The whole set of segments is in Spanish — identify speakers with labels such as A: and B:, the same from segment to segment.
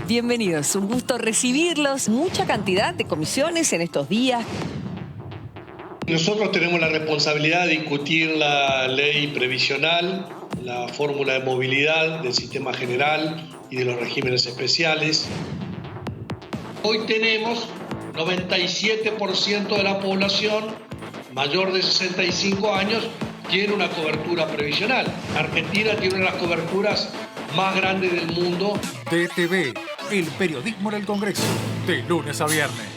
A: Bienvenidos, un gusto recibirlos. Mucha cantidad de comisiones en estos días.
B: Nosotros tenemos la responsabilidad de discutir la ley previsional, la fórmula de movilidad del sistema general y de los regímenes especiales. Hoy tenemos 97% de la población mayor de 65 años tiene una cobertura previsional. Argentina tiene una de las coberturas más grandes del mundo.
C: DTV, el periodismo en el Congreso, de lunes a viernes.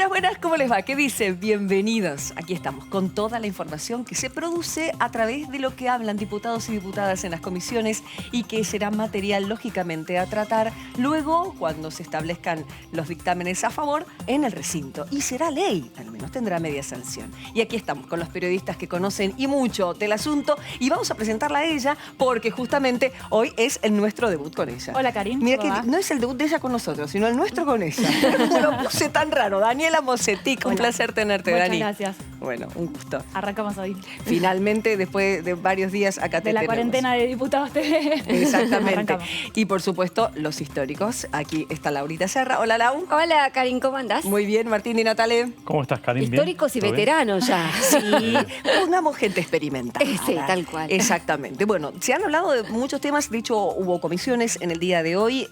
A: Buenas, ¿cómo les va? ¿Qué dice? Bienvenidos. Aquí estamos con toda la información que se produce a través de lo que hablan diputados y diputadas en las comisiones y que será material, lógicamente, a tratar luego cuando se establezcan los dictámenes a favor en el recinto. Y será ley, al menos tendrá media sanción. Y aquí estamos con los periodistas que conocen y mucho del asunto y vamos a presentarla a ella porque justamente hoy es el nuestro debut con ella.
D: Hola, Karin.
A: Mira que no es el debut de ella con nosotros, sino el nuestro con ella. Me lo puse tan raro. Daniela Mosetic, un placer tenerte, Dani.
D: Muchas gracias.
A: Bueno, un gusto.
D: Arrancamos hoy.
A: Finalmente, después de varios días, acá te tenemos.
D: De la cuarentena de Diputados TV.
A: Exactamente.
D: Arrancamos.
A: Y por supuesto, los históricos. Aquí está Laurita Serra. Hola, Lau.
E: Hola, Karin, ¿cómo andás?
A: Muy bien, Martín y Natale.
F: ¿Cómo estás, Karin?
E: Históricos y
F: ¿Todo bien?
E: veteranos ya.
A: Sí, pongamos gente experimentada.
E: Sí, tal cual.
A: Exactamente. Bueno, se han hablado de muchos temas. De hecho, hubo comisiones en el día de hoy.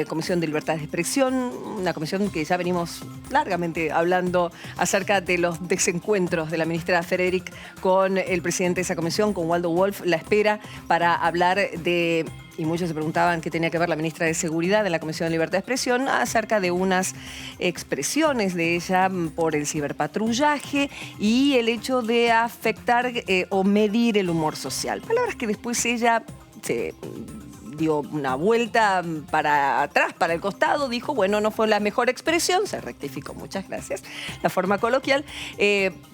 A: Comisión de Libertad de Expresión, una comisión que ya venimos largamente hablando acerca de los desencuentros de la ministra Frederick con el presidente de esa comisión, con Waldo Wolf. La espera para hablar de... Y muchos se preguntaban qué tenía que ver la ministra de Seguridad en la Comisión de Libertad de Expresión acerca de unas expresiones de ella por el ciberpatrullaje y el hecho de afectar o medir el humor social. Palabras que después ella se dio una vuelta para atrás, para el costado, dijo, bueno, no fue la mejor expresión, se rectificó, muchas gracias, la forma coloquial,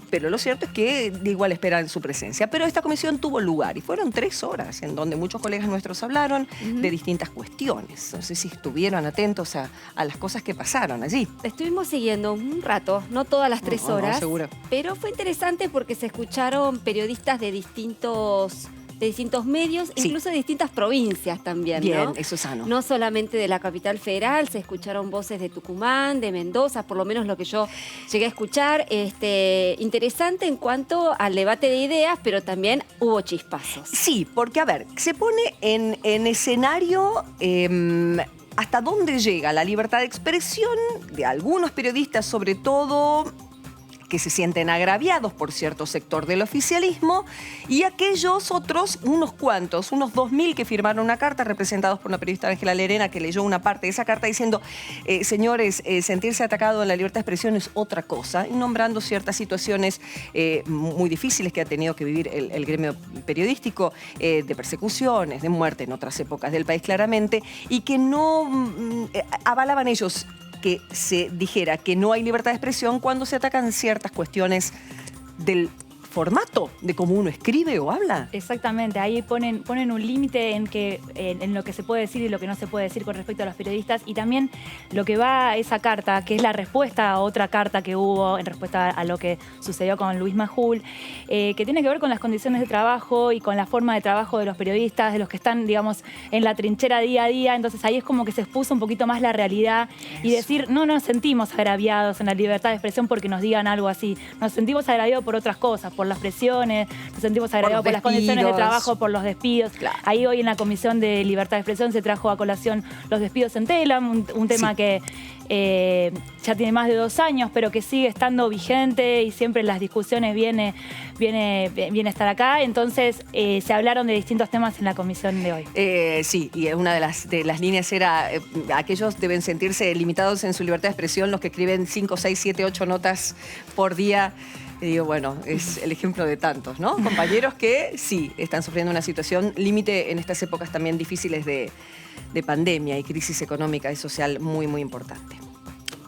A: pero lo cierto es que de igual esperan su presencia. Pero esta comisión tuvo lugar y fueron 3 horas en donde muchos colegas nuestros hablaron de distintas cuestiones. No sé si estuvieron atentos a las cosas que pasaron allí.
E: Estuvimos siguiendo un rato, no todas las 3 horas,
A: No, seguro.
E: pero fue interesante porque se escucharon periodistas de distintos medios,
A: Sí.
E: incluso de distintas provincias también,
A: Bien,
E: ¿no?
A: eso es sano.
E: No solamente de la capital federal, se escucharon voces de Tucumán, de Mendoza, por lo menos lo que yo llegué a escuchar. Interesante en cuanto al debate de ideas, pero también hubo chispazos.
A: Sí, porque, a ver, se pone en escenario hasta dónde llega la libertad de expresión de algunos periodistas, sobre todo que se sienten agraviados por cierto sector del oficialismo, y aquellos otros, unos cuantos, unos 2000 que firmaron una carta, representados por una periodista, Ángela Lerena, que leyó una parte de esa carta diciendo, señores, sentirse atacado en la libertad de expresión es otra cosa, y nombrando ciertas situaciones muy difíciles que ha tenido que vivir el gremio periodístico, de persecuciones, de muerte en otras épocas del país claramente, y que no avalaban ellos que se dijera que no hay libertad de expresión cuando se atacan ciertas cuestiones del formato de cómo uno escribe o habla.
D: Exactamente, ahí ponen un límite en lo que se puede decir y lo que no se puede decir con respecto a los periodistas, y también lo que va a esa carta, que es la respuesta a otra carta que hubo en respuesta a lo que sucedió con Luis Majul, que tiene que ver con las condiciones de trabajo y con la forma de trabajo de los periodistas, de los que están, digamos, en la trinchera día a día. Entonces ahí es como que se expuso un poquito más la realidad y decir, no nos sentimos agraviados en la libertad de expresión porque nos digan algo así, nos sentimos agraviados por otras cosas, por las presiones, nos sentimos agraviados por las condiciones de trabajo, por los despidos.
A: Claro.
D: Ahí hoy en la Comisión de Libertad de Expresión se trajo a colación los despidos en Telam, un tema
A: Sí.
D: que ya tiene más de 2 años, pero que sigue estando vigente y siempre en las discusiones viene a estar acá. Entonces se hablaron de distintos temas en la comisión de hoy.
A: Sí, y una de las líneas era, aquellos deben sentirse limitados en su libertad de expresión, los que escriben 5, 6, 7, 8 notas por día. Y digo, bueno, es el ejemplo de tantos, ¿no? Compañeros que sí, están sufriendo una situación límite en estas épocas también difíciles de pandemia y crisis económica y social muy, muy importante.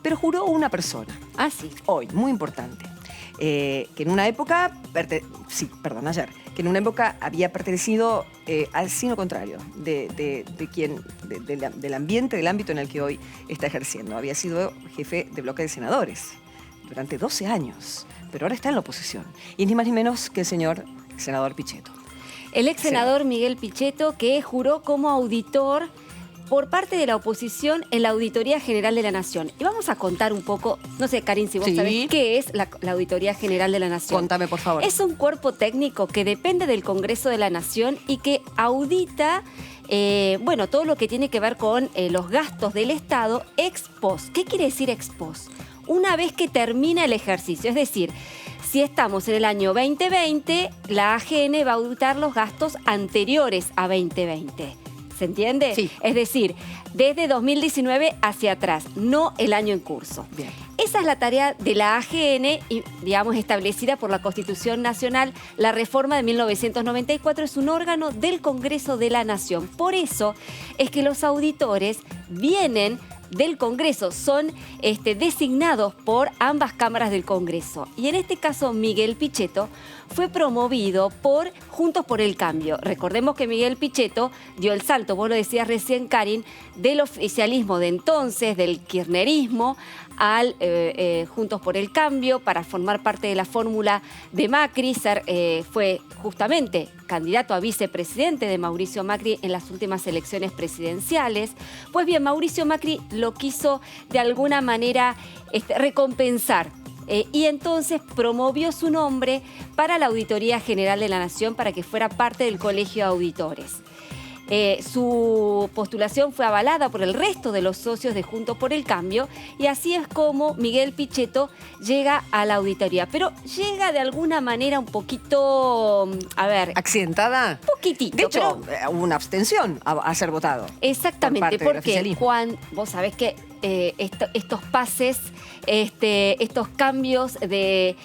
A: Pero juró una persona,
E: Ah, sí.
A: hoy, muy importante. que en una época, ayer, que en una época había pertenecido al signo contrario del ambiente, del ámbito en el que hoy está ejerciendo. Había sido jefe de bloque de senadores durante 12 años, pero ahora está en la oposición. Y ni más ni menos que el señor senador Pichetto.
E: El ex senador Miguel Pichetto, que juró como auditor por parte de la oposición en la Auditoría General de la Nación. Y vamos a contar un poco, no sé, Karin, si vos sabés qué es la Auditoría General de la Nación.
A: Contame, por favor.
E: Es un cuerpo técnico que depende del Congreso de la Nación y que audita todo lo que tiene que ver con los gastos del Estado ex post. ¿Qué quiere decir ex post? Una vez que termina el ejercicio, es decir, si estamos en el año 2020, la AGN va a auditar los gastos anteriores a 2020. ¿Se entiende?
A: Sí.
E: Es decir, desde 2019 hacia atrás, no el año en curso.
A: Bien.
E: Esa es la tarea de la AGN, y, digamos, establecida por la Constitución Nacional. La reforma de 1994 es un órgano del Congreso de la Nación. Por eso es que los auditores vienen del Congreso, son designados por ambas cámaras del Congreso. Y en este caso, Miguel Pichetto fue promovido por Juntos por el Cambio. Recordemos que Miguel Pichetto dio el salto, vos lo decías recién, Karin, del oficialismo de entonces, del kirchnerismo, al Juntos por el Cambio, para formar parte de la fórmula de Macri. Fue justamente candidato a vicepresidente de Mauricio Macri en las últimas elecciones presidenciales. Pues bien, Mauricio Macri lo quiso de alguna manera recompensar. Y entonces promovió su nombre para la Auditoría General de la Nación para que fuera parte del Colegio de Auditores. Su postulación fue avalada por el resto de los socios de Juntos por el Cambio y así es como Miguel Pichetto llega a la auditoría. Pero llega de alguna manera un poquito,
A: ¿accidentada?
E: Poquitito.
A: De hecho, hubo una abstención a ser votado.
E: Exactamente, porque Juan, vos sabés que estos pases, estos cambios de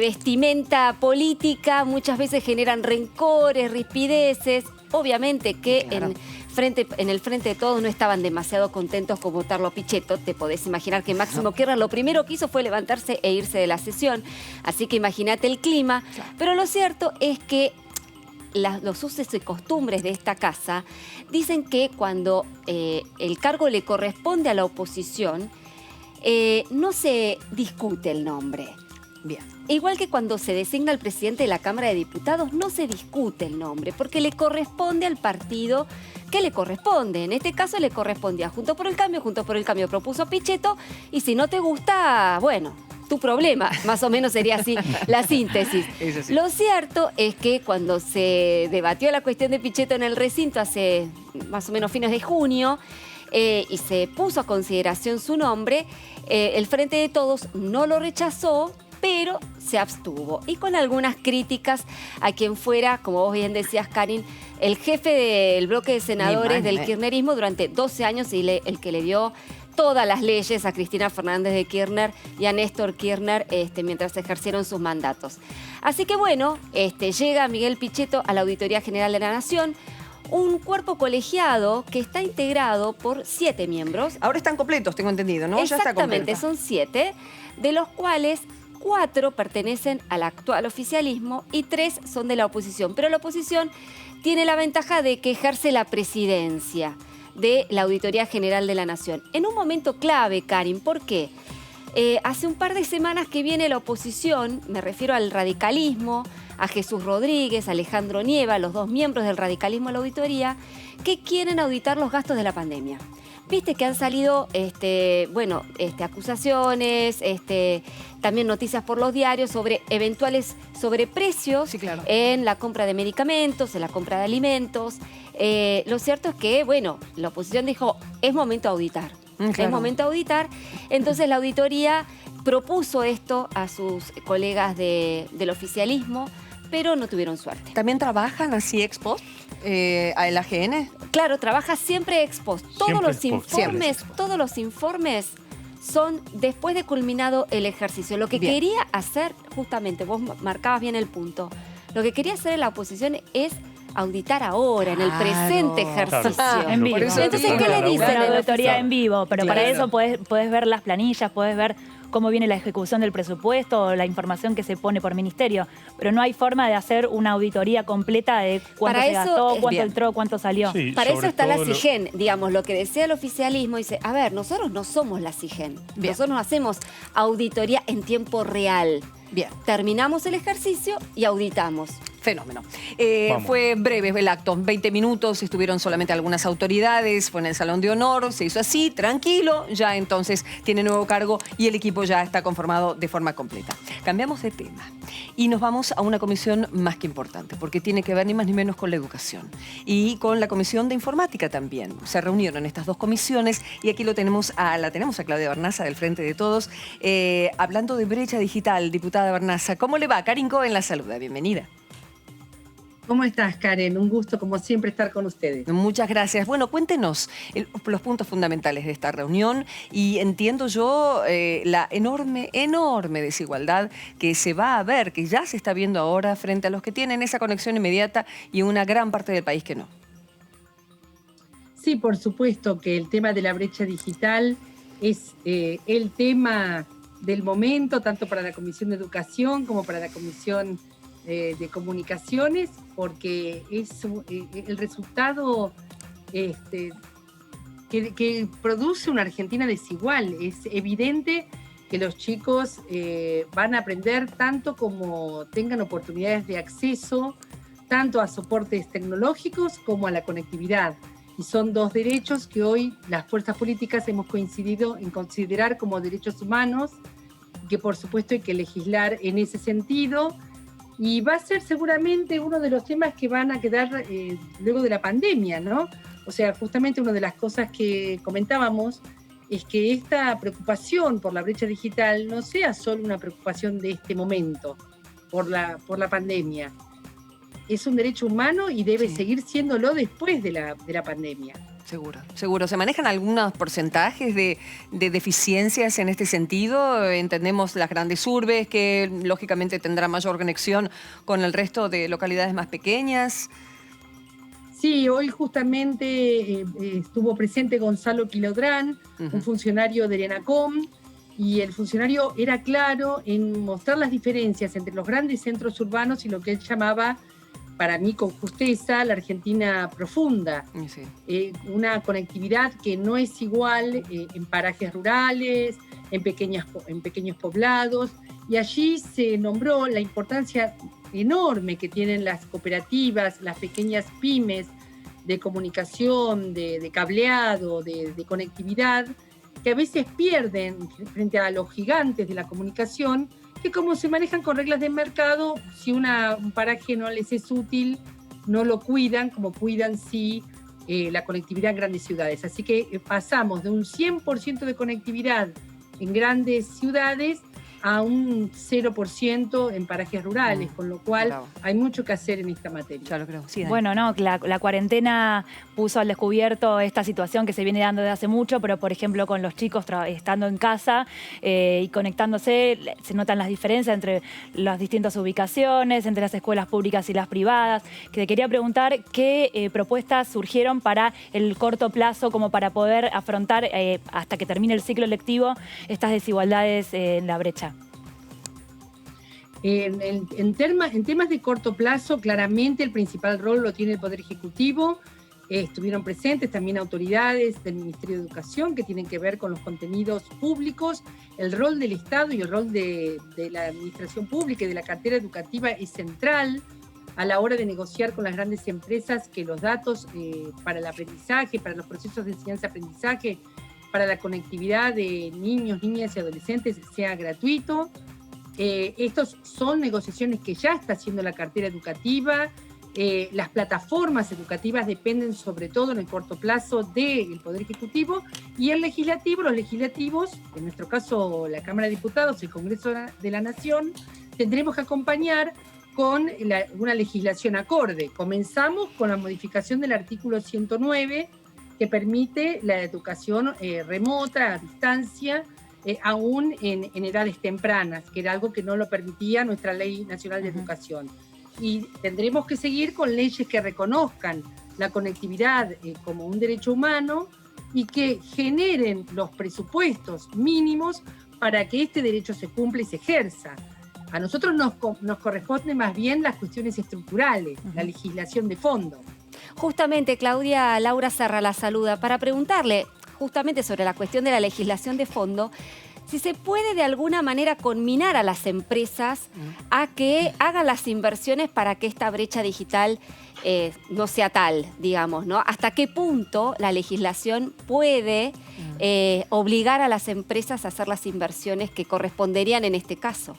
E: vestimenta política muchas veces generan rencores, rispideces. Obviamente que
A: claro,
E: en el frente de todos no estaban demasiado contentos con votarlo a Pichetto. Te podés imaginar que Máximo Kirchner lo primero que hizo fue levantarse e irse de la sesión. Así que imagínate el clima. Claro. Pero lo cierto es que los usos y costumbres de esta casa dicen que cuando el cargo le corresponde a la oposición, no se discute el nombre.
A: Bien.
E: Igual que cuando se designa al presidente de la Cámara de Diputados, no se discute el nombre, porque le corresponde al partido que le corresponde. En este caso le correspondía a Juntos por el Cambio. Juntos por el Cambio propuso a Pichetto, y si no te gusta, bueno, tu problema. Más o menos sería así la síntesis.
A: Sí.
E: Lo cierto es que cuando se debatió la cuestión de Pichetto en el recinto hace más o menos fines de junio, y se puso a consideración su nombre, el Frente de Todos no lo rechazó, pero se abstuvo. Y con algunas críticas a quien fuera, como vos bien decías, Karin, el jefe del bloque de senadores del kirchnerismo durante 12 años y el que le dio todas las leyes a Cristina Fernández de Kirchner y a Néstor Kirchner mientras ejercieron sus mandatos. Así que bueno, llega Miguel Pichetto a la Auditoría General de la Nación, un cuerpo colegiado que está integrado por 7 miembros.
A: Ahora están completos, tengo entendido, ¿no?
E: Exactamente,
A: ya está
E: son 7, de los cuales 4 pertenecen al actual oficialismo y 3 son de la oposición. Pero la oposición tiene la ventaja de que ejerce la presidencia de la Auditoría General de la Nación. En un momento clave, Karin, ¿por qué? Hace un par de semanas que viene la oposición, me refiero al radicalismo, a Jesús Rodríguez, a Alejandro Nieva, los 2 miembros del radicalismo de la auditoría, que quieren auditar los gastos de la pandemia. Viste que han salido acusaciones, también noticias por los diarios sobre eventuales sobreprecios,
A: sí, claro,
E: en la compra de medicamentos, en la compra de alimentos. Lo cierto es que, la oposición dijo, es momento de auditar.
A: Claro.
E: Es momento de auditar. Entonces la auditoría propuso esto a sus colegas del oficialismo, pero no tuvieron suerte.
A: ¿También trabajan así ex post a el AGN?
E: Claro, trabaja siempre ex post. Todos los informes son después de culminado el ejercicio. Lo que quería hacer, justamente, vos marcabas bien el punto, lo que quería hacer la oposición es auditar ahora, en el presente ejercicio.
D: Claro. En vivo.
E: Entonces, ¿qué le dicen?
D: La auditoría en vivo, pero para eso podés ver las planillas, podés ver cómo viene la ejecución del presupuesto o la información que se pone por ministerio, pero no hay forma de hacer una auditoría completa de cuánto se gastó, cuánto entró, cuánto salió.
F: Sí,
E: Para eso está la
F: todo
E: CIGEN, digamos, lo que desea el oficialismo, dice, a ver, nosotros no somos la CIGEN, nosotros no hacemos auditoría en tiempo real.
A: Bien.
E: Terminamos el ejercicio y auditamos.
A: Fenómeno. Fue breve el acto, 20 minutos, estuvieron solamente algunas autoridades, fue en el Salón de Honor, se hizo así, tranquilo, ya entonces tiene nuevo cargo y el equipo ya está conformado de forma completa. Cambiamos de tema y nos vamos a una comisión más que importante, porque tiene que ver ni más ni menos con la educación y con la Comisión de Informática también. Se reunieron estas dos comisiones y aquí la tenemos a Claudia Barnaza del Frente de Todos, hablando de brecha digital. Diputada Barnaza, ¿cómo le va? Karin Cohen la saluda, bienvenida.
G: ¿Cómo estás, Karen? Un gusto, como siempre, estar con ustedes.
A: Muchas gracias. Bueno, cuéntenos los puntos fundamentales de esta reunión y entiendo yo la enorme desigualdad que se va a ver, que ya se está viendo ahora frente a los que tienen esa conexión inmediata y una gran parte del país que no.
G: Sí, por supuesto que el tema de la brecha digital es el tema del momento, tanto para la Comisión de Educación como para la Comisión de Comunicaciones, porque es el resultado que produce una Argentina desigual. Es evidente que los chicos van a aprender tanto como tengan oportunidades de acceso, tanto a soportes tecnológicos como a la conectividad. Y son dos derechos que hoy las fuerzas políticas hemos coincidido en considerar como derechos humanos, que por supuesto hay que legislar en ese sentido. Y va a ser seguramente uno de los temas que van a quedar luego de la pandemia, ¿no? O sea, justamente una de las cosas que comentábamos es que esta preocupación por la brecha digital no sea solo una preocupación de este momento, por la pandemia. Es un derecho humano y debe seguir siéndolo después de la pandemia.
A: Seguro. ¿Se manejan algunos porcentajes de deficiencias en este sentido? Entendemos las grandes urbes, que lógicamente tendrán mayor conexión con el resto de localidades más pequeñas.
G: Sí, hoy justamente estuvo presente Gonzalo Quilodrán, un funcionario del ENACOM, y el funcionario era claro en mostrar las diferencias entre los grandes centros urbanos y lo que él llamaba, para mí con justeza, la Argentina profunda. Sí. Una conectividad que no es igual en parajes rurales, en pequeños poblados, y allí se nombró la importancia enorme que tienen las cooperativas, las pequeñas pymes de comunicación, de cableado, de conectividad, que a veces pierden frente a los gigantes de la comunicación, que como se manejan con reglas de mercado, si un paraje no les es útil, no lo cuidan como cuidan la conectividad en grandes ciudades. Así que pasamos de un 100% de conectividad en grandes ciudades a un 0% en parajes rurales, con lo cual hay mucho que hacer en esta materia.
A: Ya lo creo. Sí,
D: bueno, no, la cuarentena puso al descubierto esta situación que se viene dando desde hace mucho, pero por ejemplo con los chicos estando en casa y conectándose, se notan las diferencias entre las distintas ubicaciones, entre las escuelas públicas y las privadas. Que te quería preguntar qué propuestas surgieron para el corto plazo, como para poder afrontar hasta que termine el ciclo lectivo estas desigualdades en la brecha.
G: En temas de corto plazo, claramente el principal rol lo tiene el Poder Ejecutivo. Estuvieron presentes también autoridades del Ministerio de Educación que tienen que ver con los contenidos públicos. El rol del Estado y el rol de la administración pública y de la cartera educativa es central a la hora de negociar con las grandes empresas que los datos para el aprendizaje, para los procesos de enseñanza-aprendizaje, para la conectividad de niños, niñas y adolescentes sea gratuito. Estos son negociaciones que ya está haciendo la cartera educativa. Las plataformas educativas dependen sobre todo en el corto plazo del Poder Ejecutivo y el Legislativo, los legislativos, en nuestro caso la Cámara de Diputados, el Congreso de la Nación, tendremos que acompañar con una legislación acorde. Comenzamos con la modificación del artículo 109 que permite la educación remota, a distancia, aún en edades tempranas, que era algo que no lo permitía nuestra Ley Nacional de Educación. Y tendremos que seguir con leyes que reconozcan la conectividad como un derecho humano y que generen los presupuestos mínimos para que este derecho se cumpla y se ejerza. A nosotros nos corresponde más bien las cuestiones estructurales, la legislación de fondo.
E: Justamente, Claudia, Laura Serra la saluda para preguntarle justamente sobre la cuestión de la legislación de fondo, si se puede de alguna manera conminar a las empresas a que hagan las inversiones para que esta brecha digital no sea tal, digamos, ¿no? ¿Hasta qué punto la legislación puede obligar a las empresas a hacer las inversiones que corresponderían en este caso?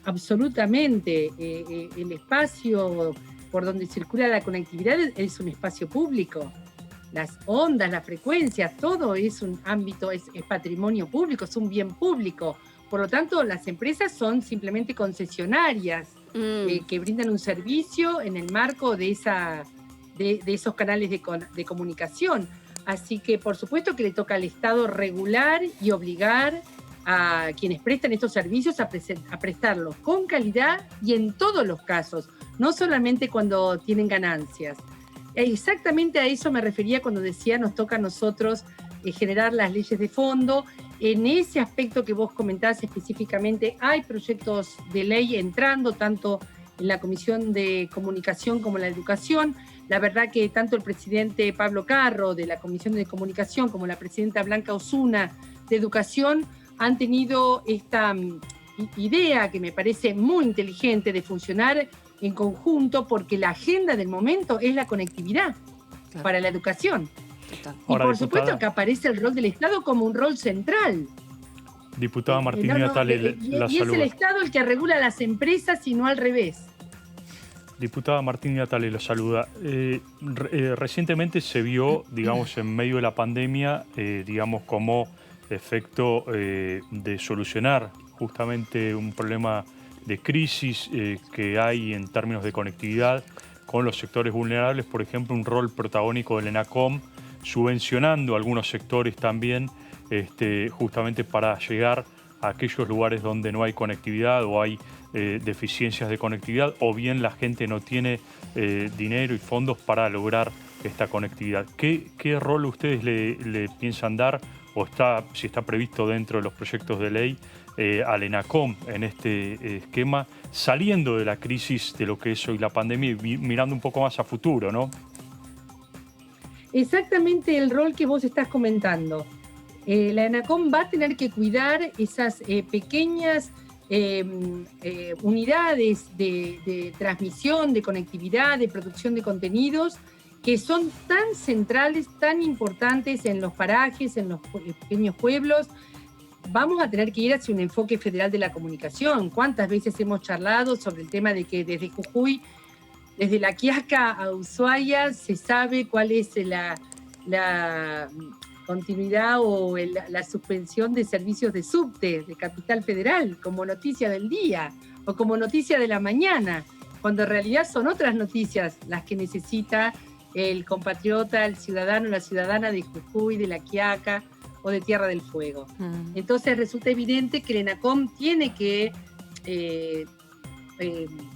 G: Absolutamente. El espacio por donde circula la conectividad es un espacio público. Las ondas, las frecuencias, todo es un ámbito, es patrimonio público, es un bien público. Por lo tanto, las empresas son simplemente concesionarias que brindan un servicio en el marco de esos canales de comunicación. Así que, por supuesto, que le toca al Estado regular y obligar a quienes prestan estos servicios a prestarlos con calidad y en todos los casos, no solamente cuando tienen ganancias. Exactamente a eso me refería cuando decía nos toca a nosotros generar las leyes de fondo. En ese aspecto que vos comentás específicamente, hay proyectos de ley entrando tanto en la Comisión de Comunicación como en la Educación. La verdad que tanto el presidente Pablo Carro de la Comisión de Comunicación como la presidenta Blanca Osuna de Educación han tenido esta idea que me parece muy inteligente de funcionar en conjunto, porque la agenda del momento es la conectividad para la educación. Y
F: Ahora,
G: por
F: diputada,
G: supuesto que aparece el rol del Estado como un rol central.
F: Diputada Martín Natale, la
G: y es
F: saluda.
G: el Estado el que regula las empresas y no al revés.
F: Diputada Martín Natale, la saluda. Recientemente se vio, digamos, en medio de la pandemia, digamos, como efecto de solucionar justamente un problema de crisis que hay en términos de conectividad con los sectores vulnerables, por ejemplo, un rol protagónico del ENACOM, subvencionando algunos sectores también, justamente para llegar a aquellos lugares donde no hay conectividad o hay deficiencias de conectividad, o bien la gente no tiene dinero y fondos para lograr esta conectividad. ¿Qué rol ustedes le piensan dar, o si está previsto dentro de los proyectos de ley, al ENACOM en este esquema, saliendo de la crisis de lo que es hoy la pandemia y mirando un poco más a futuro, ¿no?
G: Exactamente el rol que vos estás comentando. La ENACOM va a tener que cuidar esas pequeñas unidades de transmisión, de conectividad, de producción de contenidos, que son tan centrales, tan importantes en los parajes, en los pequeños pueblos. Vamos a tener que ir hacia un enfoque federal de la comunicación. ¿Cuántas veces hemos charlado sobre el tema de que desde Jujuy, desde La Quiaca a Ushuaia, se sabe cuál es la continuidad o la suspensión de servicios de subte de Capital Federal como noticia del día o como noticia de la mañana, cuando en realidad son otras noticias las que necesita el compatriota, el ciudadano, la ciudadana de Jujuy, de La Quiaca o de Tierra del Fuego. Entonces resulta evidente que el ENACOM tiene que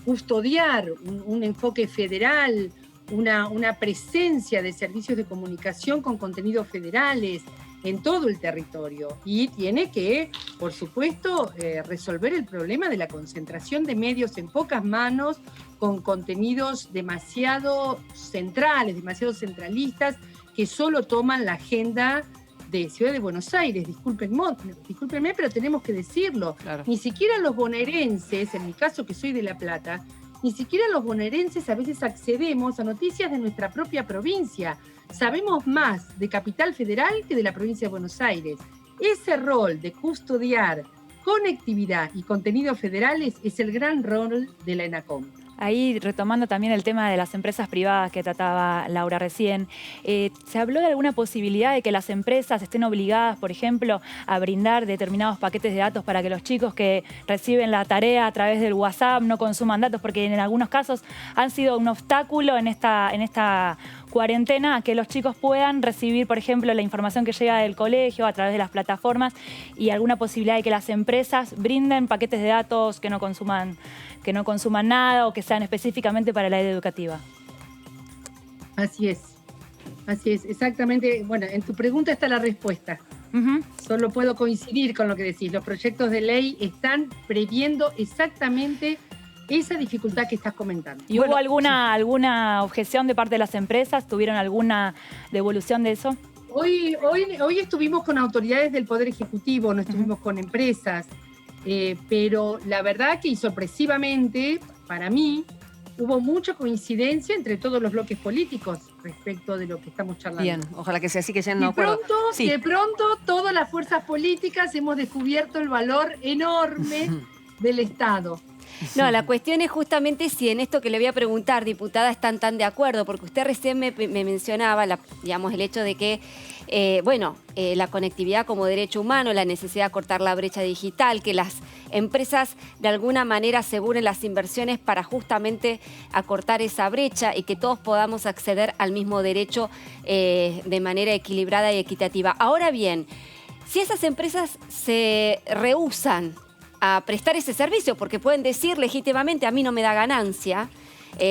G: custodiar un enfoque federal, una presencia de servicios de comunicación con contenidos federales en todo el territorio, y tiene que, por supuesto, resolver el problema de la concentración de medios en pocas manos, con contenidos demasiado centrales, demasiado centralistas, que solo toman la agenda de Ciudad de Buenos Aires. Discúlpenme, pero tenemos que decirlo. Claro. Ni siquiera los bonaerenses, en mi caso que soy de La Plata, ni siquiera los bonaerenses a veces accedemos a noticias de nuestra propia provincia. Sabemos más de Capital Federal que de la provincia de Buenos Aires. Ese rol de custodiar conectividad y contenidos federales es el gran rol de la ENACOM.
D: Ahí, retomando también el tema de las empresas privadas que trataba Laura recién, ¿se habló de alguna posibilidad de que las empresas estén obligadas, por ejemplo, a brindar determinados paquetes de datos para que los chicos que reciben la tarea a través del WhatsApp no consuman datos? Porque en algunos casos han sido un obstáculo en esta cuarentena a que los chicos puedan recibir, por ejemplo, la información que llega del colegio a través de las plataformas, y alguna posibilidad de que las empresas brinden paquetes de datos que no consuman nada o que sean específicamente para la edad educativa.
G: Así es. Así es, exactamente. Bueno, en tu pregunta está la respuesta.
D: Ujú.
G: Solo puedo coincidir con lo que decís. Los proyectos de ley están previendo exactamente esa dificultad que estás comentando.
D: ¿Y hubo alguna objeción de parte de las empresas? ¿Tuvieron alguna devolución de eso?
G: Hoy estuvimos con autoridades del Poder Ejecutivo, no estuvimos con empresas, pero la verdad que, y sorpresivamente, para mí, hubo mucha coincidencia entre todos los bloques políticos respecto de lo que estamos charlando.
A: Bien, ojalá que sea así, que ya no acuerdo.
G: De pronto, todas las fuerzas políticas hemos descubierto el valor enorme del Estado.
E: No, la cuestión es justamente si en esto que le voy a preguntar, diputada, están tan de acuerdo, porque usted recién me mencionaba, digamos, el hecho de que, la conectividad como derecho humano, la necesidad de cortar la brecha digital, que las empresas de alguna manera aseguren las inversiones para justamente acortar esa brecha y que todos podamos acceder al mismo derecho de manera equilibrada y equitativa. Ahora bien, si esas empresas se rehúsan a prestar ese servicio, porque pueden decir legítimamente, a mí no me da ganancia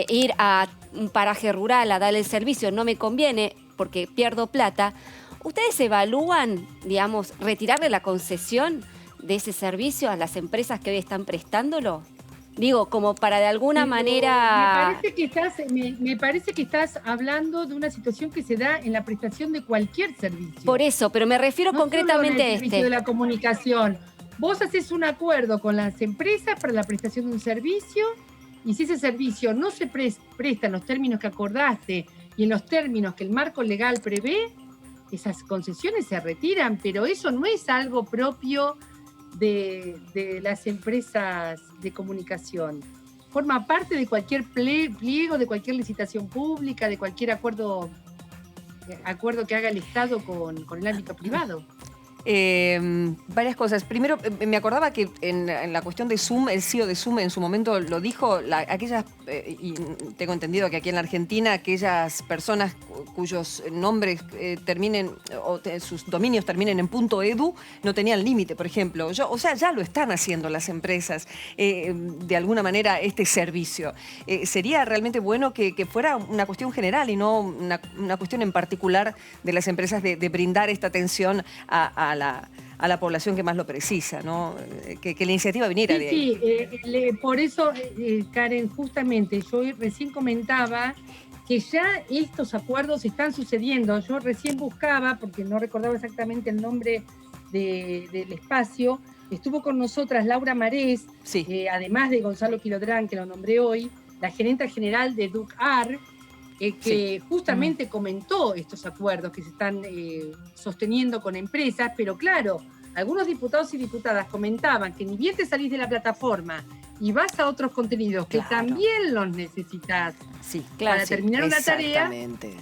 E: ir a un paraje rural a darle el servicio, no me conviene porque pierdo plata, ¿ustedes evalúan, digamos, retirarle la concesión de ese servicio a las empresas que hoy están prestándolo? Digo, como para de alguna manera...
G: Me parece que estás hablando de una situación que se da en la prestación de cualquier servicio.
E: Por eso, pero me refiero concretamente a
G: el servicio de la comunicación. Vos haces un acuerdo con las empresas para la prestación de un servicio y si ese servicio no se presta en los términos que acordaste y en los términos que el marco legal prevé, esas concesiones se retiran, pero eso no es algo propio de las empresas de comunicación. Forma parte de cualquier pliego, de cualquier licitación pública, de cualquier acuerdo que haga el Estado con el ámbito privado.
A: Varias cosas. Primero, me acordaba que en la cuestión de Zoom, el CEO de Zoom en su momento lo dijo, aquellas, y tengo entendido que aquí en la Argentina, aquellas personas cuyos nombres terminen, o sus dominios terminen en .edu, no tenían límite, por ejemplo. Ya lo están haciendo las empresas, de alguna manera, este servicio. Sería realmente bueno que fuera una cuestión general y no una cuestión en particular de las empresas de brindar esta atención a la población que más lo precisa, ¿no? Que la iniciativa viniera de ahí.
G: Sí, por eso, Karen, justamente, yo recién comentaba que ya estos acuerdos están sucediendo. Yo recién buscaba, porque no recordaba exactamente el nombre del espacio, estuvo con nosotras Laura Marés,
A: sí.
G: Además de Gonzalo Quilodrán, que lo nombré hoy, la gerente general de DUCAR, que justamente comentó estos acuerdos que se están sosteniendo con empresas, pero claro, algunos diputados y diputadas comentaban que ni bien te salís de la plataforma y vas a otros contenidos que también los necesitas para terminar una tarea,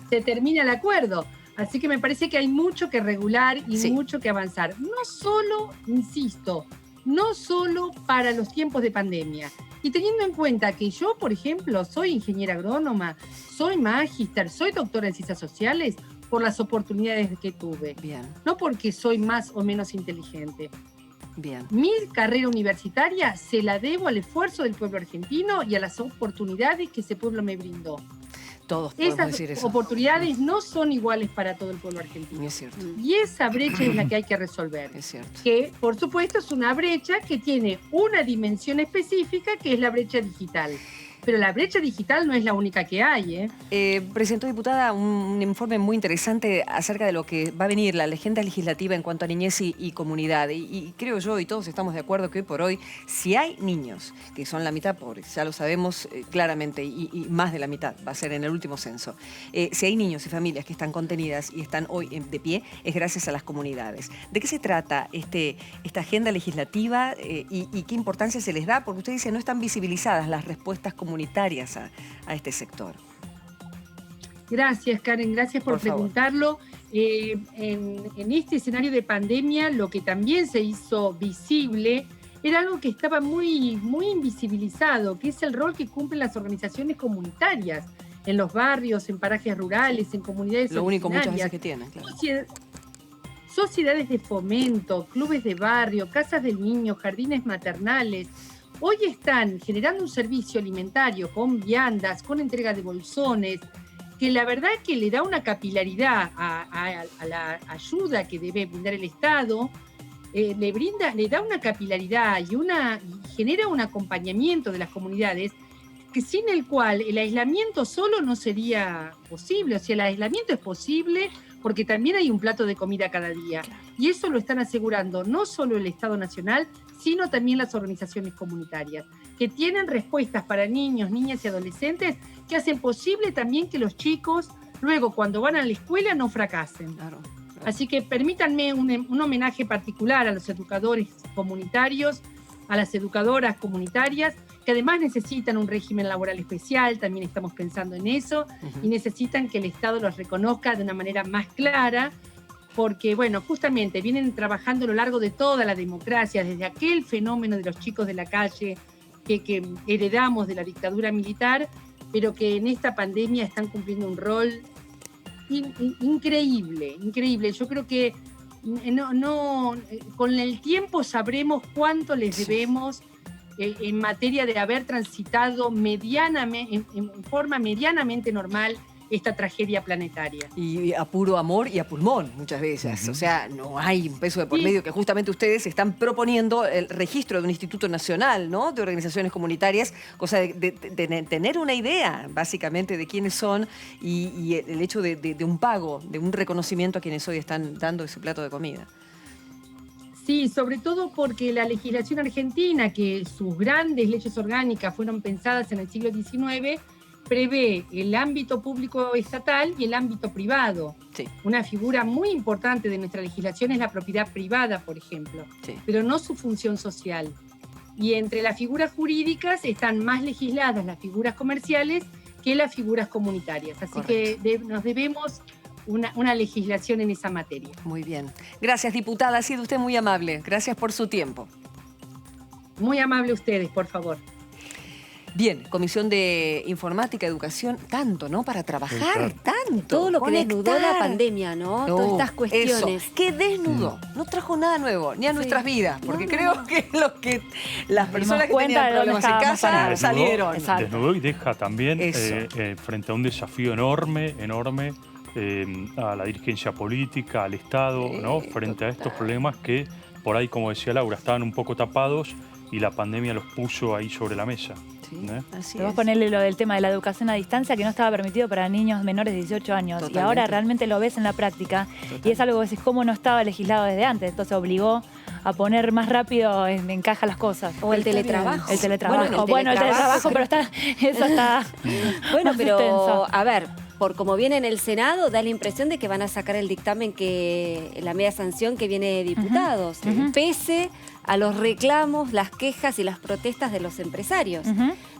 G: se termina el acuerdo. Así que me parece que hay mucho que regular y mucho que avanzar. No solo, insisto, no solo para los tiempos de pandemia. Y teniendo en cuenta que yo, por ejemplo, soy ingeniera agrónoma, soy magíster, soy doctora en ciencias sociales por las oportunidades que tuve.
A: Bien.
G: No porque soy más o menos inteligente.
A: Bien.
G: Mi carrera universitaria se la debo al esfuerzo del pueblo argentino y a las oportunidades que ese pueblo me brindó.
A: Todos podemos
G: Esas
A: decir eso.
G: oportunidades no son iguales para todo el pueblo argentino.
A: Es cierto.
G: Y esa brecha es la que hay que resolver.
A: Es cierto.
G: Que, por supuesto, es una brecha que tiene una dimensión específica, que es la brecha digital. Pero la brecha digital no es la única que hay,
A: Presentó, diputada, un informe muy interesante acerca de lo que va a venir, la agenda legislativa en cuanto a niñez y comunidad. Y creo yo, y todos estamos de acuerdo, que hoy por hoy, si hay niños, que son la mitad pobres, ya lo sabemos claramente, y más de la mitad va a ser en el último censo, si hay niños y familias que están contenidas y están hoy de pie, es gracias a las comunidades. ¿De qué se trata esta agenda legislativa y qué importancia se les da? Porque usted dice, no están visibilizadas las respuestas comunitarias a este sector.
G: Gracias, Karen, gracias por preguntarlo. En este escenario de pandemia, lo que también se hizo visible era algo que estaba muy, muy invisibilizado, que es el rol que cumplen las organizaciones comunitarias en los barrios, en parajes rurales, en comunidades
A: Lo único muchas veces
G: originarias.
A: que tienen, claro.
G: Sociedades de fomento, clubes de barrio, casas del niño, jardines maternales. Hoy están generando un servicio alimentario con viandas, con entrega de bolsones, que la verdad que le da una capilaridad a la ayuda que debe brindar el Estado, le da una capilaridad y genera un acompañamiento de las comunidades que sin el cual el aislamiento solo no sería posible. O sea, el aislamiento es posible porque también hay un plato de comida cada día. Y eso lo están asegurando no solo el Estado Nacional, sino también las organizaciones comunitarias, que tienen respuestas para niños, niñas y adolescentes que hacen posible también que los chicos, luego cuando van a la escuela, no fracasen.
A: Claro.
G: Así que permítanme un homenaje particular a los educadores comunitarios, a las educadoras comunitarias, que además necesitan un régimen laboral especial, también estamos pensando en eso, y necesitan que el Estado los reconozca de una manera más clara, porque, bueno, justamente vienen trabajando a lo largo de toda la democracia, desde aquel fenómeno de los chicos de la calle que heredamos de la dictadura militar, pero que en esta pandemia están cumpliendo un rol increíble, increíble. Yo creo que con el tiempo sabremos cuánto les debemos en materia de haber transitado en forma medianamente normal esta tragedia planetaria.
A: Y a puro amor y a pulmón muchas veces. O sea, no hay un peso de por medio, que justamente ustedes están proponiendo el registro de un Instituto Nacional, ¿no?, de organizaciones comunitarias, cosa de tener una idea básicamente de quiénes son y el hecho de un pago, de un reconocimiento a quienes hoy están dando ese plato de comida.
G: Sí, sobre todo porque la legislación argentina, que sus grandes leyes orgánicas fueron pensadas en el siglo XIX, prevé el ámbito público estatal y el ámbito privado.
A: Sí.
G: Una figura muy importante de nuestra legislación es la propiedad privada, por ejemplo, pero no su función social. Y entre las figuras jurídicas están más legisladas las figuras comerciales que las figuras comunitarias. Así
A: Correcto.
G: que nos debemos una legislación en esa materia.
A: Muy bien. Gracias, diputada. Ha sido usted muy amable. Gracias por su tiempo.
G: Muy amable ustedes, por favor.
A: Bien, Comisión de Informática, Educación, tanto, ¿no? Para trabajar, tanto.
E: Todo lo que desnudó la
A: conectar.
E: pandemia, ¿no? Todas estas cuestiones.
A: Eso, que desnudó. No trajo nada nuevo, ni a nuestras vidas, porque creo que las personas que
D: cuenta
A: tenían
D: de dónde
A: problemas en
D: estábamos
A: casa
D: parados.
A: salieron.
D: Exacto.
F: Desnudó y deja también
A: Eso.
F: frente a un desafío enorme a la dirigencia política, al Estado, ¿no? Frente a estos problemas que por ahí, como decía Laura, estaban un poco tapados y la pandemia los puso ahí sobre la mesa.
A: Sí, así
D: Pero vos
A: es.
D: ponerle lo del tema de la educación a distancia, que no estaba permitido para niños menores de 18 años.
A: Totalmente.
D: Y ahora realmente lo ves en la práctica. Y es algo que decís, cómo no estaba legislado desde antes. Entonces obligó a poner más rápido en caja las cosas.
E: O el teletrabajo.
D: El teletrabajo.
E: Bueno,
D: el teletrabajo, pero eso está
E: Bueno,
D: más
E: pero
D: extenso.
E: a ver, por como viene en el Senado, da la impresión de que van a sacar el dictamen la media sanción que viene de diputados, pese a los reclamos, las quejas y las protestas de los empresarios.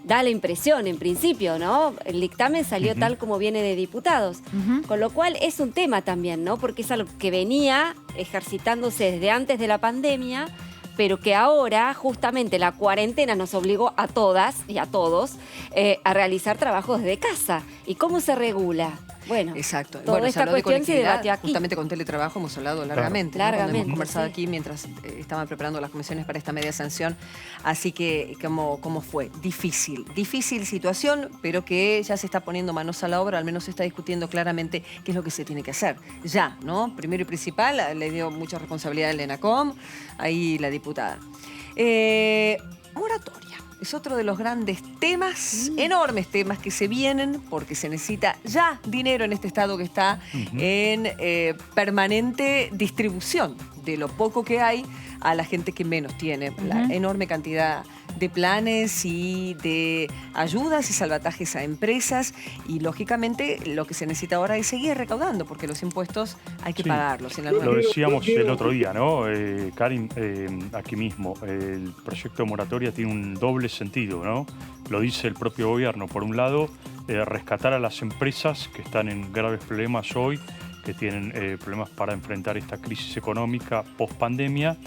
E: Da la impresión, en principio, ¿no? El dictamen salió tal como viene de diputados. Con lo cual es un tema también, ¿no? Porque es algo que venía ejercitándose desde antes de la pandemia, pero que ahora justamente la cuarentena nos obligó a todas y a todos a realizar trabajos desde casa. ¿Y cómo se regula? Bueno,
A: Exacto.
E: toda
A: Bueno, se
E: esta
A: habló de
E: cuestión se
A: conectividad,
E: debatió aquí.
A: justamente con teletrabajo hemos hablado largamente.
E: Claro.
A: ¿no? Cuando
E: Largamente,
A: hemos conversado
E: sí.
A: aquí mientras estaban preparando las comisiones para esta media sanción. Así que, ¿cómo fue? Difícil situación, pero que ya se está poniendo manos a la obra, al menos se está discutiendo claramente qué es lo que se tiene que hacer. Ya, ¿no? Primero y principal, le dio mucha responsabilidad al ENACOM, ahí la diputada. Moratoria. Es otro de los grandes temas, enormes temas que se vienen porque se necesita ya dinero en este estado que está en permanente distribución de lo poco que hay a la gente que menos tiene. La enorme cantidad de planes y de ayudas y salvatajes a empresas y, lógicamente, lo que se necesita ahora es seguir recaudando porque los impuestos hay que pagarlos. En la
F: Lo decíamos el otro día, ¿no? Karin, aquí mismo, el proyecto de moratoria tiene un doble sentido, ¿no? Lo dice el propio gobierno. Por un lado, rescatar a las empresas que están en graves problemas hoy, que tienen problemas para enfrentar esta crisis económica post-pandemia,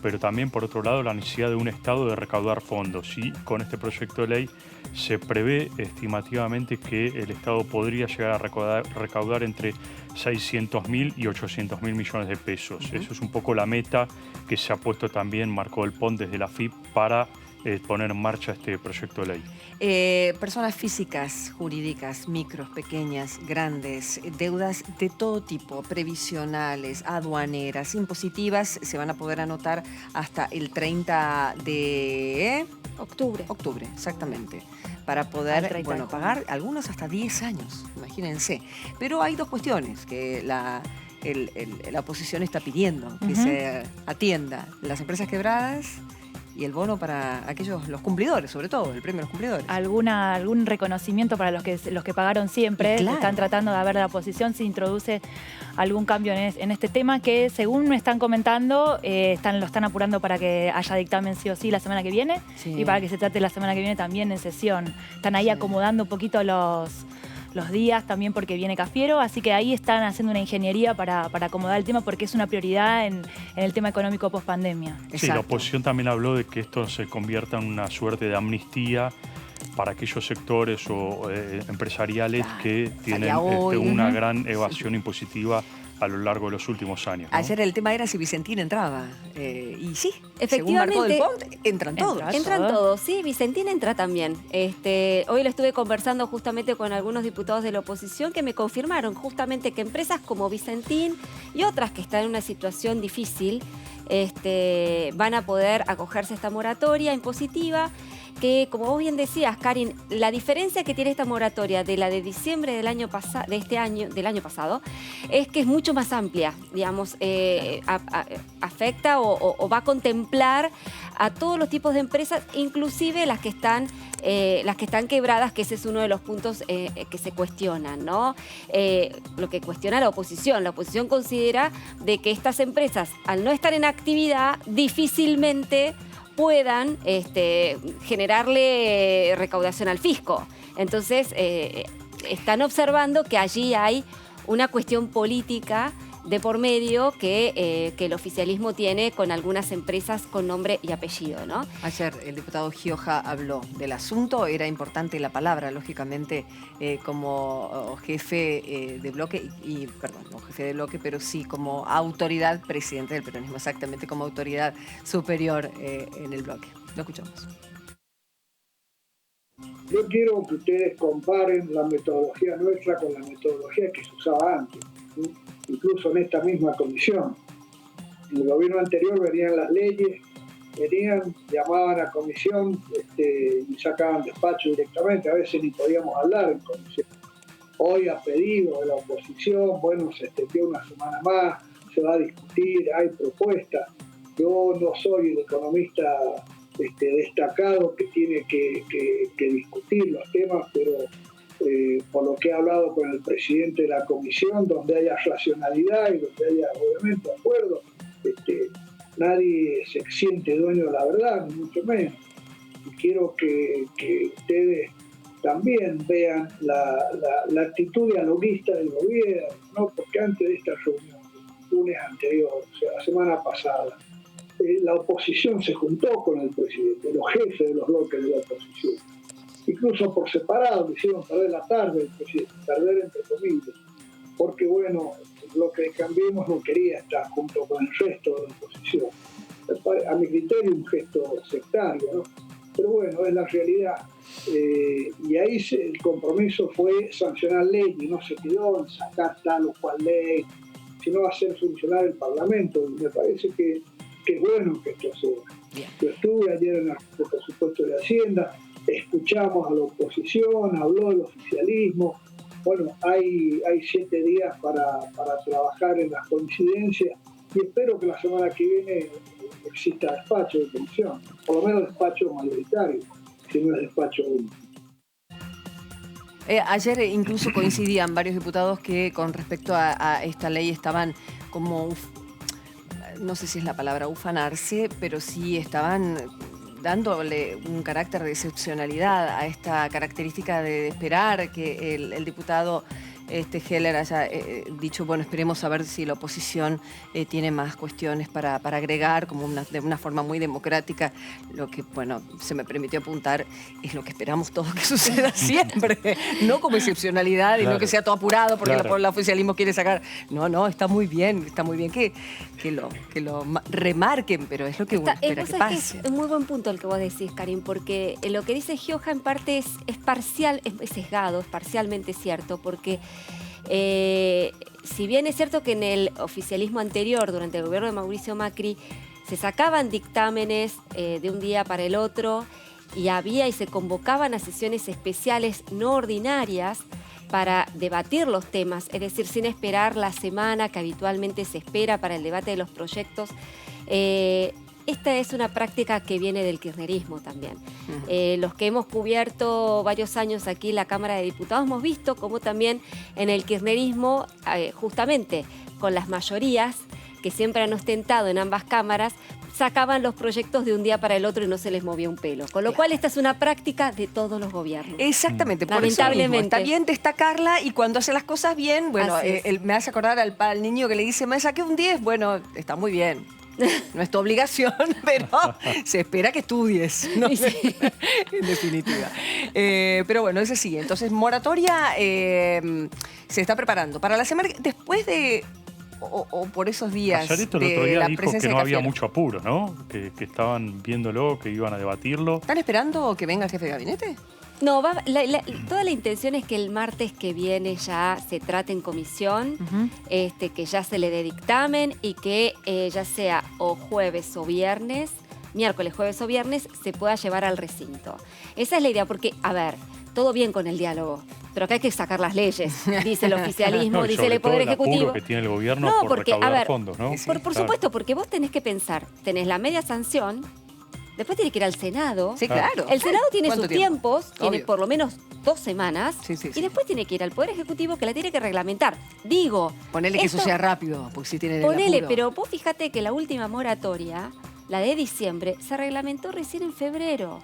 F: pero también, por otro lado, la necesidad de un Estado de recaudar fondos. Y con este proyecto de ley se prevé estimativamente que el Estado podría llegar a recaudar entre 600.000 y 800.000 millones de pesos. Eso es un poco la meta que se ha puesto también, marcó el PON desde la FIP, para poner en marcha este proyecto de ley.
A: Personas físicas, jurídicas, micros, pequeñas, grandes, deudas de todo tipo, previsionales, aduaneras, impositivas, se van a poder anotar hasta el 30 de octubre, exactamente, para poder pagar algunos hasta 10 años, imagínense. Pero hay dos cuestiones que la oposición está pidiendo, que se atienda: las empresas quebradas y el bono para los cumplidores, sobre todo, el premio a los cumplidores.
D: Algún reconocimiento para los que pagaron siempre.
A: Claro.
D: Están tratando de ver la oposición si introduce algún cambio en este tema, que según me están comentando, lo están apurando para que haya dictamen sí o sí la semana que viene, y para que se trate la semana que viene también en sesión. Están ahí acomodando un poquito los días también, porque viene Cafiero, así que ahí están haciendo una ingeniería para acomodar el tema, porque es una prioridad en el tema económico post-pandemia.
F: Sí, la oposición también habló de que esto se convierta en una suerte de amnistía para aquellos sectores o empresariales que tienen una gran evasión impositiva a lo largo de los últimos años, ¿no?
A: Ayer el tema era si Vicentín entraba. Y sí,
E: efectivamente,
A: según marcó del PONT, entran todos.
E: Entran todos, sí, Vicentín entra también. Hoy lo estuve conversando justamente con algunos diputados de la oposición que me confirmaron justamente que empresas como Vicentín y otras que están en una situación difícil van a poder acogerse a esta moratoria impositiva, que, como vos bien decías, Karin, la diferencia que tiene esta moratoria de la de diciembre del año pasado, es que es mucho más amplia, digamos, afecta o va a contemplar a todos los tipos de empresas, inclusive las que están quebradas, que ese es uno de los puntos que se cuestionan, ¿no? Lo que cuestiona la oposición. La oposición considera de que estas empresas, al no estar en actividad, difícilmente puedan generarle recaudación al fisco. Entonces, están observando que allí hay una cuestión política de por medio que el oficialismo tiene con algunas empresas con nombre y apellido, ¿no?
A: Ayer el diputado Gioja habló del asunto. Era importante la palabra, lógicamente, como jefe de bloque, no jefe de bloque, pero sí como autoridad, presidente del peronismo, exactamente, como autoridad superior en el bloque. Lo escuchamos.
H: Yo quiero que ustedes comparen la metodología nuestra con la metodología que se usaba antes, ¿sí? Incluso en esta misma comisión. En el gobierno anterior venían las leyes, llamaban a comisión y sacaban despacho directamente, a veces ni podíamos hablar en comisión. Hoy, a pedido de la oposición, se extendió una semana más, se va a discutir, hay propuestas. Yo no soy el economista destacado que tiene que discutir los temas, pero por lo que he hablado con el presidente de la comisión, donde haya racionalidad y donde haya obviamente acuerdo, nadie se siente dueño de la verdad, ni mucho menos. Y quiero que ustedes también vean la actitud dialoguista del gobierno, ¿no? Porque antes de esta reunión, el lunes anterior, o sea, la semana pasada, la oposición se juntó con el presidente, los jefes de los bloques de la oposición. Incluso por separado le hicieron perder la tarde el presidente, perder entre comillas, porque el bloque de Cambiemos no quería estar junto con el resto de la oposición. A mi criterio un gesto sectario, ¿no? Pero es la realidad. Y ahí el compromiso fue sancionar ley y no se quedó en sacar tal o cual ley, sino hacer funcionar el Parlamento. Y me parece que es bueno que esto se haga. Yo estuve ayer en el presupuesto de Hacienda, escuchamos a la oposición, habló del oficialismo. Hay 7 días para trabajar en las coincidencias y espero que la semana que viene exista despacho de comisión, por lo menos despacho mayoritario, si no es despacho único.
A: Ayer incluso coincidían varios diputados que con respecto a esta ley estaban como, no sé si es la palabra ufanarse, pero sí estaban dándole un carácter de excepcionalidad a esta característica de esperar que el diputado Heller haya dicho, bueno, esperemos a ver si la oposición tiene más cuestiones para agregar, como de una forma muy democrática. Lo que, bueno, se me permitió apuntar es lo que esperamos todos que suceda siempre, no como excepcionalidad y no que sea todo apurado porque el oficialismo quiere sacar. No, está muy bien que lo remarquen, pero es lo que uno espera que pase.
E: Es un muy buen punto el que vos decís, Karin, porque lo que dice Gioja en parte es parcial, es sesgado, es parcialmente cierto, porque si bien es cierto que en el oficialismo anterior, durante el gobierno de Mauricio Macri, se sacaban dictámenes de un día para el otro y se convocaban a sesiones especiales no ordinarias para debatir los temas, es decir, sin esperar la semana que habitualmente se espera para el debate de los proyectos. Esta es una práctica que viene del kirchnerismo también. Los que hemos cubierto varios años aquí en la Cámara de Diputados hemos visto cómo también en el kirchnerismo, justamente con las mayorías que siempre han ostentado en ambas cámaras, sacaban los proyectos de un día para el otro y no se les movía un pelo. Con lo cual esta es una práctica de todos los gobiernos.
A: Exactamente, por
E: lamentablemente.
A: Eso mismo. Está bien destacarla y cuando hace las cosas bien, bueno, me hace acordar al niño que le dice, me saqué un 10, bueno, está muy bien. No es tu obligación, pero se espera que estudies, ¿no? Sí. En definitiva. Pero bueno, ese sí. Entonces, moratoria se está preparando para la semana después de... O por esos días
F: Ayarito el otro día dijo que no había mucho apuro, ¿no? Que estaban viéndolo, que iban a debatirlo.
A: ¿Están esperando que venga el jefe de gabinete?
E: No, toda la intención es que el martes que viene ya se trate en comisión, que ya se le dé dictamen y que ya sea o jueves o viernes, miércoles, jueves o viernes, se pueda llevar al recinto. Esa es la idea, porque, a ver, todo bien con el diálogo, pero acá hay que sacar las leyes, dice el oficialismo, dice el Poder Ejecutivo.
F: Que tiene el gobierno por recaudar fondos, ¿no?
E: Por supuesto, porque vos tenés que pensar, tenés la media sanción, después tiene que ir al Senado.
A: Sí, claro.
E: El Senado tiene sus tiempos, tiene por lo menos 2 semanas,
A: y
E: después tiene que ir al Poder Ejecutivo que la tiene que reglamentar. Digo...
A: Ponele que eso sea rápido, porque si tiene...
E: Ponele, pero vos fíjate que la última moratoria, la de diciembre, se reglamentó recién en febrero.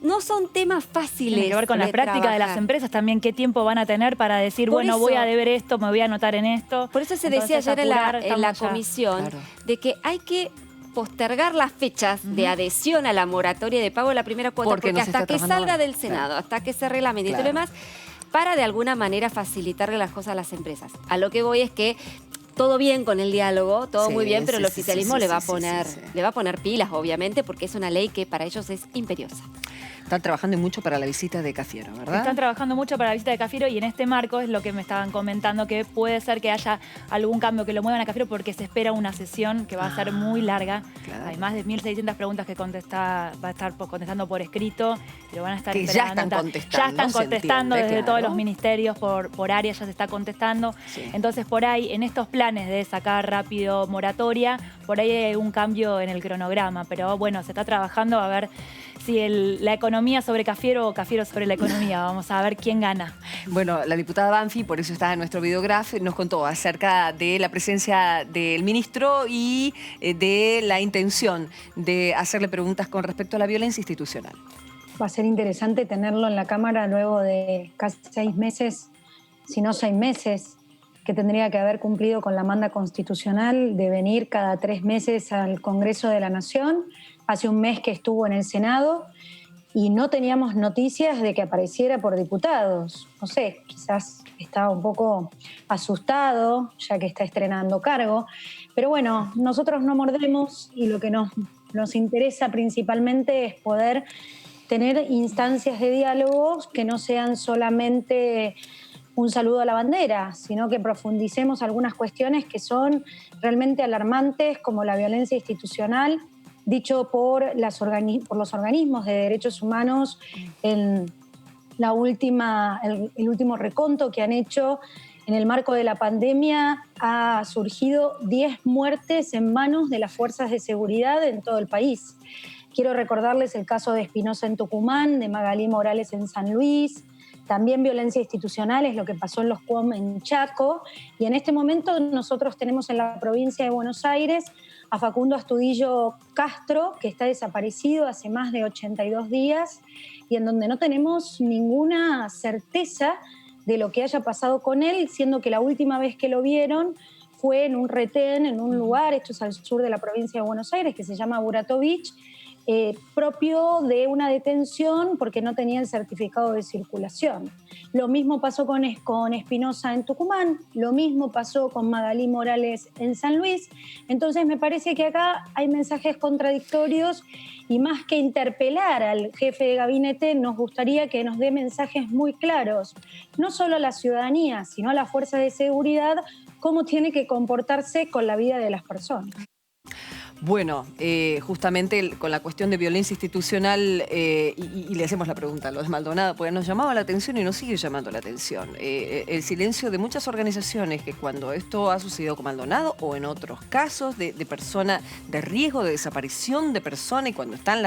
E: No son temas fáciles.
D: Tiene que ver con la práctica de las empresas también, qué tiempo van a tener para decir, bueno, voy a deber esto, me voy a anotar en esto.
E: Por eso se decía ayer en la comisión de que hay que postergar las fechas de adhesión a la moratoria de pago de la primera cuota porque hasta que salga del Senado, hasta que se reglamente y todo lo demás, para de alguna manera facilitarle las cosas a las empresas. A lo que voy es que todo bien con el diálogo, todo muy bien, pero el oficialismo le va a poner pilas, obviamente, porque es una ley que para ellos es imperiosa.
A: Están trabajando mucho para la visita de Cafiero, ¿verdad?
D: Están trabajando mucho para la visita de Cafiero y en este marco es lo que me estaban comentando, que puede ser que haya algún cambio, que lo muevan a Cafiero porque se espera una sesión que va a ser muy larga. Claro. Hay más de 1.600 preguntas que va a estar contestando por escrito, pero van a estar
A: esperando. Ya están contestando
D: desde todos los ministerios, por área ya se está contestando. Sí. Entonces, por ahí, en estos planes de sacar rápido moratoria, por ahí hay un cambio en el cronograma, pero bueno, se está trabajando a ver si la economía sobre Cafiero o Cafiero sobre la economía. Vamos a ver quién gana.
A: Bueno, la diputada Banfi, por eso está en nuestro videograph, nos contó acerca de la presencia del ministro y de la intención de hacerle preguntas con respecto a la violencia institucional.
I: Va a ser interesante tenerlo en la Cámara luego de casi 6 meses, si no 6 meses, que tendría que haber cumplido con la manda constitucional de venir cada 3 meses al Congreso de la Nación. Hace un mes que estuvo en el Senado y no teníamos noticias de que apareciera por diputados. No sé, quizás estaba un poco asustado, ya que está estrenando cargo. Pero bueno, nosotros no mordemos y lo que nos interesa principalmente es poder tener instancias de diálogos que no sean solamente un saludo a la bandera, sino que profundicemos algunas cuestiones que son realmente alarmantes, como la violencia institucional, dicho por los organismos de derechos humanos en el último reconto que han hecho. En el marco de la pandemia ha surgido 10 muertes en manos de las fuerzas de seguridad en todo el país. Quiero recordarles el caso de Espinosa en Tucumán, de Magalí Morales en San Luis. También violencia institucional es lo que pasó en los CUOM en Chaco. Y en este momento nosotros tenemos en la provincia de Buenos Aires a Facundo Astudillo Castro, que está desaparecido hace más de 82 días y en donde no tenemos ninguna certeza de lo que haya pasado con él, siendo que la última vez que lo vieron fue en un retén, en un lugar, esto es al sur de la provincia de Buenos Aires, que se llama Burato Beach, propio de una detención porque no tenía el certificado de circulación. Lo mismo pasó con Espinosa en Tucumán, lo mismo pasó con Magalí Morales en San Luis. Entonces me parece que acá hay mensajes contradictorios y más que interpelar al jefe de gabinete, nos gustaría que nos dé mensajes muy claros, no solo a la ciudadanía, sino a las fuerzas de seguridad, cómo tiene que comportarse con la vida de las personas.
A: Bueno, justamente con la cuestión de violencia institucional, y le hacemos la pregunta a los de Maldonado, porque nos llamaba la atención y nos sigue llamando la atención. El silencio de muchas organizaciones que cuando esto ha sucedido con Maldonado o en otros casos de persona de riesgo de desaparición de persona y cuando están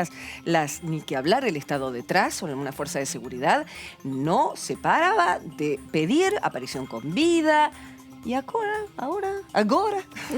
A: ni que hablar el Estado detrás o en una fuerza de seguridad, no se paraba de pedir aparición con vida. ¿Y ahora?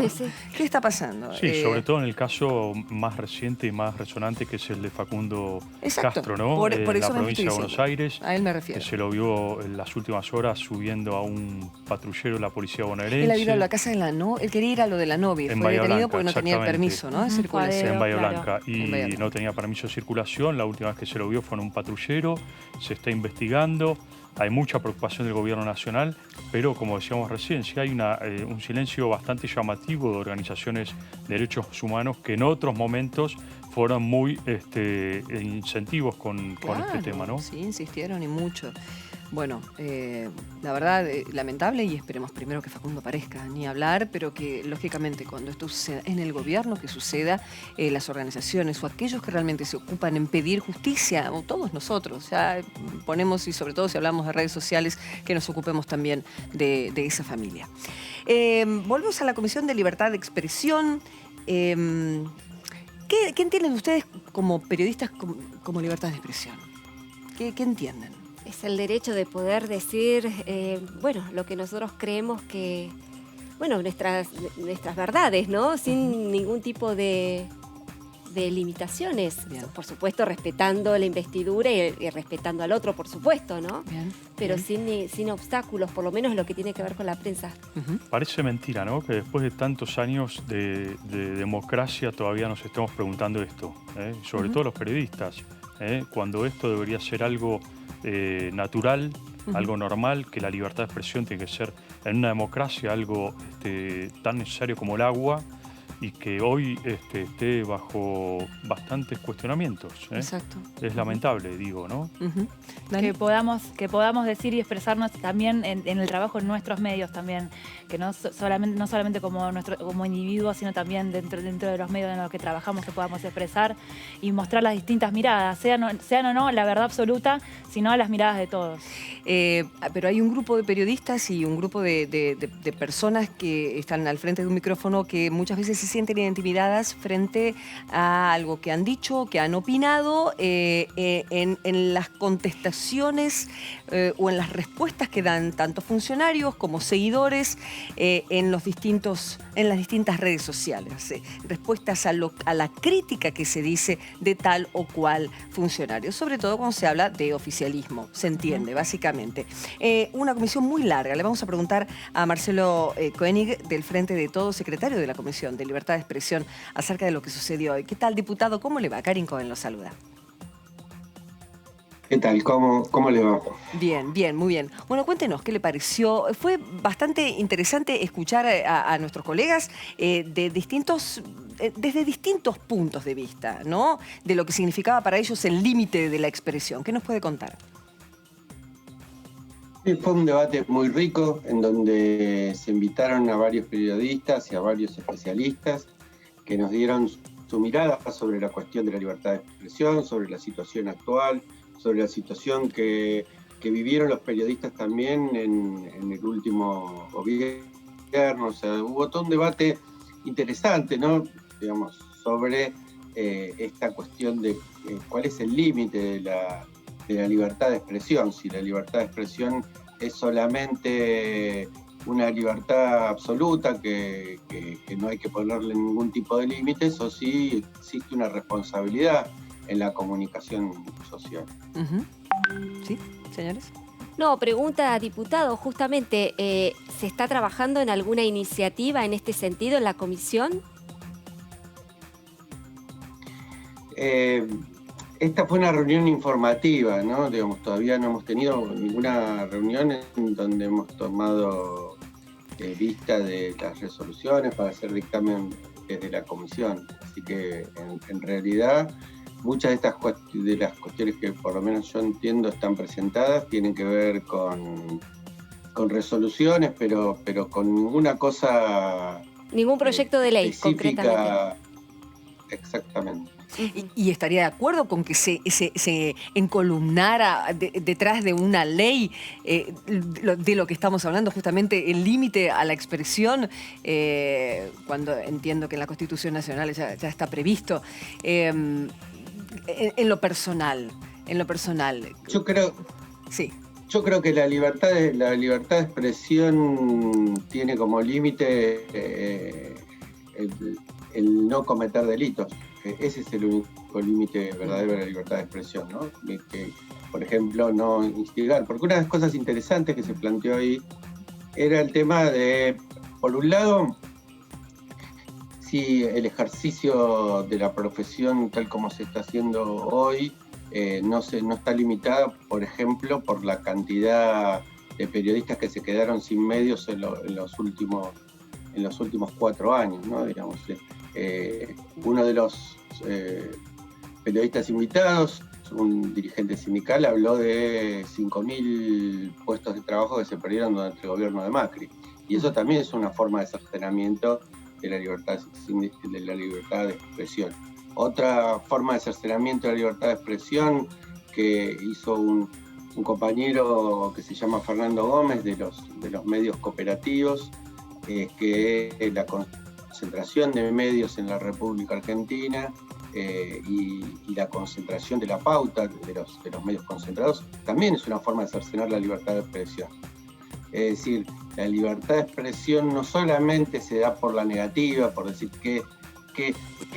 E: Sí.
A: ¿Qué está pasando?
F: Sí, sobre todo en el caso más reciente y más resonante, que es el de Facundo Castro, ¿no?
A: Por
F: en
A: eso
F: la provincia de Buenos Aires.
A: A él me refiero.
F: Que se lo vio en las últimas horas subiendo a un patrullero de la policía bonaerense.
A: Él había ido a la casa de la novia, él quería ir a lo de la novia, fue detenido porque no tenía el permiso, ¿no? De circulación.
F: En Bahía
D: Claro.
F: Blanca. Y no tenía permiso de circulación. La última vez que se lo vio fue en un patrullero. Se está investigando. Hay mucha preocupación del gobierno nacional, pero como decíamos recién, sí hay un silencio bastante llamativo de organizaciones de derechos humanos que en otros momentos fueron muy incentivos con este tema, ¿no?
A: Sí, insistieron y mucho. Bueno, la verdad, lamentable, y esperemos primero que Facundo aparezca, ni hablar, pero que lógicamente cuando esto suceda en el gobierno, que suceda, las organizaciones o aquellos que realmente se ocupan en pedir justicia, o todos nosotros, ya ponemos, y sobre todo si hablamos de redes sociales, que nos ocupemos también de esa familia. Volvemos a la Comisión de Libertad de Expresión. ¿Qué entienden ustedes como periodistas como libertad de expresión? ¿Qué entienden?
E: Es el derecho de poder decir, lo que nosotros creemos que, nuestras verdades, ¿no? Sin ningún tipo de limitaciones.
A: Bien.
E: Por supuesto, respetando la investidura y respetando al otro, por supuesto, ¿no?
A: Bien.
E: Pero sin obstáculos, por lo menos lo que tiene que ver con la prensa.
F: Parece mentira, ¿no? Que después de tantos años de democracia todavía nos estemos preguntando esto, sobre todo los periodistas, cuando esto debería ser algo natural, algo normal, que la libertad de expresión tiene que ser en una democracia algo tan necesario como el agua, y que hoy esté bajo bastantes cuestionamientos.
A: Exacto.
F: Es lamentable, digo, ¿no?
D: Que podamos decir y expresarnos también en el trabajo en nuestros medios también, que no solamente como individuos, sino también dentro de los medios en los que trabajamos, que podamos expresar y mostrar las distintas miradas, sean o no la verdad absoluta, sino las miradas de todos.
A: Pero hay un grupo de periodistas y un grupo de personas que están al frente de un micrófono que muchas veces se sienten intimidadas frente a algo que han dicho, que han opinado, en las contestaciones o en las respuestas que dan tanto funcionarios como seguidores en las distintas redes sociales. Respuestas a la crítica que se dice de tal o cual funcionario, sobre todo cuando se habla de oficialismo, se entiende, básicamente. Una comisión muy larga. Le vamos a preguntar a Marcelo Koenig, del Frente de Todos, secretario de la Comisión de Libertad de Expresión, acerca de lo que sucedió hoy. ¿Qué tal, diputado? ¿Cómo le va? Karin Cohen lo saluda.
J: ¿Qué tal? ¿Cómo le va?
A: Bien, muy bien. Bueno, cuéntenos, ¿qué le pareció? Fue bastante interesante escuchar a nuestros colegas desde distintos puntos de vista, ¿no? De lo que significaba para ellos el límite de la expresión. ¿Qué nos puede contar?
J: Fue un debate muy rico en donde se invitaron a varios periodistas y a varios especialistas que nos dieron su mirada sobre la cuestión de la libertad de expresión, sobre la situación actual, sobre la situación que vivieron los periodistas también en el último gobierno. O sea, hubo todo un debate interesante, ¿no? Digamos, sobre esta cuestión de cuál es el límite de la libertad de expresión, si la libertad de expresión es solamente una libertad absoluta que no hay que ponerle ningún tipo de límites, o si existe una responsabilidad en la comunicación social.
A: ¿Sí, señores?
E: No, pregunta, diputado, justamente, ¿se está trabajando en alguna iniciativa en este sentido en la comisión?
J: Esta fue una reunión informativa, ¿no? Digamos, todavía no hemos tenido ninguna reunión en donde hemos tomado vista de las resoluciones para hacer dictamen desde la comisión. Así que, en realidad, muchas de las cuestiones que por lo menos yo entiendo están presentadas tienen que ver con resoluciones, pero con ninguna cosa...
E: Ningún proyecto de ley,
J: específica,
E: concretamente.
J: Exactamente.
A: ¿Y estaría de acuerdo con que se encolumnara detrás de una ley de lo que estamos hablando, justamente el límite a la expresión, cuando entiendo que en la Constitución Nacional ya está previsto, en lo personal?
J: Yo creo...
A: Sí.
J: Yo creo que la libertad de expresión tiene como límite el no cometer delitos. Ese es el único límite verdadero de la libertad de expresión, ¿no? Que, por ejemplo, no instigar. Porque una de las cosas interesantes que se planteó ahí era el tema de, por un lado, si el ejercicio de la profesión tal como se está haciendo hoy no está limitada, por ejemplo, por la cantidad de periodistas que se quedaron sin medios en los últimos 4 años, ¿no? Digamos, uno de los periodistas invitados, un dirigente sindical, habló de 5.000 puestos de trabajo que se perdieron durante el gobierno de Macri. Y eso también es una forma de cercenamiento de la libertad de expresión. Otra forma de cercenamiento de la libertad de expresión que hizo un compañero que se llama Fernando Gómez de los medios cooperativos, es que la concentración de medios en la República Argentina y la concentración de la pauta de los medios concentrados también es una forma de cercenar la libertad de expresión. Es decir, la libertad de expresión no solamente se da por la negativa, por decir qué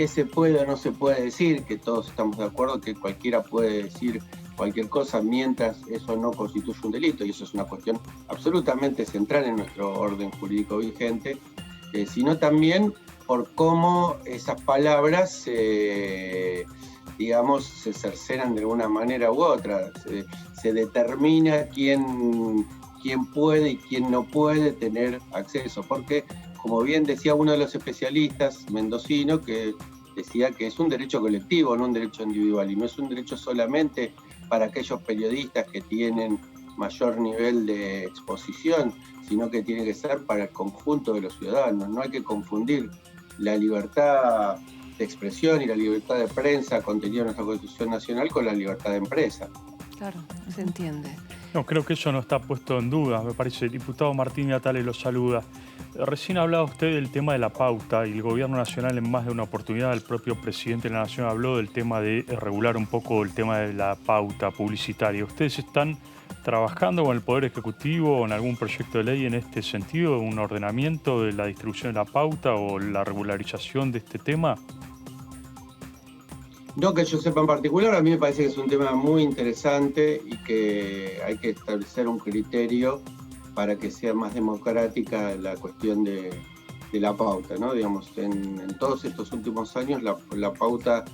J: se puede o no se puede decir, que todos estamos de acuerdo que cualquiera puede decir cualquier cosa mientras eso no constituye un delito, y eso es una cuestión absolutamente central en nuestro orden jurídico vigente, sino también por cómo esas palabras se cercenan de alguna manera u otra. Se determina quién puede y quién no puede tener acceso, porque, como bien decía uno de los especialistas mendocino, que decía que es un derecho colectivo, no un derecho individual, y no es un derecho solamente para aquellos periodistas que tienen mayor nivel de exposición, sino que tiene que ser para el conjunto de los ciudadanos. No hay que confundir la libertad de expresión y la libertad de prensa contenida en nuestra Constitución Nacional con la libertad de empresa.
A: Claro, se entiende.
F: No, creo que eso no está puesto en duda, me parece. El diputado Martín Natale lo saluda. Recién hablaba usted del tema de la pauta y el Gobierno Nacional en más de una oportunidad, el propio presidente de la Nación habló del tema de regular un poco el tema de la pauta publicitaria. ¿Ustedes están trabajando con el Poder Ejecutivo o en algún proyecto de ley en este sentido, un ordenamiento de la distribución de la pauta o la regularización de este tema?
J: No que yo sepa en particular, a mí me parece que es un tema muy interesante y que hay que establecer un criterio para que sea más democrática la cuestión de la pauta, ¿no? Digamos, en todos estos últimos años la pauta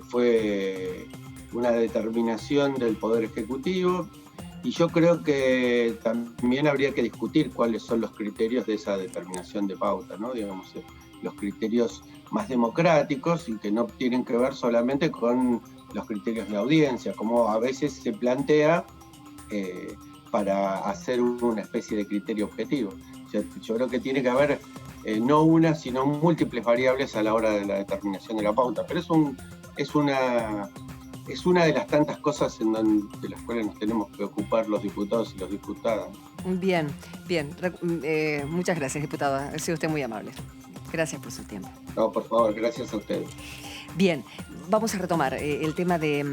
J: fue una determinación del Poder Ejecutivo, y yo creo que también habría que discutir cuáles son los criterios de esa determinación de pauta, ¿no? Digamos, los criterios más democráticos y que no tienen que ver solamente con los criterios de audiencia, como a veces se plantea para hacer una especie de criterio objetivo. O sea, yo creo que tiene que haber no una, sino múltiples variables a la hora de la determinación de la pauta, pero es una de las tantas cosas de las cuales nos tenemos que ocupar los diputados y las diputadas.
A: Bien. Muchas gracias, diputado. Ha sido usted muy amable. Gracias por su tiempo.
J: No, por favor, gracias a ustedes.
A: Bien, vamos a retomar el tema de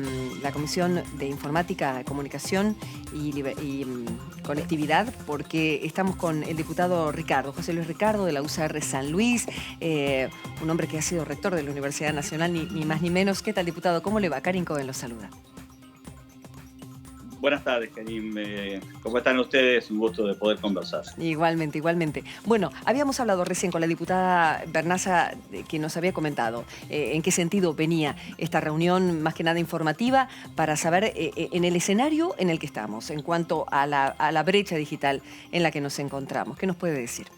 A: la Comisión de Informática, Comunicación y Conectividad, porque estamos con el diputado Ricardo, José Luis Ricardo, de la UCR San Luis, un hombre que ha sido rector de la Universidad Nacional, ni más ni menos. ¿Qué tal, diputado? ¿Cómo le va? Karin Cohen lo saluda.
K: Buenas tardes, Karim. ¿Cómo están ustedes? Un gusto de poder conversar.
A: Igualmente, igualmente. Bueno, habíamos hablado recién con la diputada Bernaza, que nos había comentado en qué sentido venía esta reunión, más que nada informativa, para saber en el escenario en el que estamos, en cuanto a la brecha digital en la que nos encontramos. ¿Qué nos puede decir?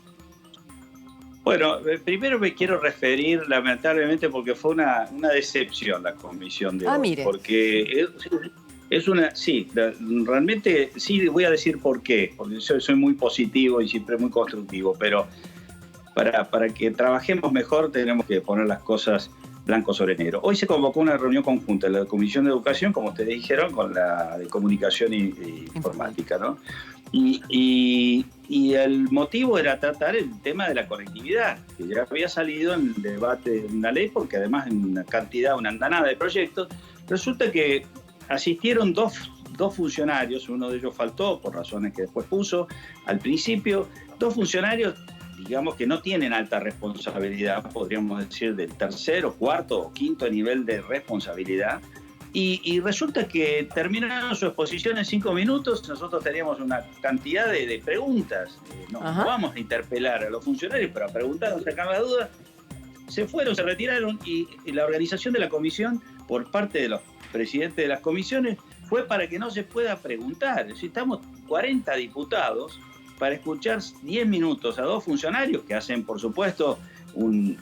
K: Bueno, primero me quiero referir, lamentablemente, porque fue una decepción la comisión de hoy.
A: Mire.
K: Porque es una... Sí, realmente sí voy a decir por qué, porque yo soy muy positivo y siempre muy constructivo, pero para que trabajemos mejor tenemos que poner las cosas blanco sobre negro. Hoy se convocó una reunión conjunta de la Comisión de Educación, como ustedes dijeron, con la de Comunicación e Informática, ¿no? Y el motivo era tratar el tema de la conectividad, que ya había salido en el debate de una ley, porque además en una andanada de proyectos, resulta que asistieron dos funcionarios, uno de ellos faltó por razones que después puso al principio, dos funcionarios, digamos, que no tienen alta responsabilidad, podríamos decir del tercero, cuarto o quinto nivel de responsabilidad, y resulta que terminaron su exposición en 5 minutos. Nosotros teníamos una cantidad de preguntas, no vamos a interpelar a los funcionarios, pero a preguntar, a sacar la duda. Se fueron, se retiraron, y la organización de la comisión, por parte de los presidentes de las comisiones, fue para que no se pueda preguntar. Si estamos 40 diputados para escuchar 10 minutos a dos funcionarios que hacen, por supuesto,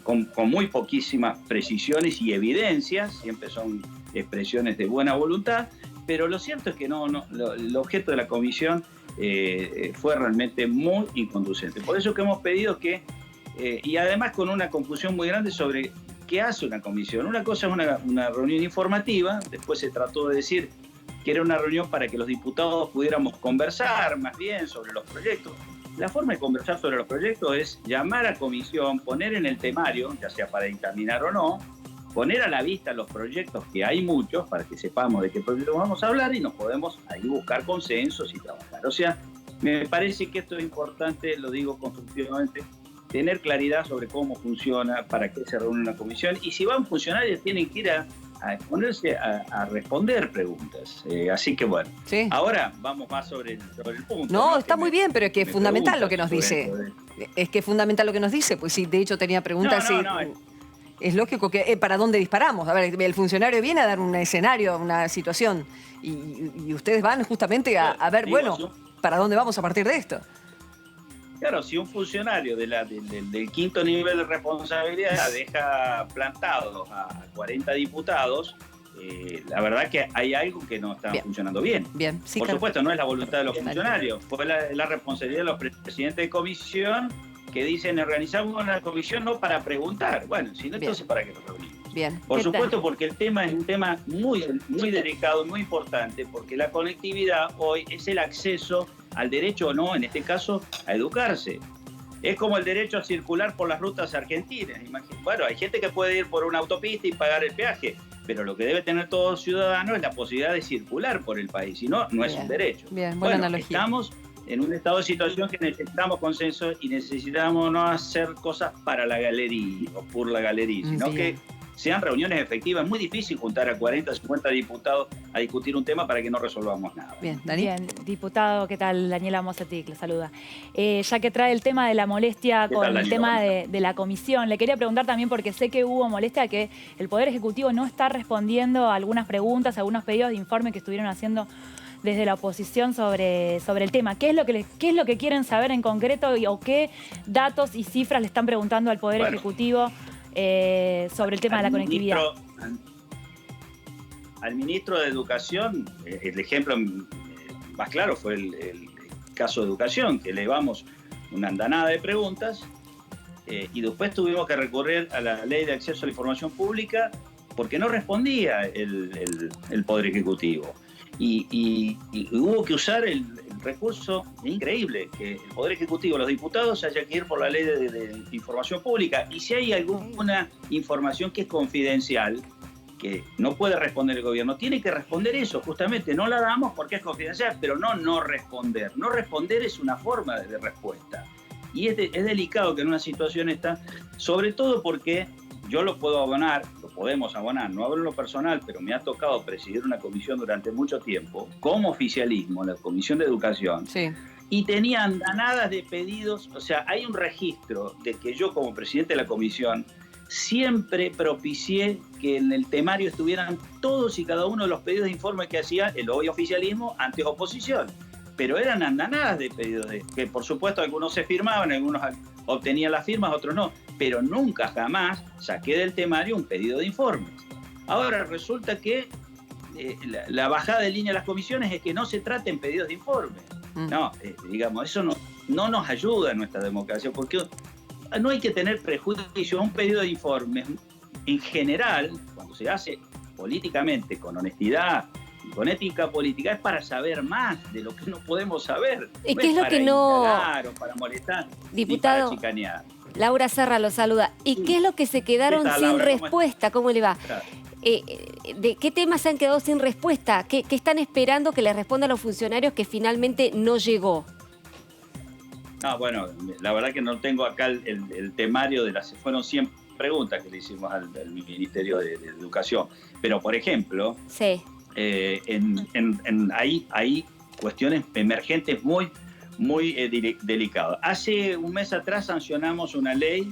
K: con muy poquísimas precisiones y evidencias, siempre son expresiones de buena voluntad, pero lo cierto es que el objeto de la comisión fue realmente muy inconducente. Por eso que hemos pedido que, y además con una confusión muy grande sobre qué hace una comisión. Una cosa es una reunión informativa, después se trató de decir que era una reunión para que los diputados pudiéramos conversar más bien sobre los proyectos. La forma de conversar sobre los proyectos es llamar a comisión, poner en el temario, ya sea para dictaminar o no, poner a la vista los proyectos, que hay muchos, para que sepamos de qué proyectos vamos a hablar y nos podemos ahí buscar consensos y trabajar. O sea, me parece que esto es importante, lo digo constructivamente, tener claridad sobre cómo funciona, para qué se reúne una comisión, y si van funcionarios tienen que ir a exponerse a responder preguntas. Así que bueno, sí. Ahora vamos más sobre el punto.
A: No, está muy bien, pero es que es fundamental lo que nos dice. Es que es fundamental lo que nos dice, pues sí, de hecho tenía preguntas. Es lógico que para dónde disparamos. A ver, el funcionario viene a dar un escenario, una situación, y ustedes van justamente a ver, bueno, ¿para dónde vamos a partir de esto?
K: Claro, si un funcionario del quinto nivel de responsabilidad deja plantados a 40 diputados, la verdad que hay algo que no está funcionando bien. Sí, por supuesto, no es la voluntad de los funcionarios, fue la responsabilidad de los presidentes de comisión que dicen organizamos una comisión no para preguntar. Bueno, si no, entonces ¿para qué nos reunimos? Por supuesto, porque el tema es un tema muy, muy delicado, muy importante, porque la conectividad hoy es el acceso al derecho o no, en este caso, a educarse. Es como el derecho a circular por las rutas argentinas. Bueno, hay gente que puede ir por una autopista y pagar el peaje, pero lo que debe tener todo ciudadano es la posibilidad de circular por el país, si no, no es un derecho.
A: Buena analogía.
K: Estamos en un estado de situación que necesitamos consenso y necesitamos no hacer cosas para la galería o por la galería, sino que sean reuniones efectivas. Es muy difícil juntar a 40, 50 diputados a discutir un tema para que no resolvamos nada.
D: Bien, Dani. Bien, diputado, ¿qué tal? Daniela Mossetic, le saluda. Ya que trae el tema de la molestia con el tema de la comisión, le quería preguntar también, porque sé que hubo molestia, que el Poder Ejecutivo no está respondiendo a algunas preguntas, a algunos pedidos de informe que estuvieron haciendo desde la oposición sobre el tema. ¿Qué es lo que quieren saber en concreto o qué datos y cifras le están preguntando al Poder Ejecutivo sobre el tema de la conectividad?
K: Al ministro de Educación, el ejemplo más claro fue el caso de Educación, que elevamos una andanada de preguntas y después tuvimos que recurrir a la Ley de Acceso a la Información Pública porque no respondía el Poder Ejecutivo. Y hubo que usar el recurso increíble, que el Poder Ejecutivo, los diputados, haya que ir por la Ley de Información Pública. Y si hay alguna información que es confidencial, que no puede responder el gobierno, tiene que responder eso, justamente. No la damos porque es confidencial, pero no responder. No responder es una forma de respuesta. Y es delicado que en una situación esta, sobre todo porque yo lo puedo abonar, lo podemos abonar, no hablo en lo personal, pero me ha tocado presidir una comisión durante mucho tiempo, como oficialismo, la Comisión de Educación,
A: Sí.
K: y tenían andanadas de pedidos, o sea, hay un registro de que yo como presidente de la comisión siempre propicié que en el temario estuvieran todos y cada uno de los pedidos de informe que hacía el hoy oficialismo ante oposición. Pero eran andanadas de pedidos, que por supuesto algunos se firmaban, algunos obtenían las firmas, otros no, pero nunca jamás saqué del temario un pedido de informes. Ahora resulta que la bajada de línea de las comisiones es que no se traten pedidos de informes. No, digamos, eso no nos ayuda en nuestra democracia, porque no hay que tener prejuicios. Un pedido de informes, en general, cuando se hace políticamente, con honestidad y con ética política, es para saber más de lo que no podemos saber.
E: ¿Y
K: no
E: qué es lo
K: para
E: que no...?
K: indagar o para molestar,
E: Diputado,
K: ni para chicanear.
E: Laura Serra lo saluda. ¿Y qué es lo que se quedaron
K: ¿Qué tal,
E: sin
K: Laura?
E: respuesta? ¿Cómo le va?
K: Claro.
E: ¿De qué temas se han quedado sin respuesta? ¿Qué están esperando que les respondan los funcionarios que finalmente no llegó?
K: Bueno, la verdad que no tengo acá el temario de las... Fueron 100 preguntas que le hicimos al Ministerio de Educación. Pero, por ejemplo,
E: Sí.
K: Hay cuestiones emergentes muy delicadas. Hace un mes atrás sancionamos una ley,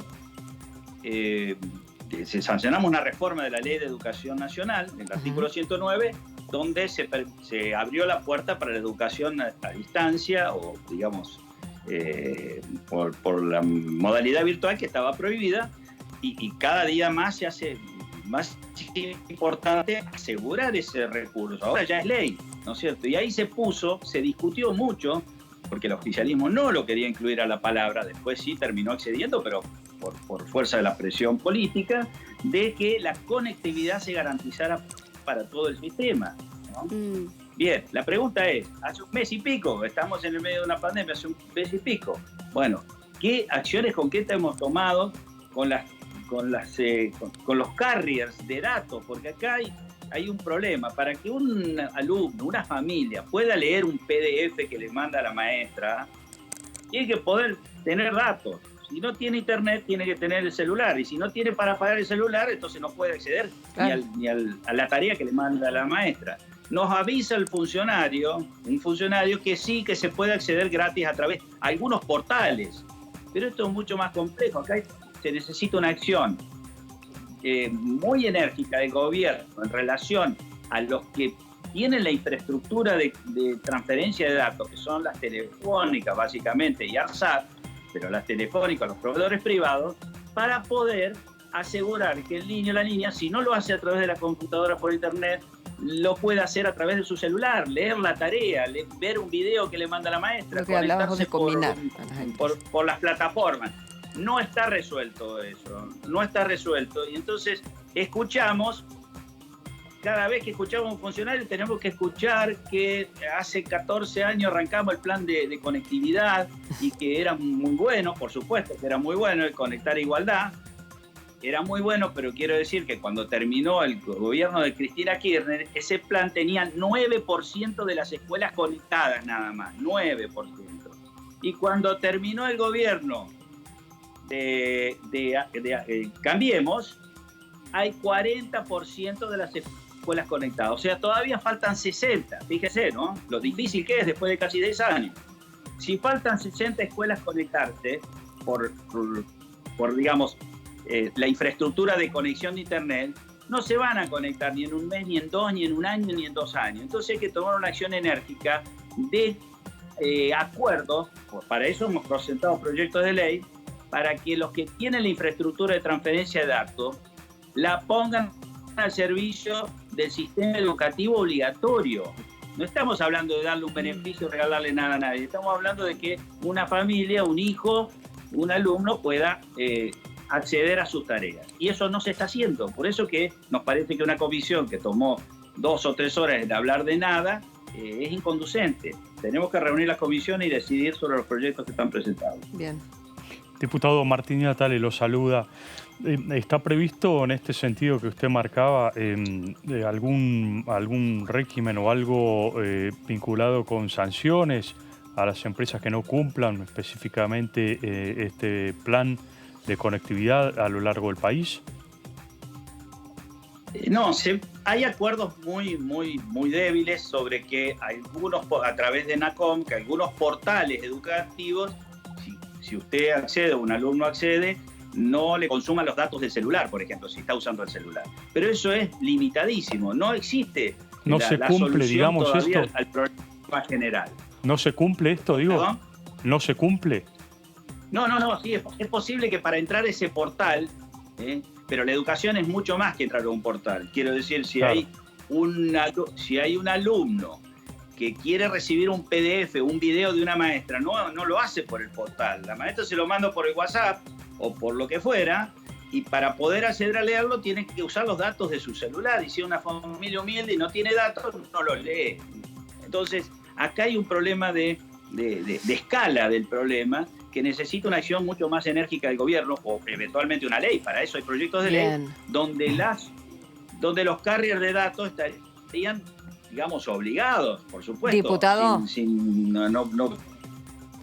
K: sancionamos una reforma de la Ley de Educación Nacional, el artículo 109, donde se abrió la puerta para la educación a distancia o, digamos, por la modalidad virtual que estaba prohibida, y cada día más se hace más importante asegurar ese recurso. Ahora ya es ley, ¿no es cierto? Y ahí se discutió mucho, porque el oficialismo no lo quería incluir a la palabra, después sí terminó accediendo, pero por fuerza de la presión política, de que la conectividad se garantizara para todo el sistema, ¿no? Bien, la pregunta es, hace un mes y pico, estamos en el medio de una pandemia, hace un mes y pico, bueno, ¿qué acciones concretas hemos tomado con los carriers de datos? Porque acá hay un problema. Para que un alumno, una familia, pueda leer un PDF que le manda la maestra, tiene que poder tener datos. Si no tiene internet, tiene que tener el celular. Y si no tiene para pagar el celular, entonces no puede acceder ni a la tarea que le manda la maestra. Nos avisa un funcionario que sí, que se puede acceder gratis a través de algunos portales. Pero esto es mucho más complejo. Acá se necesita una acción muy enérgica del gobierno en relación a los que tienen la infraestructura de transferencia de datos, que son las telefónicas básicamente y ARSAT, pero las telefónicas, los proveedores privados, para poder asegurar que el niño o la niña, si no lo hace a través de la computadora por internet, lo puede hacer a través de su celular, leer la tarea, ver un video que le manda la maestra,
A: Lo que hablábamos de combinar
K: por las plataformas. No está resuelto eso, no está resuelto. Y entonces cada vez que escuchamos a un funcionario tenemos que escuchar que hace 14 años arrancamos el plan de conectividad y que era muy bueno, por supuesto que era muy bueno el Conectar Igualdad, era muy bueno, pero quiero decir que cuando terminó el gobierno de Cristina Kirchner, ese plan tenía 9% de las escuelas conectadas nada más, 9%. Y cuando terminó el gobierno de Cambiemos, hay 40% de las escuelas conectadas. O sea, todavía faltan 60. Fíjese, ¿no? Lo difícil que es después de casi 10 años. Si faltan 60 escuelas conectarse por digamos, la infraestructura de conexión de Internet, no se van a conectar ni en un mes, ni en 2, ni en un año, ni en 2 años. Entonces hay que tomar una acción enérgica de acuerdos. Para eso hemos presentado proyectos de ley para que los que tienen la infraestructura de transferencia de datos la pongan al servicio del sistema educativo obligatorio. No estamos hablando de darle un beneficio, regalarle nada a nadie. Estamos hablando de que una familia, un hijo, un alumno pueda acceder a sus tareas. Y eso no se está haciendo. Por eso que nos parece que una comisión que tomó 2 o 3 horas en hablar de nada es inconducente. Tenemos que reunir las comisiones y decidir sobre los proyectos que están presentados.
A: Bien.
F: Diputado Martín Natale lo saluda. ¿Está previsto en este sentido que usted marcaba algún régimen o algo vinculado con sanciones a las empresas que no cumplan específicamente este plan de conectividad a lo largo del país?
K: No, hay acuerdos muy débiles sobre que algunos, a través de NACOM, que algunos portales educativos, si usted accede o un alumno accede, no le consuman los datos del celular, por ejemplo, si está usando el celular. Pero eso es limitadísimo, no existe
F: no se cumple, digamos, esto
K: al problema general.
F: ¿No se cumple esto, digo?
K: ¿Perdón?
F: ¿No se cumple?
K: No, sí, es posible que para entrar a ese portal, pero la educación es mucho más que entrar a un portal. Quiero decir, si hay un alumno que quiere recibir un PDF, un video de una maestra, no lo hace por el portal. La maestra se lo manda por el WhatsApp o por lo que fuera, y para poder acceder a leerlo tiene que usar los datos de su celular. Y si es una familia humilde y no tiene datos, no los lee. Entonces, acá hay un problema de escala del problema, que necesita una acción mucho más enérgica del gobierno, o eventualmente una ley. Para eso hay proyectos de ley donde los carriers de datos estarían, digamos, obligados, por supuesto.
A: Diputado.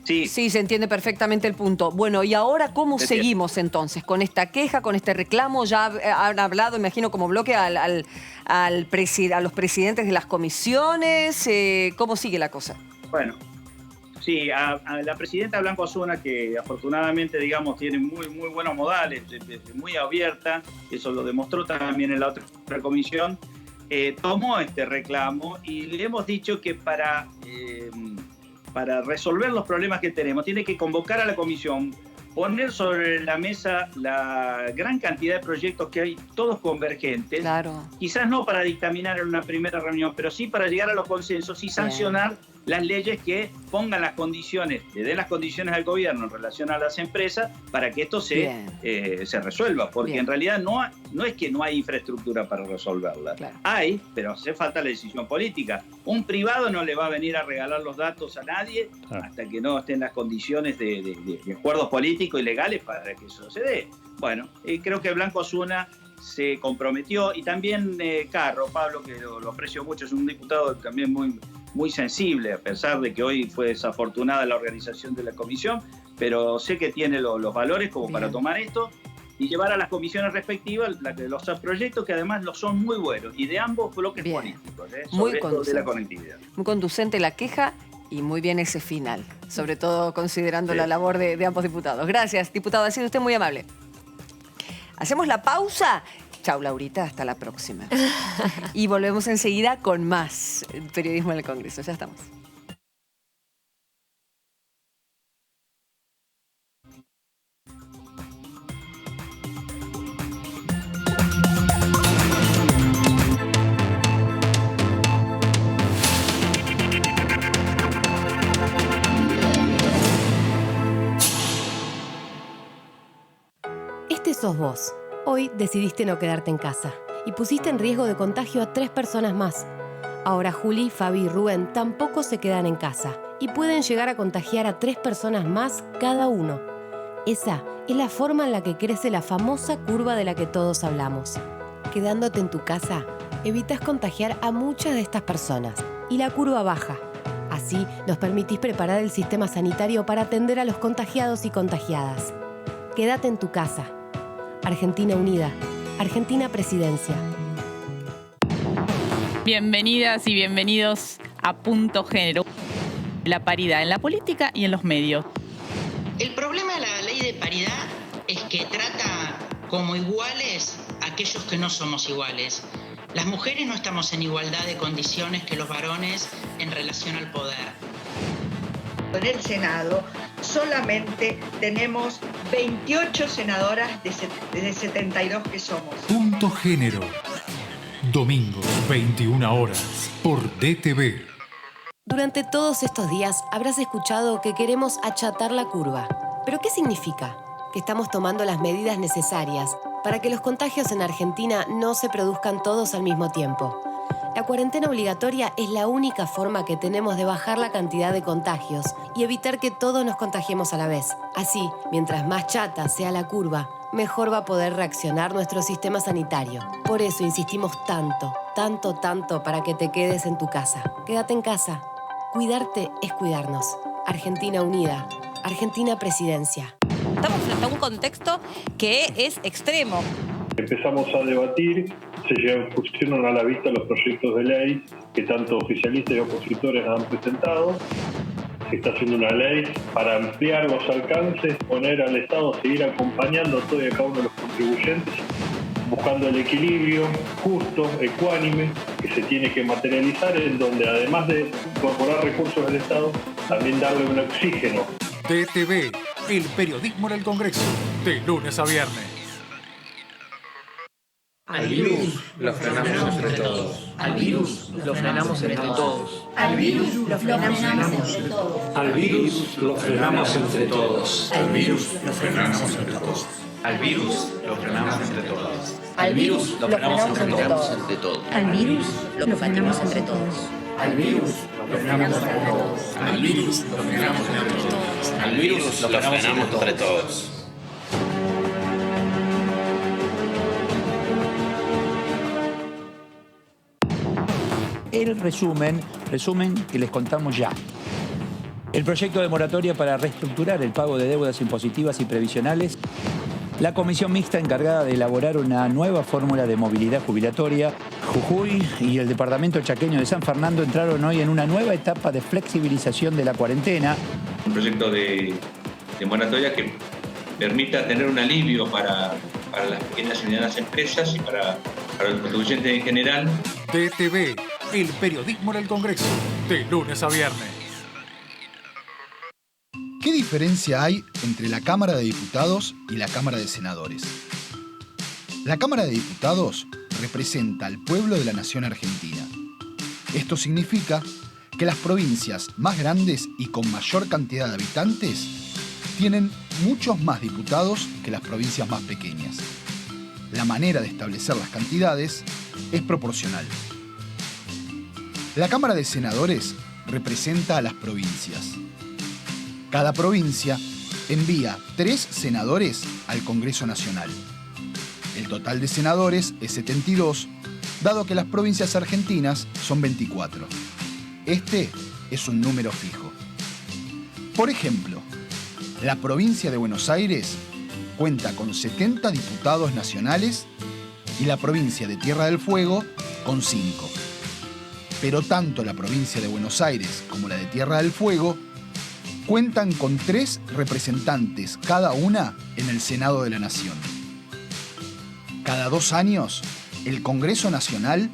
K: Sí.
A: Sí, se entiende perfectamente el punto. Bueno, ¿y ahora cómo seguimos entonces? ¿Con esta queja, con este reclamo? Ya han hablado, imagino, como bloque a los presidentes de las comisiones. ¿Cómo sigue la cosa?
K: Bueno, sí, a la presidenta Blanco Osuna, que afortunadamente, digamos, tiene muy buenos modales, muy abierta, eso lo demostró también en la otra comisión, tomó este reclamo y le hemos dicho que para resolver los problemas que tenemos, tiene que convocar a la comisión, poner sobre la mesa la gran cantidad de proyectos que hay, todos convergentes.
A: Claro.
K: Quizás no para dictaminar en una primera reunión, pero sí para llegar a los consensos y sancionar las leyes que pongan las condiciones, le den las condiciones al gobierno en relación a las empresas para que esto se resuelva. Porque en realidad no es que no hay infraestructura para resolverla. Claro. Hay, pero hace falta la decisión política. Un privado no le va a venir a regalar los datos a nadie hasta que no estén las condiciones de acuerdos políticos y legales para que eso se dé. Bueno, creo que Blanco Osuna se comprometió, y también Carro, Pablo, que lo aprecio mucho, es un diputado también muy sensible, a pesar de que hoy fue desafortunada la organización de la comisión, pero sé que tiene los valores como para tomar esto y llevar a las comisiones respectivas los proyectos que además son muy buenos y de ambos bloques políticos, sobre esto de la conectividad.
A: Muy conducente la queja y muy bien ese final, sobre todo considerando la labor de ambos diputados. Gracias, diputado, ha sido usted muy amable. Hacemos la pausa. Chau, Laurita, hasta la próxima. Y volvemos enseguida con más periodismo en el Congreso. Ya estamos.
L: Este sos vos. Hoy decidiste no quedarte en casa y pusiste en riesgo de contagio a 3 personas más. Ahora Juli, Fabi y Rubén tampoco se quedan en casa y pueden llegar a contagiar a 3 personas más cada uno. Esa es la forma en la que crece la famosa curva de la que todos hablamos. Quedándote en tu casa, evitas contagiar a muchas de estas personas y la curva baja. Así nos permitís preparar el sistema sanitario para atender a los contagiados y contagiadas. Quédate en tu casa. Argentina Unida, Argentina Presidencia.
M: Bienvenidas y bienvenidos a Punto Género. La paridad en la política y en los medios.
N: El problema de la ley de paridad es que trata como iguales a aquellos que no somos iguales. Las mujeres no estamos en igualdad de condiciones que los varones en relación al poder.
O: En el Senado solamente tenemos 28 senadoras de 72 que somos.
C: Punto Género. Domingo, 21 horas, por DTV.
L: Durante todos estos días habrás escuchado que queremos achatar la curva. ¿Pero qué significa? Que estamos tomando las medidas necesarias para que los contagios en Argentina no se produzcan todos al mismo tiempo. La cuarentena obligatoria es la única forma que tenemos de bajar la cantidad de contagios y evitar que todos nos contagiemos a la vez. Así, mientras más chata sea la curva, mejor va a poder reaccionar nuestro sistema sanitario. Por eso insistimos tanto para que te quedes en tu casa. Quédate en casa. Cuidarte es cuidarnos. Argentina Unida. Argentina Presidencia.
P: Estamos frente a un contexto que es extremo. Empezamos a debatir, pusieron a la vista los proyectos de ley que tanto oficialistas y opositores han presentado. Se está haciendo una ley para ampliar los alcances, poner al Estado a seguir acompañando a todo y a cada uno de los contribuyentes, buscando el equilibrio justo, ecuánime, que se tiene que materializar, en donde además de incorporar recursos del Estado, también darle un oxígeno.
C: DTV, el periodismo en el Congreso, de lunes a viernes.
Q: Al virus lo frenamos entre todos.
R: Al virus lo frenamos entre todos.
Q: Al virus lo frenamos entre todos.
R: Al virus lo frenamos entre todos.
Q: Al virus lo frenamos entre todos.
R: Al virus lo frenamos entre todos.
Q: Al virus lo frenamos entre todos.
R: Al virus lo frenamos entre todos.
Q: Al virus lo frenamos entre todos.
R: Al virus lo frenamos entre todos.
Q: Al virus lo frenamos entre todos.
S: El resumen que les contamos ya. El proyecto de moratoria para reestructurar el pago de deudas impositivas y previsionales. La comisión mixta encargada de elaborar una nueva fórmula de movilidad jubilatoria. Jujuy y el departamento chaqueño de San Fernando entraron hoy en una nueva etapa de flexibilización de la cuarentena.
K: Un proyecto de moratoria que permita tener un alivio para las pequeñas y medianas empresas y para los contribuyentes en general.
C: DTV, el periodismo en el Congreso, de lunes a viernes.
T: ¿Qué diferencia hay entre la Cámara de Diputados y la Cámara de Senadores? La Cámara de Diputados representa al pueblo de la nación argentina. Esto significa que las provincias más grandes y con mayor cantidad de habitantes tienen muchos más diputados que las provincias más pequeñas. La manera de establecer las cantidades es proporcional. La Cámara de Senadores representa a las provincias. Cada provincia envía 3 senadores al Congreso Nacional. El total de senadores es 72, dado que las provincias argentinas son 24. Este es un número fijo. Por ejemplo, la provincia de Buenos Aires cuenta con 70 diputados nacionales y la provincia de Tierra del Fuego con 5. Pero tanto la provincia de Buenos Aires como la de Tierra del Fuego cuentan con 3 representantes cada una en el Senado de la Nación. Cada 2 años, el Congreso Nacional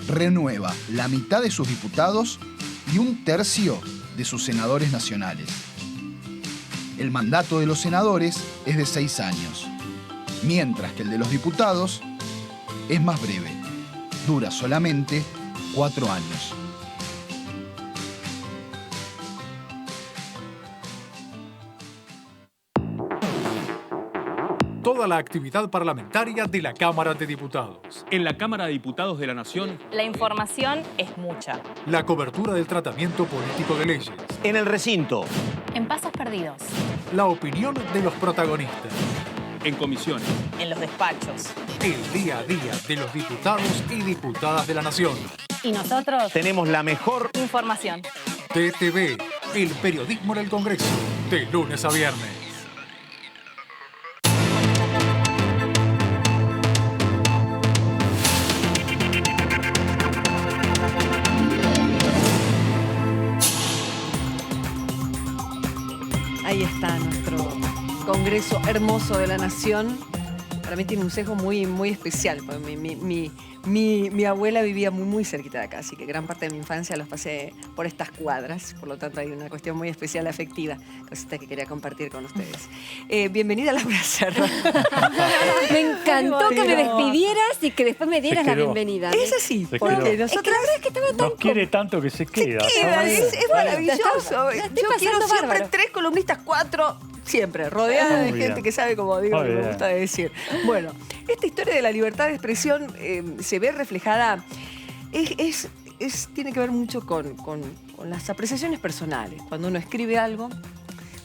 T: renueva la mitad de sus diputados y 1/3 de sus senadores nacionales. El mandato de los senadores es de 6 años, mientras que el de los diputados es más breve, dura solamente 4 años.
C: Toda la actividad parlamentaria de la Cámara de Diputados.
U: En la Cámara de Diputados de la Nación,
V: la información es mucha.
C: La cobertura del tratamiento político de leyes.
W: En el recinto.
V: En pasos perdidos.
C: La opinión de los protagonistas.
U: En comisiones.
V: En los despachos.
C: El día a día de los diputados y diputadas de la Nación.
V: Y nosotros
W: tenemos la mejor
V: información.
C: DTV, el periodismo en el Congreso, de lunes a viernes.
A: Ahí está nuestro Congreso hermoso de la Nación. Para mí tiene un sesgo muy, muy especial. Porque mi abuela vivía muy cerquita de acá, así que gran parte de mi infancia los pasé por estas cuadras. Por lo tanto, hay una cuestión muy especial afectiva, cosita que quería compartir con ustedes. Bienvenida, Laura Serra.
E: Me encantó que me despidieras y que después me dieras la bienvenida.
A: Es así, porque nosotros...
E: Es que la verdad es que estaba tan...
F: Nos quiere tanto que se queda.
A: Es maravilloso.
E: Yo
A: Yo quiero siempre
E: bárbaro.
A: 3 columnistas, 4... Siempre, rodeada de gente que sabe, como digo, que me gusta decir. Bueno, esta historia de la libertad de expresión se ve reflejada, tiene que ver mucho con las apreciaciones personales. Cuando uno escribe algo,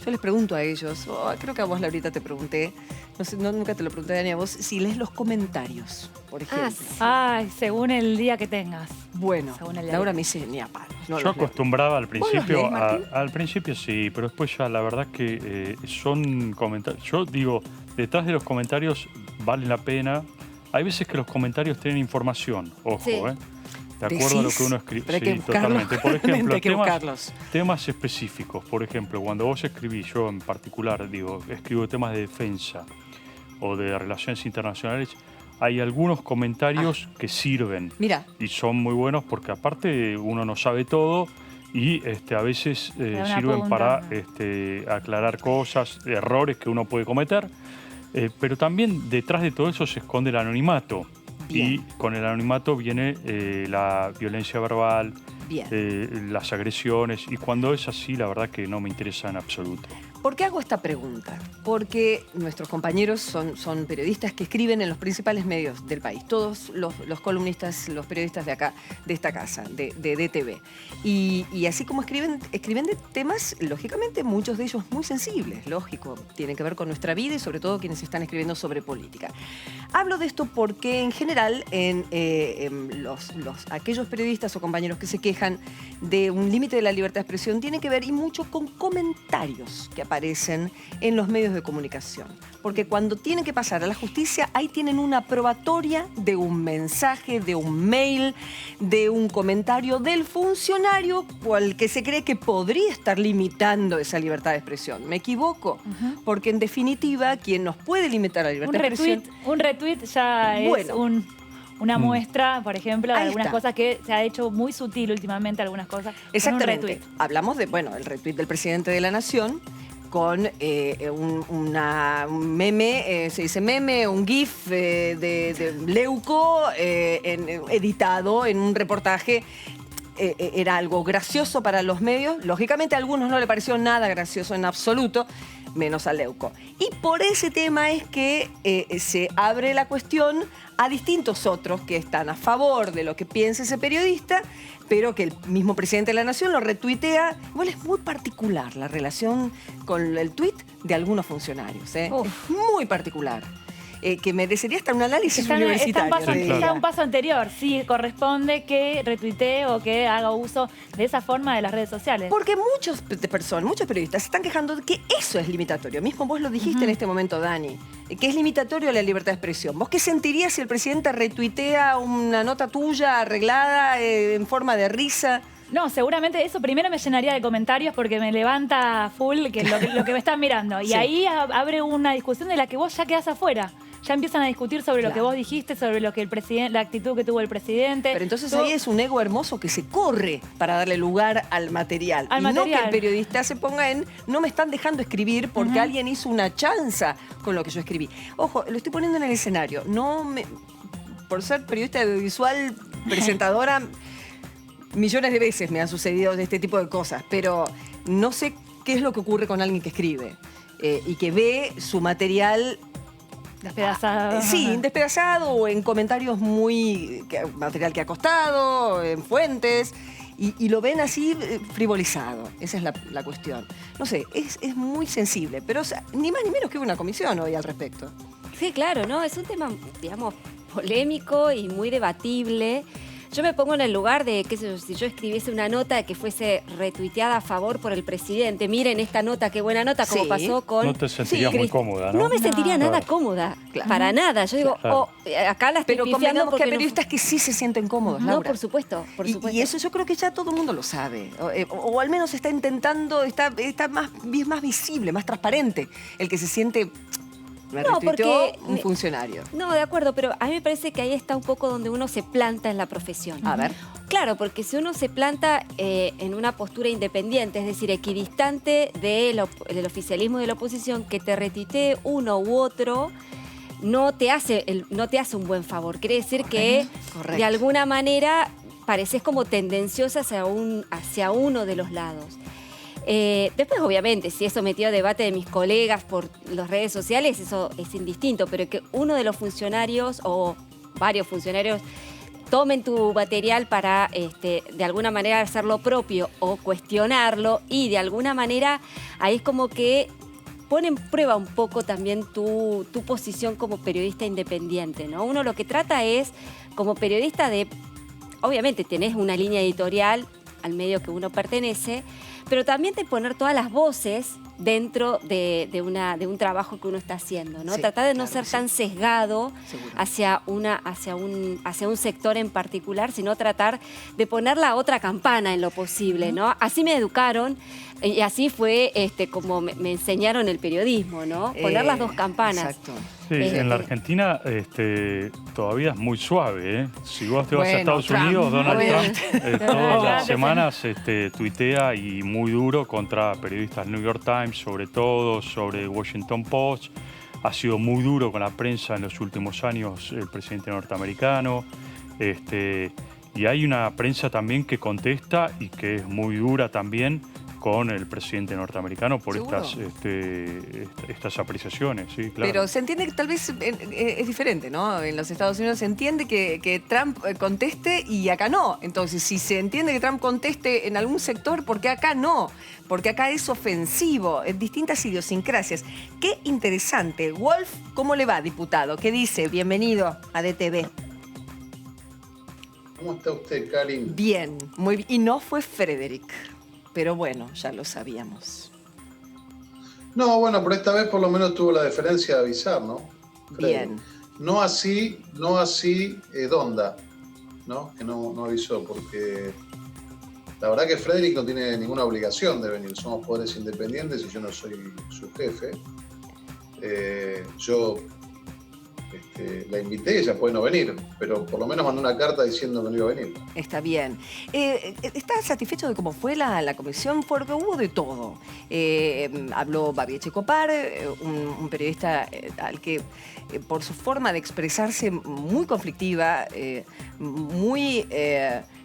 A: yo les pregunto a ellos, creo que a vos, Laurita, te pregunté, no sé, nunca te lo pregunté, Dani, a vos, si lees los comentarios, por ejemplo.
D: Ay, según el día que tengas.
A: Bueno, Laura me dice, ni a palo. No
F: yo acostumbraba al principio,
A: lees,
F: al principio sí, pero después ya la verdad que son comentarios. Yo digo, detrás de los comentarios vale la pena hay veces que los comentarios tienen información, ojo,
E: Sí.
F: de acuerdo a lo que uno escribe.
A: Pero hay que
F: Sí,
A: buscarlos.
F: totalmente. Por ejemplo,
A: Hay que buscarlos.
F: temas específicos. Por ejemplo, cuando vos escribís, yo en particular, escribo temas de defensa o de relaciones internacionales, hay algunos comentarios que sirven.
A: Mira.
F: Y son muy buenos porque aparte uno no sabe todo y a veces
D: da una
F: sirven
D: punta.
F: para aclarar cosas, errores que uno puede cometer. Pero también detrás de todo eso se esconde el anonimato.
A: Bien.
F: Y con el anonimato viene la violencia verbal,
A: Bien.
F: las agresiones. Y cuando es así, la verdad que no me interesa en absoluto.
A: ¿Por qué hago esta pregunta? Porque nuestros compañeros son periodistas que escriben en los principales medios del país. Todos los columnistas, los periodistas de acá, de esta casa, de DTV. Y así como escriben de temas, lógicamente, muchos de ellos muy sensibles, lógico. Tienen que ver con nuestra vida y sobre todo quienes están escribiendo sobre política. Hablo de esto porque en general aquellos periodistas o compañeros que se quejan de un límite de la libertad de expresión tiene que ver y mucho con comentarios que aparecen en los medios de comunicación. Porque cuando tienen que pasar a la justicia, ahí tienen una probatoria de un mensaje, de un mail, de un comentario del funcionario al que se cree que podría estar limitando esa libertad de expresión. ¿Me equivoco? Porque en definitiva, quien nos puede limitar la libertad de expresión...
D: Un retweet ya es
A: Bueno.
D: una muestra, por ejemplo, de
A: Ahí
D: algunas
A: está.
D: que se ha hecho muy sutil últimamente, algunas cosas. con un
A: Exactamente.
D: retweet.
A: Hablamos de, el retweet del presidente de la Nación con un meme, se dice meme, un GIF de Leuco editado en un reportaje. Era algo gracioso para los medios. Lógicamente a algunos no le pareció nada gracioso en absoluto, menos a Leuco. Y por ese tema es que se abre la cuestión a distintos otros que están a favor de lo que piensa ese periodista, pero que el mismo presidente de la Nación lo retuitea. Igual es muy particular la relación con el tuit de algunos funcionarios. Es muy particular. Que merecería hasta un análisis universitario.
D: Está un paso anterior. Sí, corresponde que retuitee o que haga uso de esa forma de las redes sociales.
A: Porque muchos periodistas se están quejando de que eso es limitatorio. Mismo vos lo dijiste en este momento, Dani, que es limitatorio a la libertad de expresión. ¿Vos qué sentirías si el presidente retuitea una nota tuya arreglada en forma de risa?
D: No, seguramente eso primero me llenaría de comentarios porque me levanta full lo que me están mirando. Y
A: Sí.
D: ahí abre una discusión de la que vos ya quedás afuera. Ya empiezan a discutir sobre lo que vos dijiste, sobre lo que el presidente, la actitud que tuvo el presidente.
A: Pero entonces ahí es un ego hermoso que se corre para darle lugar al material. No que el periodista se ponga en, no me están dejando escribir porque alguien hizo una chanza con lo que yo escribí. Ojo, lo estoy poniendo en el escenario. Por ser periodista audiovisual, presentadora, millones de veces me han sucedido de este tipo de cosas, pero no sé qué es lo que ocurre con alguien que escribe y que ve su material...
D: Despedazado.
A: Sí, despedazado o en comentarios material que ha costado, en fuentes, y lo ven así frivolizado. Esa es la cuestión. No sé, es muy sensible, pero ni más ni menos que una comisión hoy al respecto.
E: Sí, claro, ¿no? Es un tema, digamos, polémico y muy debatible. Yo me pongo en el lugar de, qué sé yo, si yo escribiese una nota que fuese retuiteada a favor por el presidente, miren esta nota, qué buena nota, como pasó con...
F: No te sentirías muy cómoda, ¿no?
E: No me sentiría nada cómoda, para nada. Yo digo, acá la estoy
A: Pero
E: pifiando
A: convengamos que
E: porque
A: hay
E: no-
A: periodistas que sí se sienten cómodos,
E: No,
A: Laura.
E: por supuesto, por supuesto.
A: Y eso yo creo que ya todo el mundo lo sabe. O al menos está intentando, está más visible, más transparente el que se siente... Me
E: No,
A: retuiteó
E: porque-
A: un funcionario.
E: No, de acuerdo, pero a mí me parece que ahí está un poco donde uno se planta en la profesión.
A: A ver.
E: Claro, porque si uno se planta en una postura independiente, es decir, equidistante del oficialismo y de la oposición, que te retuitee uno u otro, no te hace un buen favor. Quiere decir que
A: Correcto.
E: de alguna manera pareces como tendenciosa hacia uno de los lados. Después, obviamente, si es sometido a debate de mis colegas por las redes sociales, eso es indistinto, pero que uno de los funcionarios o varios funcionarios tomen tu material para, de alguna manera, hacerlo propio o cuestionarlo, y de alguna manera ahí es como que pone en prueba un poco también tu posición como periodista independiente, ¿no? Uno lo que trata es, como periodista, obviamente tenés una línea editorial, al medio que uno pertenece, pero también de poner todas las voces dentro de un trabajo que uno está haciendo, ¿no?
A: Sí,
E: Tratar de no
A: claro,
E: ser tan sesgado hacia un sector en particular, sino tratar de poner la otra campana en lo posible, ¿no? Así me educaron y así fue como me enseñaron el periodismo, ¿no? Poner las dos campanas.
A: Exacto.
F: Sí, en la Argentina todavía es muy suave, ¿eh? Si vos te vas a Estados
A: Trump.
F: Unidos, Donald
A: Bueno.
F: Trump todas las semanas tuitea y muy duro contra periodistas del New York Times, sobre todo, sobre Washington Post. Ha sido muy duro con la prensa en los últimos años el presidente norteamericano. Y hay una prensa también que contesta y que es muy dura también con el presidente norteamericano por estas apreciaciones, sí, claro.
A: Pero se entiende que tal vez es diferente, ¿no? En los Estados Unidos se entiende que Trump conteste y acá no. Entonces, si se entiende que Trump conteste en algún sector, ¿por qué acá no? Porque acá es ofensivo, distintas idiosincrasias. Qué interesante. Wolf, ¿cómo le va, diputado? ¿Qué dice? Bienvenido a DTV.
B: ¿Cómo está usted, Karin?
A: Bien, muy bien. Y no fue Frederick. Pero bueno, ya lo sabíamos.
B: No, bueno, pero esta vez por lo menos tuvo la deferencia de avisar, ¿no?
A: Bien.
B: No así Donda, ¿no? Que no avisó, porque la verdad que Frederick no tiene ninguna obligación de venir. Somos poderes independientes y yo no soy su jefe. Yo la invité, ella puede no venir, pero por lo menos mandó una carta diciendo que no iba a venir.
A: Está bien. ¿Está satisfecho de cómo fue la comisión? Porque hubo de todo. Habló Babi Echecopar, un periodista al que, por su forma de expresarse muy conflictiva, muy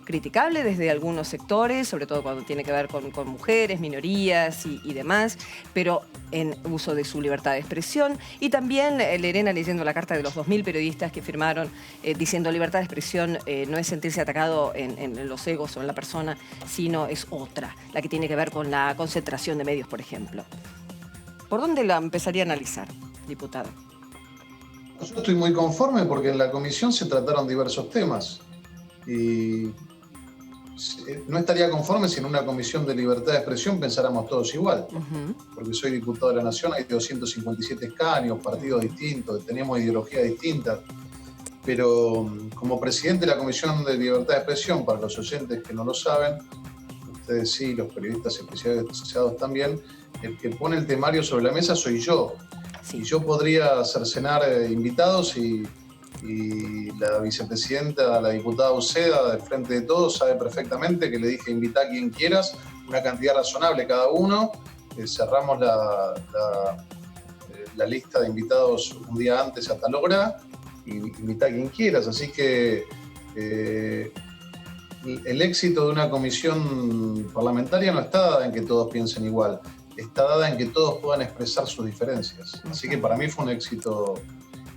A: criticable desde algunos sectores, sobre todo cuando tiene que ver con mujeres, minorías y demás, pero en uso de su libertad de expresión. Y también Lerena leyendo la carta de los 2.000 periodistas que firmaron diciendo libertad de expresión no es sentirse atacado en los egos o en la persona, sino es otra, la que tiene que ver con la concentración de medios, por ejemplo. ¿Por dónde la empezaría a analizar, diputado?
B: Yo estoy muy conforme porque en la comisión se trataron diversos temas y no estaría conforme si en una comisión de libertad de expresión pensáramos todos igual. Porque soy diputado de la Nación, hay 257 escaños, partidos distintos, tenemos ideologías distintas. Pero como presidente de la Comisión de Libertad de Expresión, para los oyentes que no lo saben, ustedes sí, los periodistas especializados también, el que pone el temario sobre la mesa soy yo. Y yo podría cercenar invitados y la vicepresidenta, la diputada Uceda, del Frente de Todos, sabe perfectamente que le dije invita a quien quieras, una cantidad razonable cada uno. Cerramos la lista de invitados un día antes a tal hora y invita a quien quieras. Así que el éxito de una comisión parlamentaria no está dada en que todos piensen igual, está dada en que todos puedan expresar sus diferencias. Así que para mí fue un éxito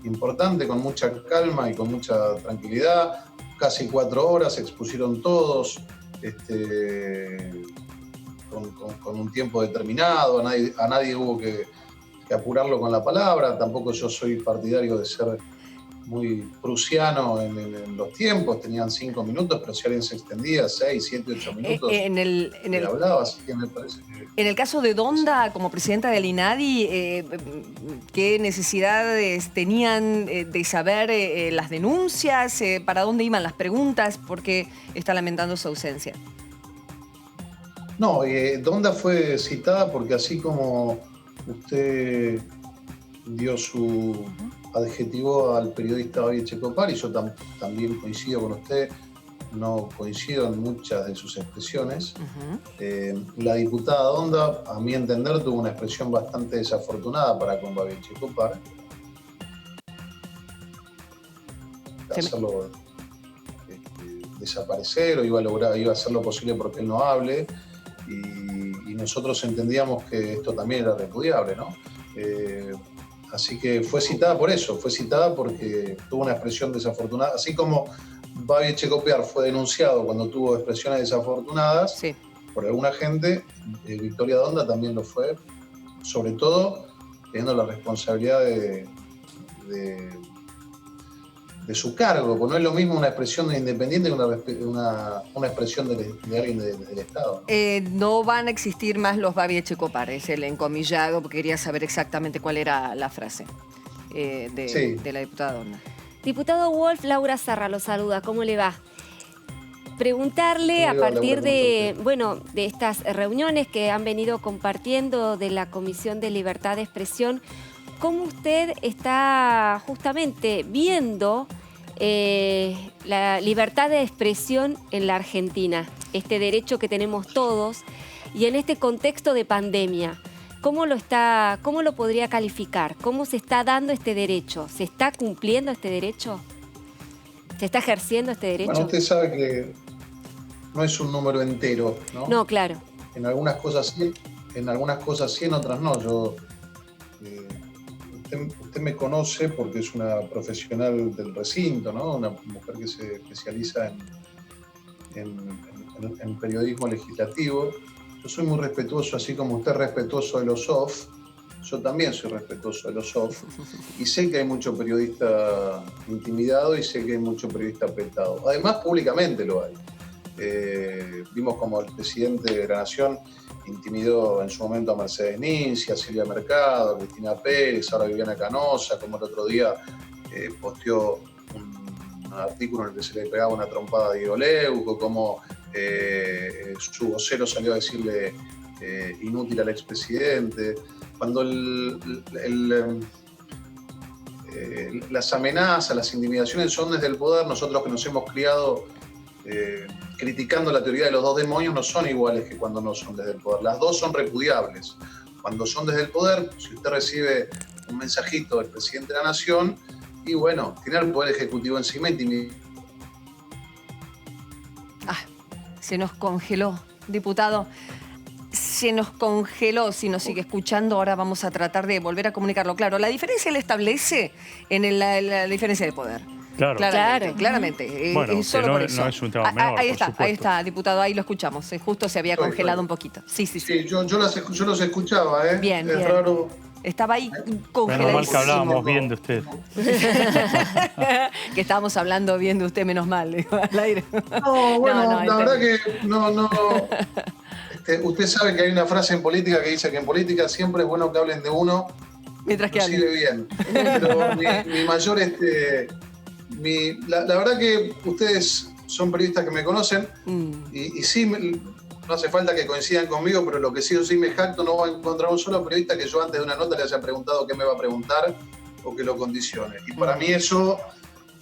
B: importante, con mucha calma y con mucha tranquilidad. Casi 4 horas, se expusieron todos, con un tiempo determinado, a nadie hubo que apurarlo con la palabra. Tampoco yo soy partidario de ser muy prusiano en los tiempos, tenían 5 minutos, pero si alguien se extendía 6, 7, 8 minutos, hablaba, así que me parece que...
A: En el caso de Donda, como presidenta del INADI, ¿qué necesidades tenían de saber las denuncias? ¿Para dónde iban las preguntas? ¿Por qué está lamentando su ausencia?
B: No, Donda fue citada porque así como usted dio su adjetivo al periodista Babi Echecopar, y yo también coincido con usted, no coincido en muchas de sus expresiones. La diputada Donda, a mi entender, tuvo una expresión bastante desafortunada para con Babi Echecopar. Hacerlo desaparecer o iba a hacer lo posible porque él no hable, y nosotros entendíamos que esto también era repudiable, ¿no? Así que fue citada por eso, fue citada porque tuvo una expresión desafortunada, así como Babi Echecopar fue denunciado cuando tuvo expresiones desafortunadas por alguna gente, Victoria Donda también lo fue, sobre todo teniendo la responsabilidad de su cargo, porque no es lo mismo una expresión de independiente que una expresión de alguien del Estado.
A: No van a existir más los Babi Echecopar, es el encomillado, porque quería saber exactamente cuál era la frase de la diputada Donda.
E: Diputado Wolf, Laura Zarra lo saluda, ¿cómo le va? Preguntarle a partir de estas reuniones que han venido compartiendo de la Comisión de Libertad de Expresión, ¿cómo usted está justamente viendo la libertad de expresión en la Argentina? Este derecho que tenemos todos y en este contexto de pandemia. ¿Cómo lo podría calificar? ¿Cómo se está dando este derecho? ¿Se está cumpliendo este derecho? ¿Se está ejerciendo este derecho?
B: Bueno, usted sabe que no es un número entero, ¿no?
E: No, claro.
B: En algunas cosas sí, en otras no. Usted me conoce porque es una profesional del recinto, ¿no? Una mujer que se especializa en periodismo legislativo. Yo soy muy respetuoso, así como usted es respetuoso de los off, yo también soy respetuoso de los off. Y sé que hay mucho periodista intimidado y sé que hay mucho periodista apretado. Además, públicamente lo hay. Vimos como el presidente de la Nación intimidó en su momento a Mercedes Ninzi, a Silvia Mercado, a Cristina Pérez, ahora a Viviana Canosa, como el otro día posteó un artículo en el que se le pegaba una trompada a Diego Leuco, como su vocero salió a decirle inútil al expresidente. Cuando las amenazas, las intimidaciones son desde el poder, nosotros que nos hemos criado criticando la teoría de los dos demonios, no son iguales que cuando no son desde el poder. Las dos son repudiables. Cuando son desde el poder, si usted recibe un mensajito del presidente de la Nación, y bueno, tiene el poder ejecutivo encima y
A: se nos congeló, diputado. Se nos congeló, si nos sigue escuchando, ahora vamos a tratar de volver a comunicarlo. Claro, la diferencia la establece en la diferencia de poder.
F: Claro.
A: Claramente.
F: Bueno,
A: solo
F: no,
A: por eso.
F: No es un tema menor,
A: ahí está, diputado, ahí lo escuchamos. Justo se había congelado un poquito. Sí.
B: Yo los escuchaba, ¿eh?
A: Bien.
B: Raro.
A: Estaba ahí congeladísimo.
F: Menos mal que hablábamos bien de usted.
A: Que estábamos hablando bien de usted, menos mal, digo, al aire.
B: No, bueno, la verdad que no. Usted sabe que hay una frase en política que dice que en política siempre es bueno que hablen de uno
A: mientras que
B: sigue bien. Pero mi mayor... La verdad que ustedes son periodistas que me conocen y sí, no hace falta que coincidan conmigo, pero lo que sí o sí me jacto, no voy a encontrar un solo periodista que yo antes de una nota le haya preguntado qué me va a preguntar o que lo condicione. Y para mí eso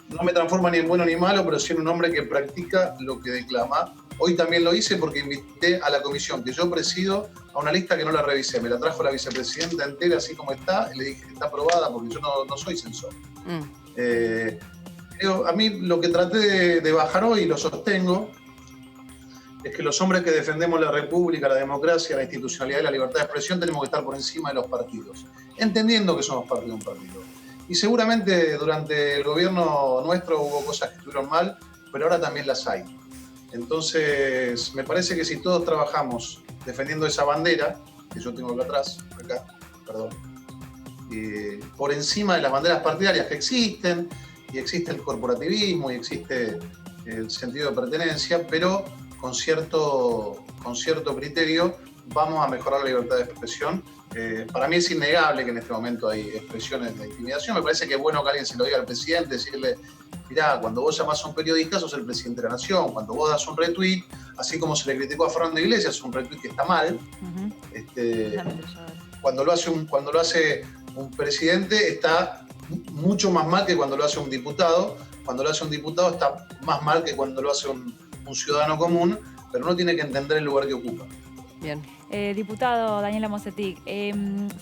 B: no me transforma ni en bueno ni malo, pero sí en un hombre que practica lo que declama. Hoy también lo hice porque invité a la comisión que yo presido a una lista que no la revisé. Me la trajo la vicepresidenta entera así como está y le dije que está aprobada porque yo no soy censor. A mí lo que traté de bajar hoy, y lo sostengo, es que los hombres que defendemos la república, la democracia, la institucionalidad y la libertad de expresión tenemos que estar por encima de los partidos, entendiendo que somos parte de un partido. Y seguramente durante el gobierno nuestro hubo cosas que estuvieron mal, pero ahora también las hay. Entonces, me parece que si todos trabajamos defendiendo esa bandera, que yo tengo acá, por encima de las banderas partidarias que existen, y existe el corporativismo y existe el sentido de pertenencia, pero con cierto criterio vamos a mejorar la libertad de expresión. Para mí es innegable que en este momento hay expresiones de intimidación. Me parece que es bueno que alguien se lo diga al presidente, decirle, mirá, cuando vos llamás a un periodista sos el presidente de la Nación, cuando vos das un retweet, así como se le criticó a Fernando Iglesias, un retweet que está mal, cuando lo hace un presidente está mucho más mal que cuando lo hace un diputado. Cuando lo hace un diputado está más mal que cuando lo hace un ciudadano común, pero uno tiene que entender el lugar que ocupa.
A: Bien.
D: Diputado Daniela Mosetic,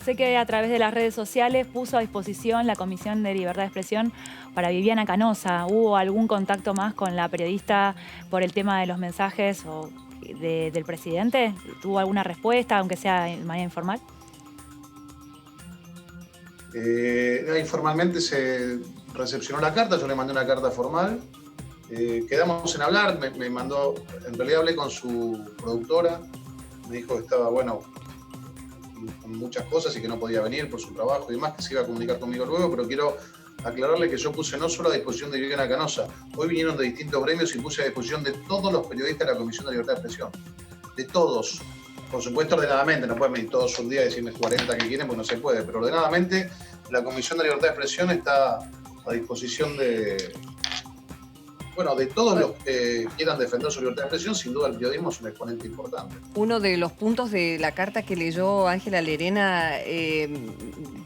D: sé que a través de las redes sociales puso a disposición la Comisión de Libertad de Expresión para Viviana Canosa. ¿Hubo algún contacto más con la periodista por el tema de los mensajes del presidente? ¿Tuvo alguna respuesta, aunque sea de manera informal?
B: Informalmente se recepcionó la carta, yo le mandé una carta formal, quedamos en hablar, me mandó, en realidad hablé con su productora, me dijo que estaba con muchas cosas y que no podía venir por su trabajo y demás, que se iba a comunicar conmigo luego, pero quiero aclararle que yo puse no solo a disposición de Viviana Canosa, hoy vinieron de distintos gremios y puse a disposición de todos los periodistas de la Comisión de Libertad de Expresión. De todos. Por supuesto, ordenadamente, no pueden venir todos un día y decirme 40 que quieren, pues no se puede, pero ordenadamente la Comisión de Libertad de Expresión está a disposición de todos los que quieran defender su libertad de expresión. Sin duda el periodismo es un exponente importante.
A: Uno de los puntos de la carta que leyó Ángela Lerena,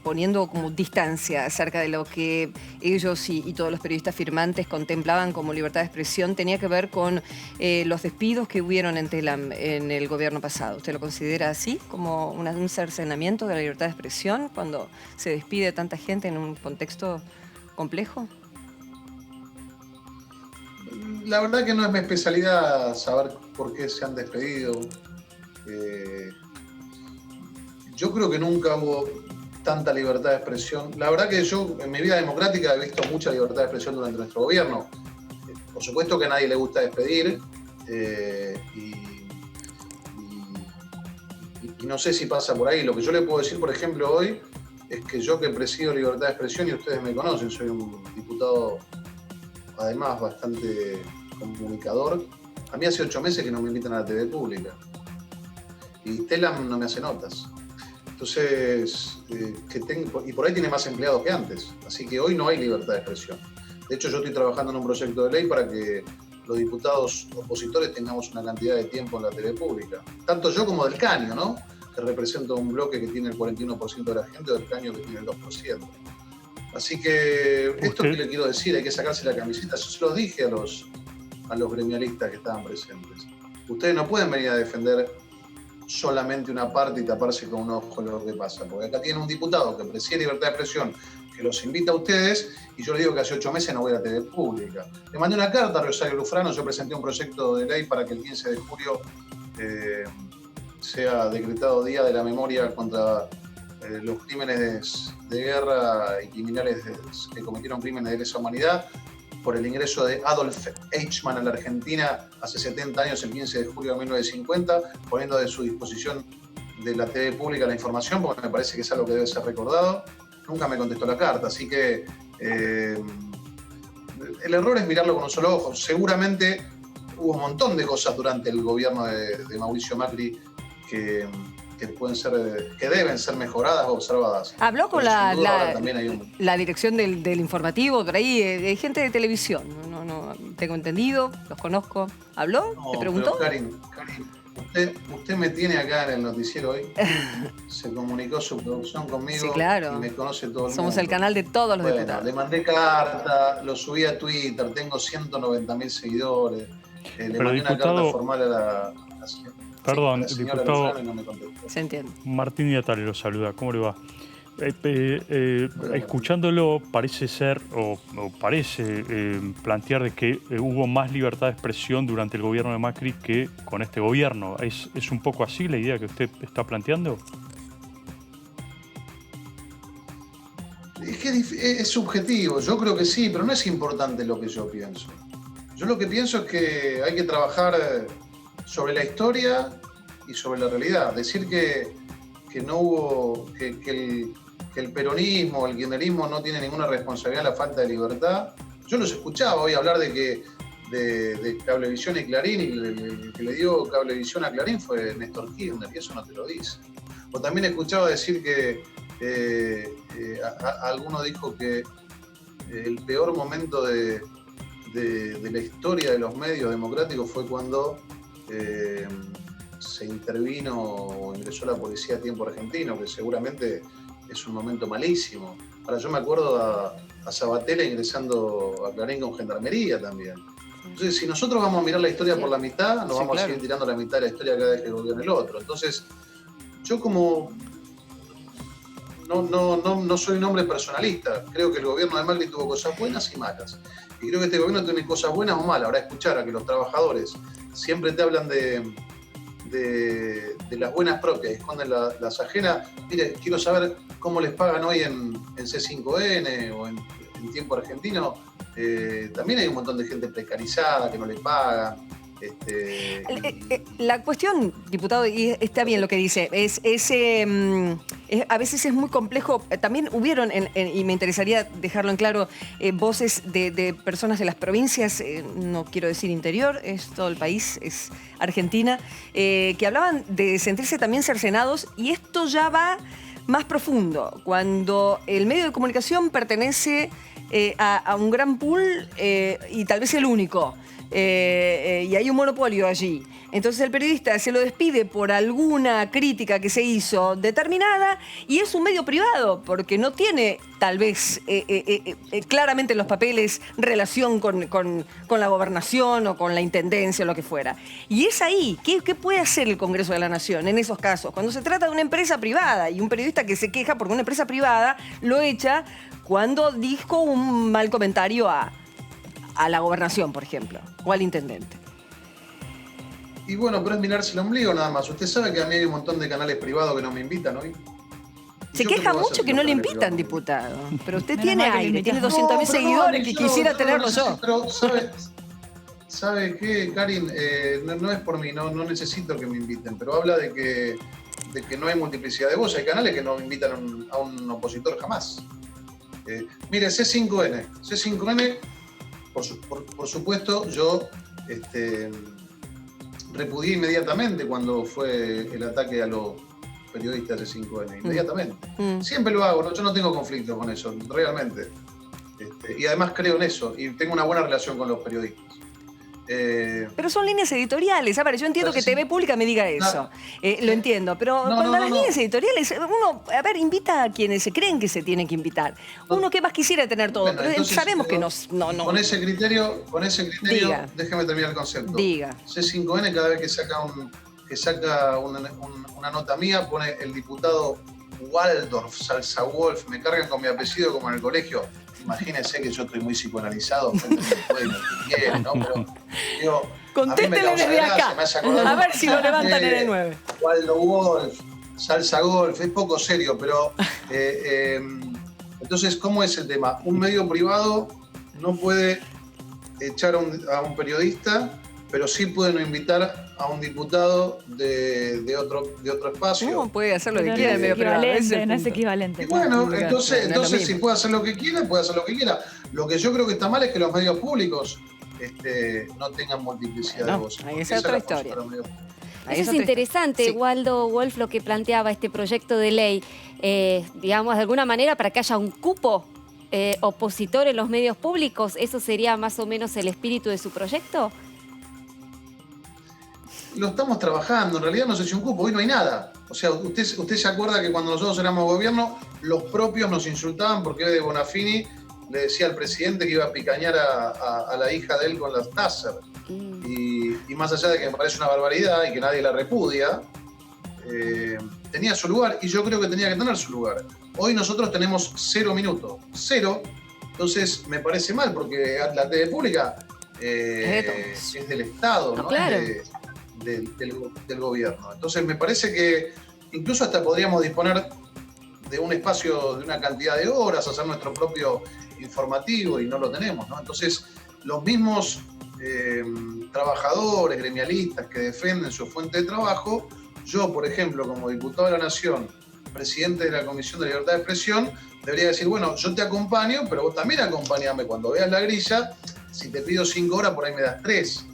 A: poniendo como distancia acerca de lo que ellos y todos los periodistas firmantes contemplaban como libertad de expresión, tenía que ver con los despidos que hubieron en Telam en el gobierno pasado. ¿Usted lo considera así, como un cercenamiento de la libertad de expresión cuando se despide tanta gente en un contexto complejo?
B: La verdad que no es mi especialidad saber por qué se han despedido. Yo creo que nunca hubo tanta libertad de expresión. La verdad que yo en mi vida democrática he visto mucha libertad de expresión durante nuestro gobierno. Por supuesto que a nadie le gusta despedir y no sé si pasa por ahí. Lo que yo le puedo decir, por ejemplo, hoy es que yo que presido libertad de expresión, y ustedes me conocen, soy un diputado además bastante comunicador. A mí hace 8 meses que no me invitan a la TV pública y Telam no me hace notas. Entonces, y por ahí tiene más empleados que antes, así que hoy no hay libertad de expresión. De hecho, yo estoy trabajando en un proyecto de ley para que los diputados opositores tengamos una cantidad de tiempo en la TV pública. Tanto yo como Del Caño, ¿no? Que representa un bloque que tiene el 41% de la gente, o Del Caño que tiene el 2%. Así que esto que le quiero decir, hay que sacarse la camiseta. Yo se los dije a los gremialistas que estaban presentes. Ustedes no pueden venir a defender solamente una parte y taparse con un ojo lo que pasa. Porque acá tienen un diputado que preside libertad de expresión, que los invita a ustedes, y yo les digo que hace 8 meses no voy a la TV pública. Le mandé una carta a Rosario Lufrano, yo presenté un proyecto de ley para que el 15 de julio sea decretado Día de la Memoria contra los crímenes de guerra y criminales que cometieron crímenes de lesa humanidad, por el ingreso de Adolf Eichmann a la Argentina hace 70 años, el 15 de julio de 1950, poniendo de su disposición de la TV pública la información, porque me parece que es algo que debe ser recordado. Nunca me contestó la carta, así que el error es mirarlo con un solo ojo. Seguramente hubo un montón de cosas durante el gobierno de Mauricio Macri que deben ser mejoradas o observadas.
A: Habló con la dirección del informativo, por ahí, gente de televisión, no tengo entendido, los conozco. ¿Habló? ¿Te preguntó?
B: Karin, usted me tiene acá en el noticiero hoy. Se comunicó su producción conmigo.
A: Sí, claro.
B: Y me conoce todo el mundo.
A: Somos el canal de todos los diputados.
B: Le mandé carta, lo subí a Twitter, tengo 190.000 seguidores. Le mandé una carta formal a la
F: Perdón, diputado.
B: No me contestó.
A: Se entiende.
F: Martín Natale lo saluda. ¿Cómo le va? Escuchándolo parece ser, o parece plantear de que hubo más libertad de expresión durante el gobierno de Macri que con este gobierno. ¿Es un poco así la idea que usted está planteando?
B: Es que es subjetivo. Yo creo que sí, pero no es importante lo que yo pienso. Yo lo que pienso es que hay que trabajar sobre la historia y sobre la realidad. Decir que no hubo, que el peronismo, el kirchnerismo no tiene ninguna responsabilidad en la falta de libertad. Yo los escuchaba hoy hablar de Cablevisión y Clarín, y el que le dio Cablevisión a Clarín fue Néstor Kirchner, y eso no te lo dice. O también escuchaba decir que alguno dijo que el peor momento de la historia de los medios democráticos fue cuando se intervino o ingresó la policía a tiempo argentino, que seguramente es un momento malísimo. Ahora yo me acuerdo a Sabatella ingresando a Clarín con gendarmería también. Entonces, si nosotros vamos a mirar la historia por la mitad, nos vamos a seguir tirando la mitad de la historia cada vez que gobierne el otro. Entonces, yo como no soy un hombre personalista, creo que el gobierno de Macri tuvo cosas buenas y malas. Y creo que este gobierno tiene cosas buenas o malas. Ahora, escuchar a que los trabajadores siempre te hablan de las buenas propias y esconden las ajenas. Mire, quiero saber cómo les pagan hoy en C5N o en tiempo argentino. También hay un montón de gente precarizada que no le pagan.
A: La cuestión, diputado, y está bien lo que dice, a veces es muy complejo. También hubieron, y me interesaría dejarlo en claro, voces de personas de las provincias, no quiero decir interior, es todo el país, es Argentina, que hablaban de sentirse también cercenados, y esto ya va más profundo, cuando el medio de comunicación pertenece a un gran pool y tal vez el único. Y hay un monopolio allí. Entonces el periodista se lo despide por alguna crítica que se hizo determinada, y es un medio privado porque no tiene tal vez claramente en los papeles relación con la gobernación o con la intendencia o lo que fuera. Y es ahí, ¿qué puede hacer el Congreso de la Nación en esos casos? Cuando se trata de una empresa privada y un periodista que se queja porque una empresa privada lo echa cuando dijo un mal comentario a la gobernación, por ejemplo, o al intendente.
B: Y bueno, pero es mirarse el ombligo nada más. Usted sabe que a mí hay un montón de canales privados que no me invitan hoy.
A: Se queja mucho que no le invitan, diputado. Pero usted tiene aire, tiene 200.000 seguidores que quisiera tenerlo yo.
B: Pero ¿sabe qué, Karin? No es por mí, no necesito que me inviten, pero habla de que no hay multiplicidad de voces. Hay canales que no invitan a un opositor jamás. Mire, C5N, por supuesto, yo repudié inmediatamente cuando fue el ataque a los periodistas de C5N, inmediatamente. Siempre lo hago, yo no tengo conflicto con eso, realmente. Y además creo en eso, y tengo una buena relación con los periodistas.
A: Pero son líneas editoriales. A ver, yo entiendo que TV Pública me diga eso. Lo entiendo. Pero cuando las líneas editoriales, uno, invita a quienes se creen que se tienen que invitar. Uno que más quisiera tener todo.
B: Bueno,
A: pero
B: entonces,
A: sabemos que no.
B: Con ese criterio,
A: Diga.
B: déjeme terminar el concepto.
A: Diga.
B: C5N, cada vez que saca una nota mía, pone el diputado Waldorf, Salsa Wolf, me cargan con mi apellido como en el colegio. Imagínense que yo estoy muy psicoanalizado, gente que puede, que quiere, ¿no? Pero digo,
A: contéstele desde acá. A ver si lo levantan en el 9.
B: Waldo Wolf, Salsa Golf, es poco serio, pero entonces, ¿cómo es el tema? Un medio privado no puede echar a un periodista, pero sí puede no invitar a un diputado de otro espacio.
A: No, puede hacer lo que quiera en medio privado.
D: No es equivalente.
B: Y bueno, entonces si puede hacer lo que quiera, puede hacer lo que quiera. Lo que yo creo que está mal es que los medios públicos no tengan multiplicidad de voces.
A: Ahí es otra historia.
E: Eso es interesante, Waldo Wolf, lo que planteaba este proyecto de ley, digamos, de alguna manera para que haya un cupo opositor en los medios públicos. ¿Eso sería más o menos el espíritu de su proyecto?
B: Lo estamos trabajando, en realidad no sé si un cupo, hoy no hay nada. O sea, usted se acuerda que cuando nosotros éramos gobierno, los propios nos insultaban porque de Bonafini le decía al presidente que iba a picañar a la hija de él con las Taser. Y más allá de que me parece una barbaridad y que nadie la repudia, tenía su lugar, y yo creo que tenía que tener su lugar. Hoy nosotros tenemos 0 minutos, 0, entonces me parece mal porque la TV pública es del Estado, ¿no?
E: Claro.
B: Del gobierno. Entonces me parece que incluso hasta podríamos disponer de un espacio de una cantidad de horas, hacer nuestro propio informativo, y no lo tenemos, ¿no? Entonces los mismos trabajadores, gremialistas que defienden su fuente de trabajo, yo, por ejemplo, como diputado de la Nación, presidente de la Comisión de Libertad de Expresión, debería decir, bueno, yo te acompaño, pero vos también acompañame. Cuando veas la grilla, si te pido 5 horas, por ahí me das 3.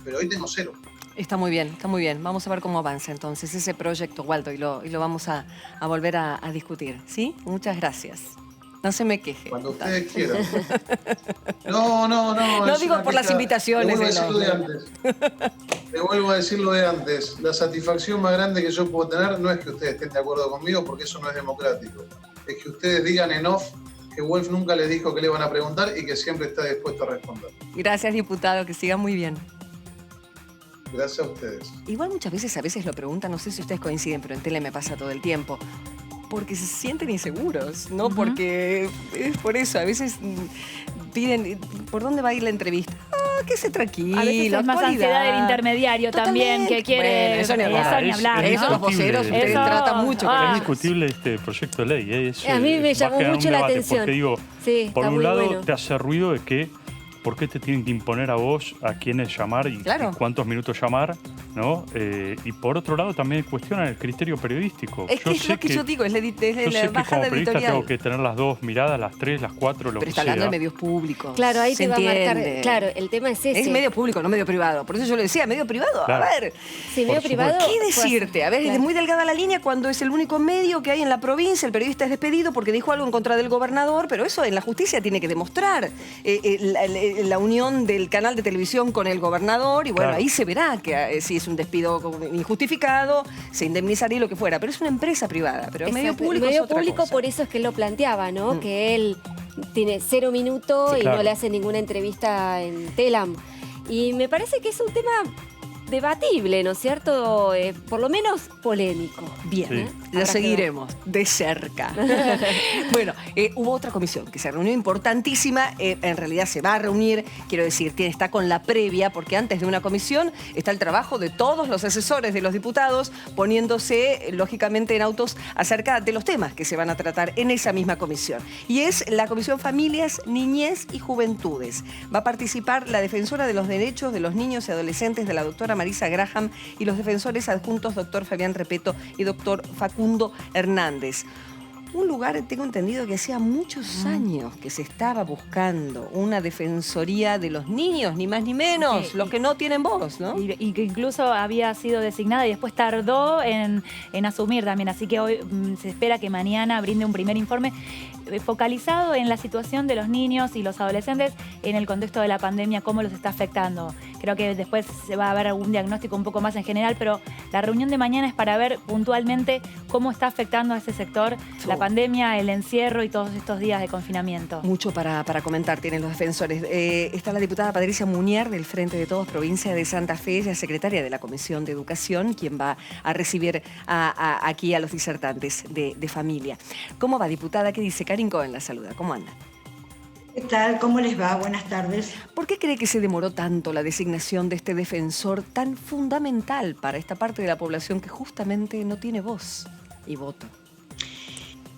B: Pero hoy tengo 0.
A: Está muy bien, está muy bien. Vamos a ver cómo avanza entonces ese proyecto, Waldo, y lo vamos a volver a discutir. ¿Sí? Muchas gracias. No se me queje.
B: Cuando ustedes quieran. No.
A: No digo por las invitaciones.
B: Le vuelvo a decir lo de antes. La satisfacción más grande que yo puedo tener no es que ustedes estén de acuerdo conmigo, porque eso no es democrático. Es que ustedes digan en off que Wolf nunca les dijo que le iban a preguntar y que siempre está dispuesto a responder.
A: Gracias, diputado. Que siga muy bien.
B: Gracias a ustedes.
A: Igual a veces lo preguntan, no sé si ustedes coinciden, pero en tele me pasa todo el tiempo. Porque se sienten inseguros, ¿no? Porque es por eso, a veces piden, ¿por dónde va a ir la entrevista? Quédese tranquilo.
D: A veces es más ansiedad del intermediario también, que quiere...
A: Bueno, eso ni hablar.
D: ¿no?
A: Eso los voceros ustedes tratan mucho.
F: Es discutible este proyecto de ley.
E: A mí me llamó mucho la atención.
F: Porque digo,
E: sí,
F: por un lado
E: bueno.
F: te hace ruido de que ¿por qué te tienen que imponer a vos a quiénes llamar y cuántos minutos llamar? ¿No? Y por otro lado también cuestionan el criterio periodístico.
A: Es que es lo que yo digo, es la
F: yo sé que como
A: bajada
F: periodista
A: editorial.
F: tengo que tener las dos miradas, las tres, las cuatro, lo
A: Pero
F: que
A: está
F: sea.
A: hablando de medios públicos.
E: Claro, ahí
A: se
E: te va a marcar.
A: entiende.
E: Claro, el tema es ese.
A: Es medio público, no medio privado. Por eso yo le decía, medio privado.
F: Claro.
A: A ver.
E: Sí, medio privado.
A: ¿Qué decirte? A ver,
E: Claro.
A: es muy delgada la línea cuando es el único medio que hay en la provincia. El periodista es despedido porque dijo algo en contra del gobernador, pero eso en la justicia tiene que demostrar la unión del canal de televisión con el gobernador y bueno,
F: Claro.
A: ahí se verá que si es un despido injustificado, se indemnizaría y lo que fuera. Pero es una empresa privada, pero
E: Exacto.
A: medio público
E: medio
A: es otra
E: público,
A: cosa.
E: por eso es que él lo planteaba, ¿no? Que él tiene 0 minutos
F: Sí,
E: y
F: claro.
E: no le hace ninguna entrevista en Telam. Y me parece que es un tema debatible, ¿no es cierto? Por lo menos polémico.
A: Bien,
F: Sí.
A: lo seguiremos de cerca. Bueno, hubo otra comisión que se reunió importantísima. En realidad se va a reunir, quiero decir, está con la previa, porque antes de una comisión está el trabajo de todos los asesores de los diputados, poniéndose, lógicamente, en autos acerca de los temas que se van a tratar en esa misma comisión. Y es la Comisión Familias, Niñez y Juventudes. Va a participar la defensora de los derechos de los niños y adolescentes de la doctora Marisa Graham y los defensores adjuntos doctor Fabián Repeto y doctor Facundo Hernández. Un lugar, tengo entendido que hacía muchos años que se estaba buscando una defensoría de los niños, ni más ni menos,
D: Sí,
A: los que no tienen voz, ¿no?
D: Y que incluso había sido designada y después tardó en asumir también. Así que hoy se espera que mañana brinde un primer informe focalizado en la situación de los niños y los adolescentes en el contexto de la pandemia, cómo los está afectando. Creo que después se va a ver algún diagnóstico un poco más en general, pero la reunión de mañana es para ver puntualmente cómo está afectando a ese sector la pandemia, el encierro y todos estos días de confinamiento.
A: Mucho para comentar tienen los defensores. Está la diputada Patricia Muñer del Frente de Todos, provincia de Santa Fe, ella es secretaria de la Comisión de Educación, quien va a recibir aquí a los disertantes de familia. ¿Cómo va, diputada? ¿Qué dice? Karin Cohen la saluda. ¿Cómo anda?
G: ¿Qué tal? ¿Cómo les va? Buenas tardes.
A: ¿Por qué cree que se demoró tanto la designación de este defensor tan fundamental para esta parte de la población que justamente no tiene voz y voto?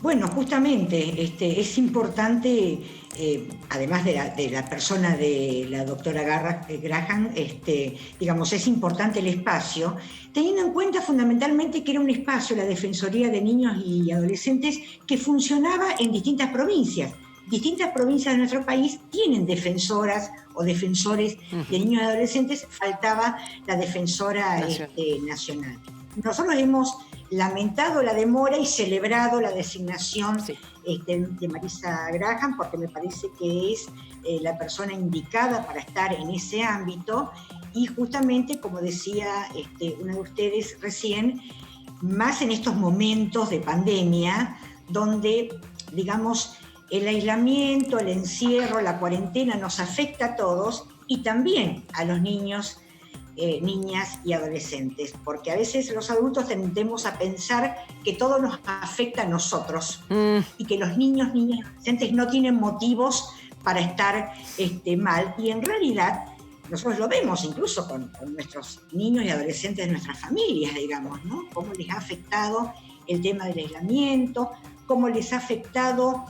G: Bueno, justamente es importante, además de la persona de la doctora Graham, digamos, es importante el espacio, teniendo en cuenta fundamentalmente que era un espacio, la Defensoría de Niños y Adolescentes, que funcionaba en distintas provincias. Distintas provincias de nuestro país tienen defensoras o defensores de niños y adolescentes, faltaba la defensora nacional. Nosotros hemos lamentado la demora y celebrado la designación de Marisa Graham, porque me parece que es la persona indicada para estar en ese ámbito, y justamente, como decía una de ustedes recién, más en estos momentos de pandemia, donde, digamos, el aislamiento, el encierro, la cuarentena nos afecta a todos y también a los niños, niñas y adolescentes, porque a veces los adultos tendemos a pensar que todo nos afecta a nosotros y que los niños, niñas y adolescentes no tienen motivos para estar mal, y en realidad nosotros lo vemos incluso con nuestros niños y adolescentes de nuestras familias, digamos, ¿no? Cómo les ha afectado el tema del aislamiento, cómo les ha afectado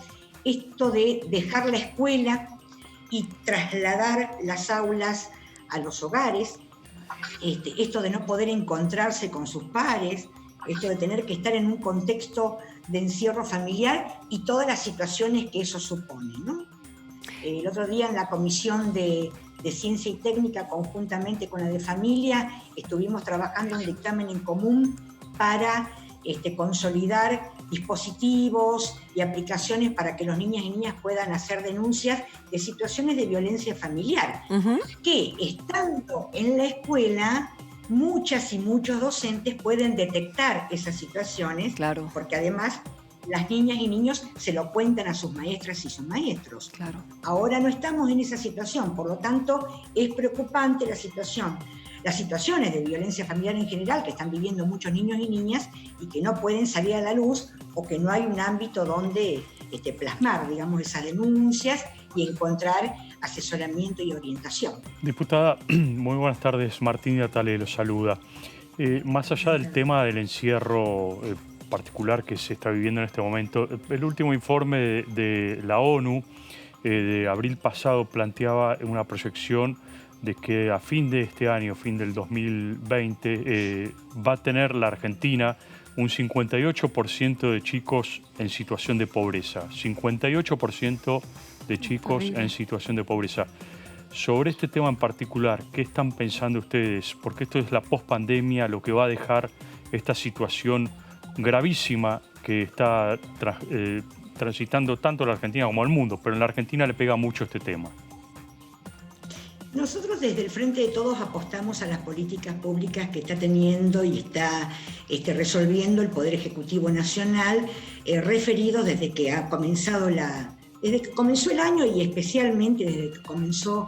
G: esto de dejar la escuela y trasladar las aulas a los hogares, esto de no poder encontrarse con sus pares, esto de tener que estar en un contexto de encierro familiar y todas las situaciones que eso supone, ¿no? El otro día en la Comisión de Ciencia y Técnica, conjuntamente con la de Familia, estuvimos trabajando en un dictamen en común para consolidar dispositivos y aplicaciones para que los niños y niñas puedan hacer denuncias de situaciones de violencia familiar, que estando en la escuela, muchas y muchos docentes pueden detectar esas situaciones, porque además las niñas y niños se lo cuentan a sus maestras y sus maestros. Ahora no estamos en esa situación, por lo tanto es preocupante la situación. Las situaciones de violencia familiar en general que están viviendo muchos niños y niñas y que no pueden salir a la luz o que no hay un ámbito donde plasmar, digamos, esas denuncias y encontrar asesoramiento y orientación.
F: Diputada, muy buenas tardes. Martín Atale lo saluda. Más allá del tema del encierro particular que se está viviendo en este momento, el último informe de la ONU de abril pasado planteaba una proyección de que a fin de este año, fin del 2020, va a tener la Argentina un 58% de chicos en situación de pobreza. 58% de chicos en situación de pobreza. Sobre este tema en particular, ¿qué están pensando ustedes? Porque esto es la pospandemia, lo que va a dejar esta situación gravísima que está transitando tanto la Argentina como el mundo, pero en la Argentina le pega mucho este tema.
G: Nosotros desde el Frente de Todos apostamos a las políticas públicas que está teniendo y está resolviendo el Poder Ejecutivo Nacional, referido desde que ha comenzado desde que comenzó el año y especialmente desde que comenzó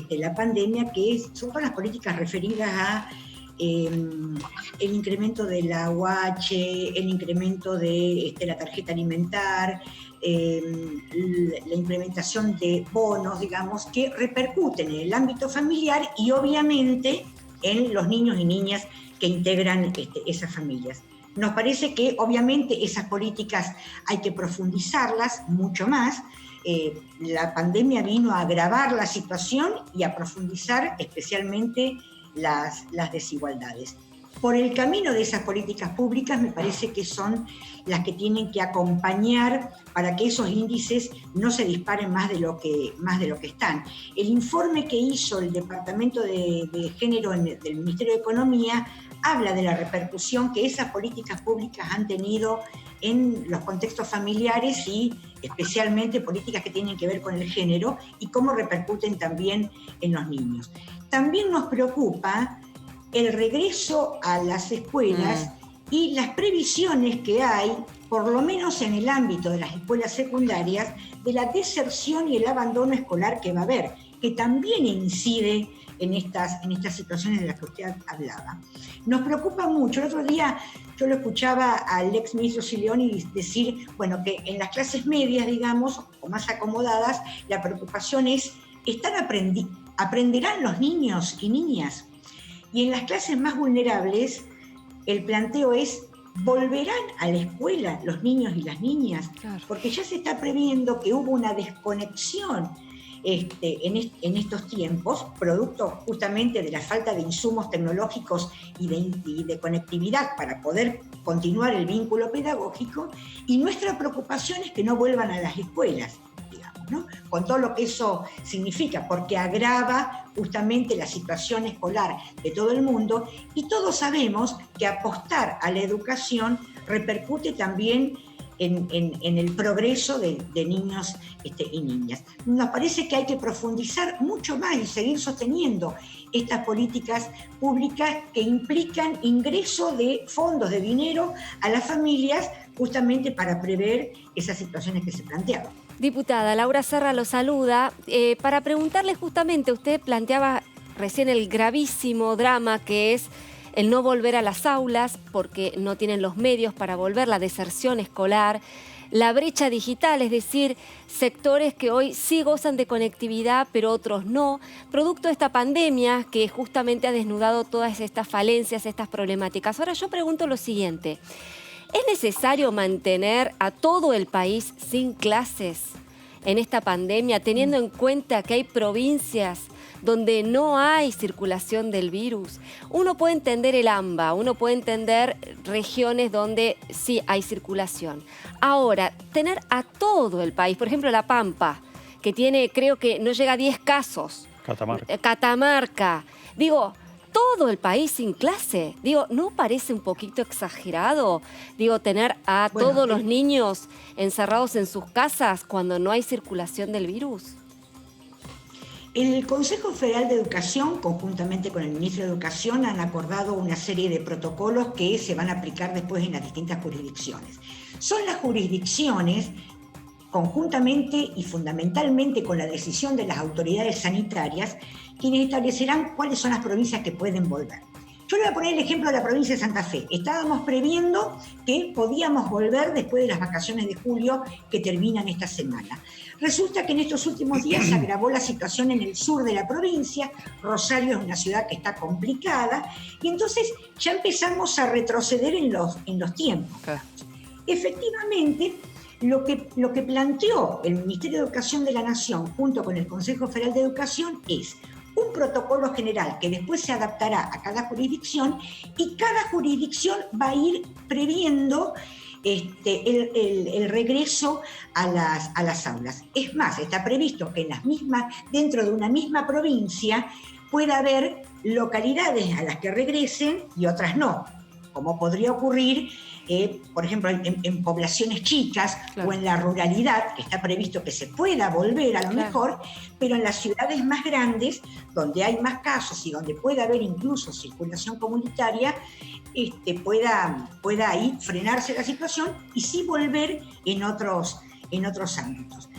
G: la pandemia, que son todas las políticas referidas a el incremento de la UH, el incremento de la tarjeta alimentar, la implementación de bonos, digamos, que repercuten en el ámbito familiar y obviamente en los niños y niñas que integran esas familias. Nos parece que obviamente esas políticas hay que profundizarlas mucho más. La pandemia vino a agravar la situación y a profundizar especialmente las desigualdades. Por el camino de esas políticas públicas me parece que son las que tienen que acompañar para que esos índices no se disparen más de lo que están. El informe que hizo el Departamento de Género del Ministerio de Economía habla de la repercusión que esas políticas públicas han tenido en los contextos familiares y especialmente políticas que tienen que ver con el género y cómo repercuten también en los niños. También nos preocupa el regreso a las escuelas y las previsiones que hay, por lo menos en el ámbito de las escuelas secundarias, de la deserción y el abandono escolar que va a haber, que también incide en estas situaciones de las que usted hablaba. Nos preocupa mucho. El otro día yo lo escuchaba al ex ministro Silioni decir, bueno, que en las clases medias, digamos, o más acomodadas, la preocupación es, ¿aprenderán los niños y niñas? Y en las clases más vulnerables, el planteo es, ¿volverán a la escuela los niños y las niñas? Claro. Porque ya se está previendo que hubo una desconexión en estos tiempos, producto justamente de la falta de insumos tecnológicos y de conectividad para poder continuar el vínculo pedagógico, y nuestra preocupación es que no vuelvan a las escuelas, digamos, ¿no? Con todo lo que eso significa, porque agrava justamente la situación escolar de todo el mundo, y todos sabemos que apostar a la educación repercute también en el progreso de niños y niñas. Nos parece que hay que profundizar mucho más y seguir sosteniendo estas políticas públicas que implican ingreso de fondos de dinero a las familias justamente para prever esas situaciones que se planteaban.
E: Diputada, Laura Serra lo saluda. Para preguntarle justamente, usted planteaba recién el gravísimo drama que es el no volver a las aulas porque no tienen los medios para volver, la deserción escolar, la brecha digital, es decir, sectores que hoy sí gozan de conectividad, pero otros no, producto de esta pandemia que justamente ha desnudado todas estas falencias, estas problemáticas. Ahora yo pregunto lo siguiente, ¿es necesario mantener a todo el país sin clases en esta pandemia, teniendo en cuenta que hay provincias donde no hay circulación del virus? Uno puede entender el AMBA, uno puede entender regiones donde sí hay circulación. Ahora, tener a todo el país, por ejemplo La Pampa, que tiene, creo que no llega a 10 casos. Catamarca. Digo, todo el país sin clase. Digo, ¿no parece un poquito exagerado? Digo, tener a todos los niños encerrados en sus casas cuando no hay circulación del virus.
G: El Consejo Federal de Educación, conjuntamente con el Ministro de Educación, han acordado una serie de protocolos que se van a aplicar después en las distintas jurisdicciones. Son las jurisdicciones, conjuntamente y fundamentalmente con la decisión de las autoridades sanitarias, quienes establecerán cuáles son las provincias que pueden volver. Yo le voy a poner el ejemplo de la provincia de Santa Fe. Estábamos previendo que podíamos volver después de las vacaciones de julio que terminan esta semana. Resulta que en estos últimos días se agravó la situación en el sur de la provincia. Rosario es una ciudad que está complicada y entonces ya empezamos a retroceder en los tiempos. Efectivamente, Lo que planteó el Ministerio de Educación de la Nación junto con el Consejo Federal de Educación es un protocolo general que después se adaptará a cada jurisdicción y cada jurisdicción va a ir previendo el regreso a las aulas. Es más, está previsto que dentro de una misma provincia pueda haber localidades a las que regresen y otras no, como podría ocurrir, por ejemplo, en poblaciones chicas, claro, o en la ruralidad, que está previsto que se pueda volver a lo mejor, pero en las ciudades más grandes, donde hay más casos y donde puede haber incluso circulación comunitaria, pueda ahí frenarse la situación y sí volver en otros ámbitos.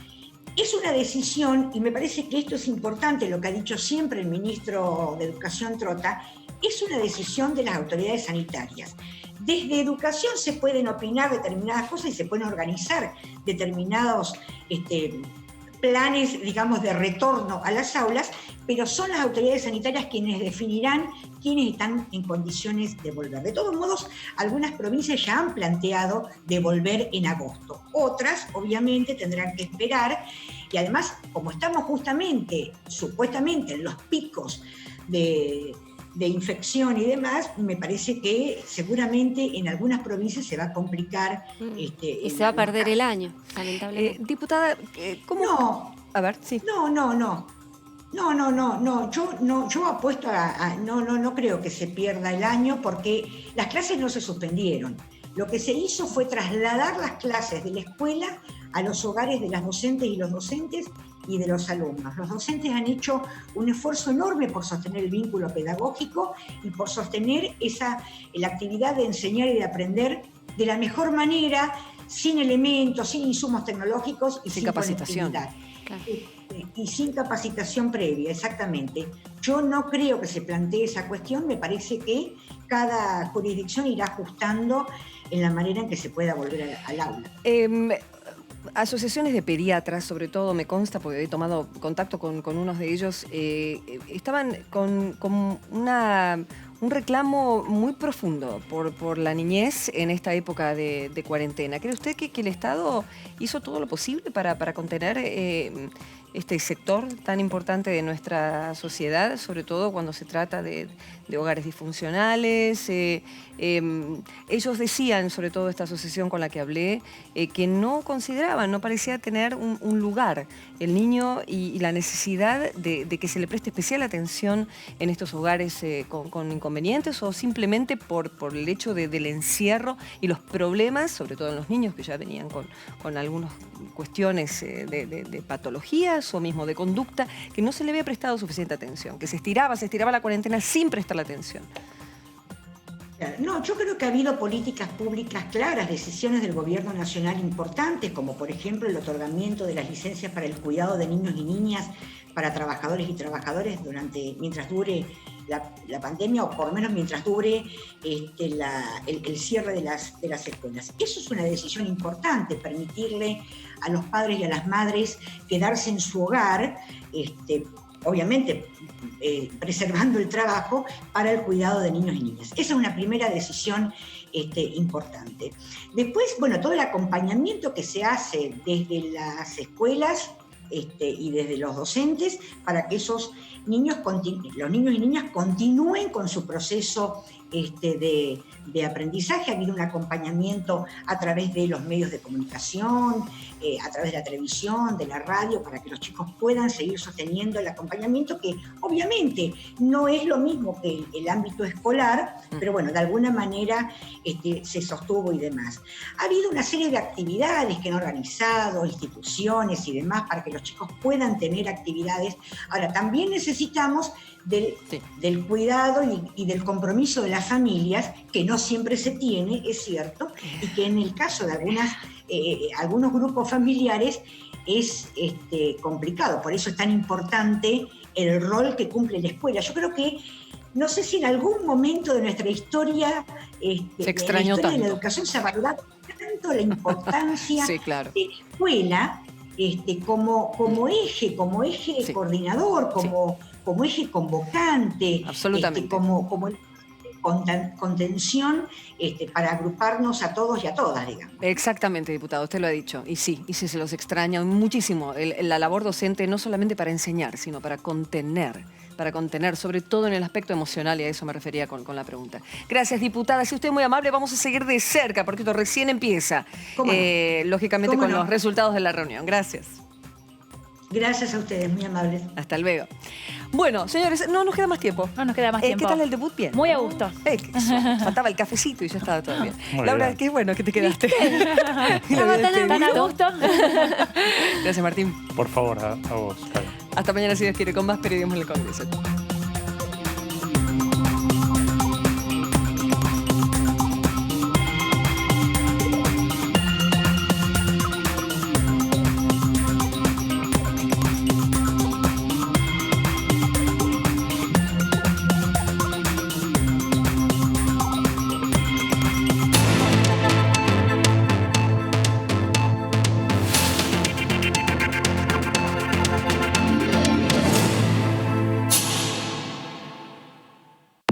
G: Es una decisión, y me parece que esto es importante, lo que ha dicho siempre el ministro de Educación Trota, es una decisión de las autoridades sanitarias. Desde educación se pueden opinar determinadas cosas y se pueden organizar determinados planes, digamos, de retorno a las aulas, pero son las autoridades sanitarias quienes definirán quiénes están en condiciones de volver. De todos modos, algunas provincias ya han planteado de volver en agosto. Otras, obviamente, tendrán que esperar. Y además, como estamos justamente, supuestamente, en los picos de infección y demás, me parece que seguramente en algunas provincias se va a complicar.
E: Y se va a perder el año, lamentablemente.
A: Diputada, ¿cómo?
G: No.
A: A ver, sí.
G: No. Yo apuesto no creo que se pierda el año porque las clases no se suspendieron. Lo que se hizo fue trasladar las clases de la escuela a los hogares de las docentes y los docentes y de los alumnos. Los docentes han hecho un esfuerzo enorme por sostener el vínculo pedagógico y por sostener la actividad de enseñar y de aprender de la mejor manera, sin elementos, sin insumos tecnológicos y sin
A: capacitación.
G: Claro. Y sin capacitación previa, exactamente. Yo no creo que se plantee esa cuestión, me parece que cada jurisdicción irá ajustando en la manera en que se pueda volver al aula.
A: Asociaciones de pediatras, sobre todo, me consta, porque he tomado contacto con unos de ellos, estaban con un reclamo muy profundo por la niñez en esta época de cuarentena. ¿Cree usted que el Estado hizo todo lo posible para contener este sector tan importante de nuestra sociedad, sobre todo cuando se trata de hogares disfuncionales? Ellos decían, sobre todo esta asociación con la que hablé, que no consideraban, no parecía tener un lugar el niño y la necesidad de que se le preste especial atención en estos hogares con inconvenientes, o simplemente por el hecho del encierro y los problemas, sobre todo en los niños que ya venían con algunas cuestiones de patologías o mismo de conducta, que no se le había prestado suficiente atención, que se estiraba la cuarentena sin prestarle atención.
G: No, yo creo que ha habido políticas públicas claras, decisiones del gobierno nacional importantes, como por ejemplo el otorgamiento de las licencias para el cuidado de niños y niñas para trabajadores y trabajadoras mientras dure la pandemia, o por lo menos mientras dure el cierre de las escuelas. Eso es una decisión importante, permitirle a los padres y a las madres quedarse en su hogar, obviamente preservando el trabajo para el cuidado de niños y niñas. Esa es una primera decisión importante. Después, bueno, todo el acompañamiento que se hace desde las escuelas y desde los docentes para que los niños y niñas continúen con su proceso de aprendizaje. Ha habido un acompañamiento a través de los medios de comunicación, a través de la televisión, de la radio, para que los chicos puedan seguir sosteniendo el acompañamiento, que obviamente no es lo mismo que el ámbito escolar, pero bueno, de alguna manera se sostuvo y demás. Ha habido una serie de actividades que han organizado instituciones y demás para que los chicos puedan tener actividades. Ahora, también necesitamos del cuidado y del compromiso de las familias, que no siempre se tiene, es cierto, y que en el caso de algunos grupos familiares es complicado. Por eso es tan importante el rol que cumple la escuela. Yo creo que, no sé si en algún momento de nuestra historia,
A: se extrañó tanto.
G: De la educación se ha valorado tanto la importancia
A: sí, claro,
G: de la escuela como eje coordinador, como eje convocante,
A: absolutamente,
G: como contención para agruparnos a todos y a todas, digamos.
A: Exactamente, diputado, usted lo ha dicho. Y sí, se los extraña muchísimo. La labor docente no solamente para enseñar, sino para contener, sobre todo en el aspecto emocional, y a eso me refería con la pregunta. Gracias, diputada. Si usted es muy amable, vamos a seguir de cerca, porque esto recién empieza, lógicamente, con los resultados de la reunión. Gracias.
G: Gracias a ustedes, muy amables.
A: Hasta luego. Bueno, señores, no nos queda más tiempo.
D: No nos queda más tiempo.
A: ¿Qué tal el debut? Bien.
D: Muy a gusto.
A: Faltaba el cafecito y ya estaba todo bien.
F: Muy
A: Laura,
F: bien.
A: qué bueno que te quedaste.
D: Estaba tan a gusto.
A: Gracias, Martín.
F: Por favor, a vos, Karen.
A: Hasta mañana, si Dios quiere, con más periodismo en el Congreso.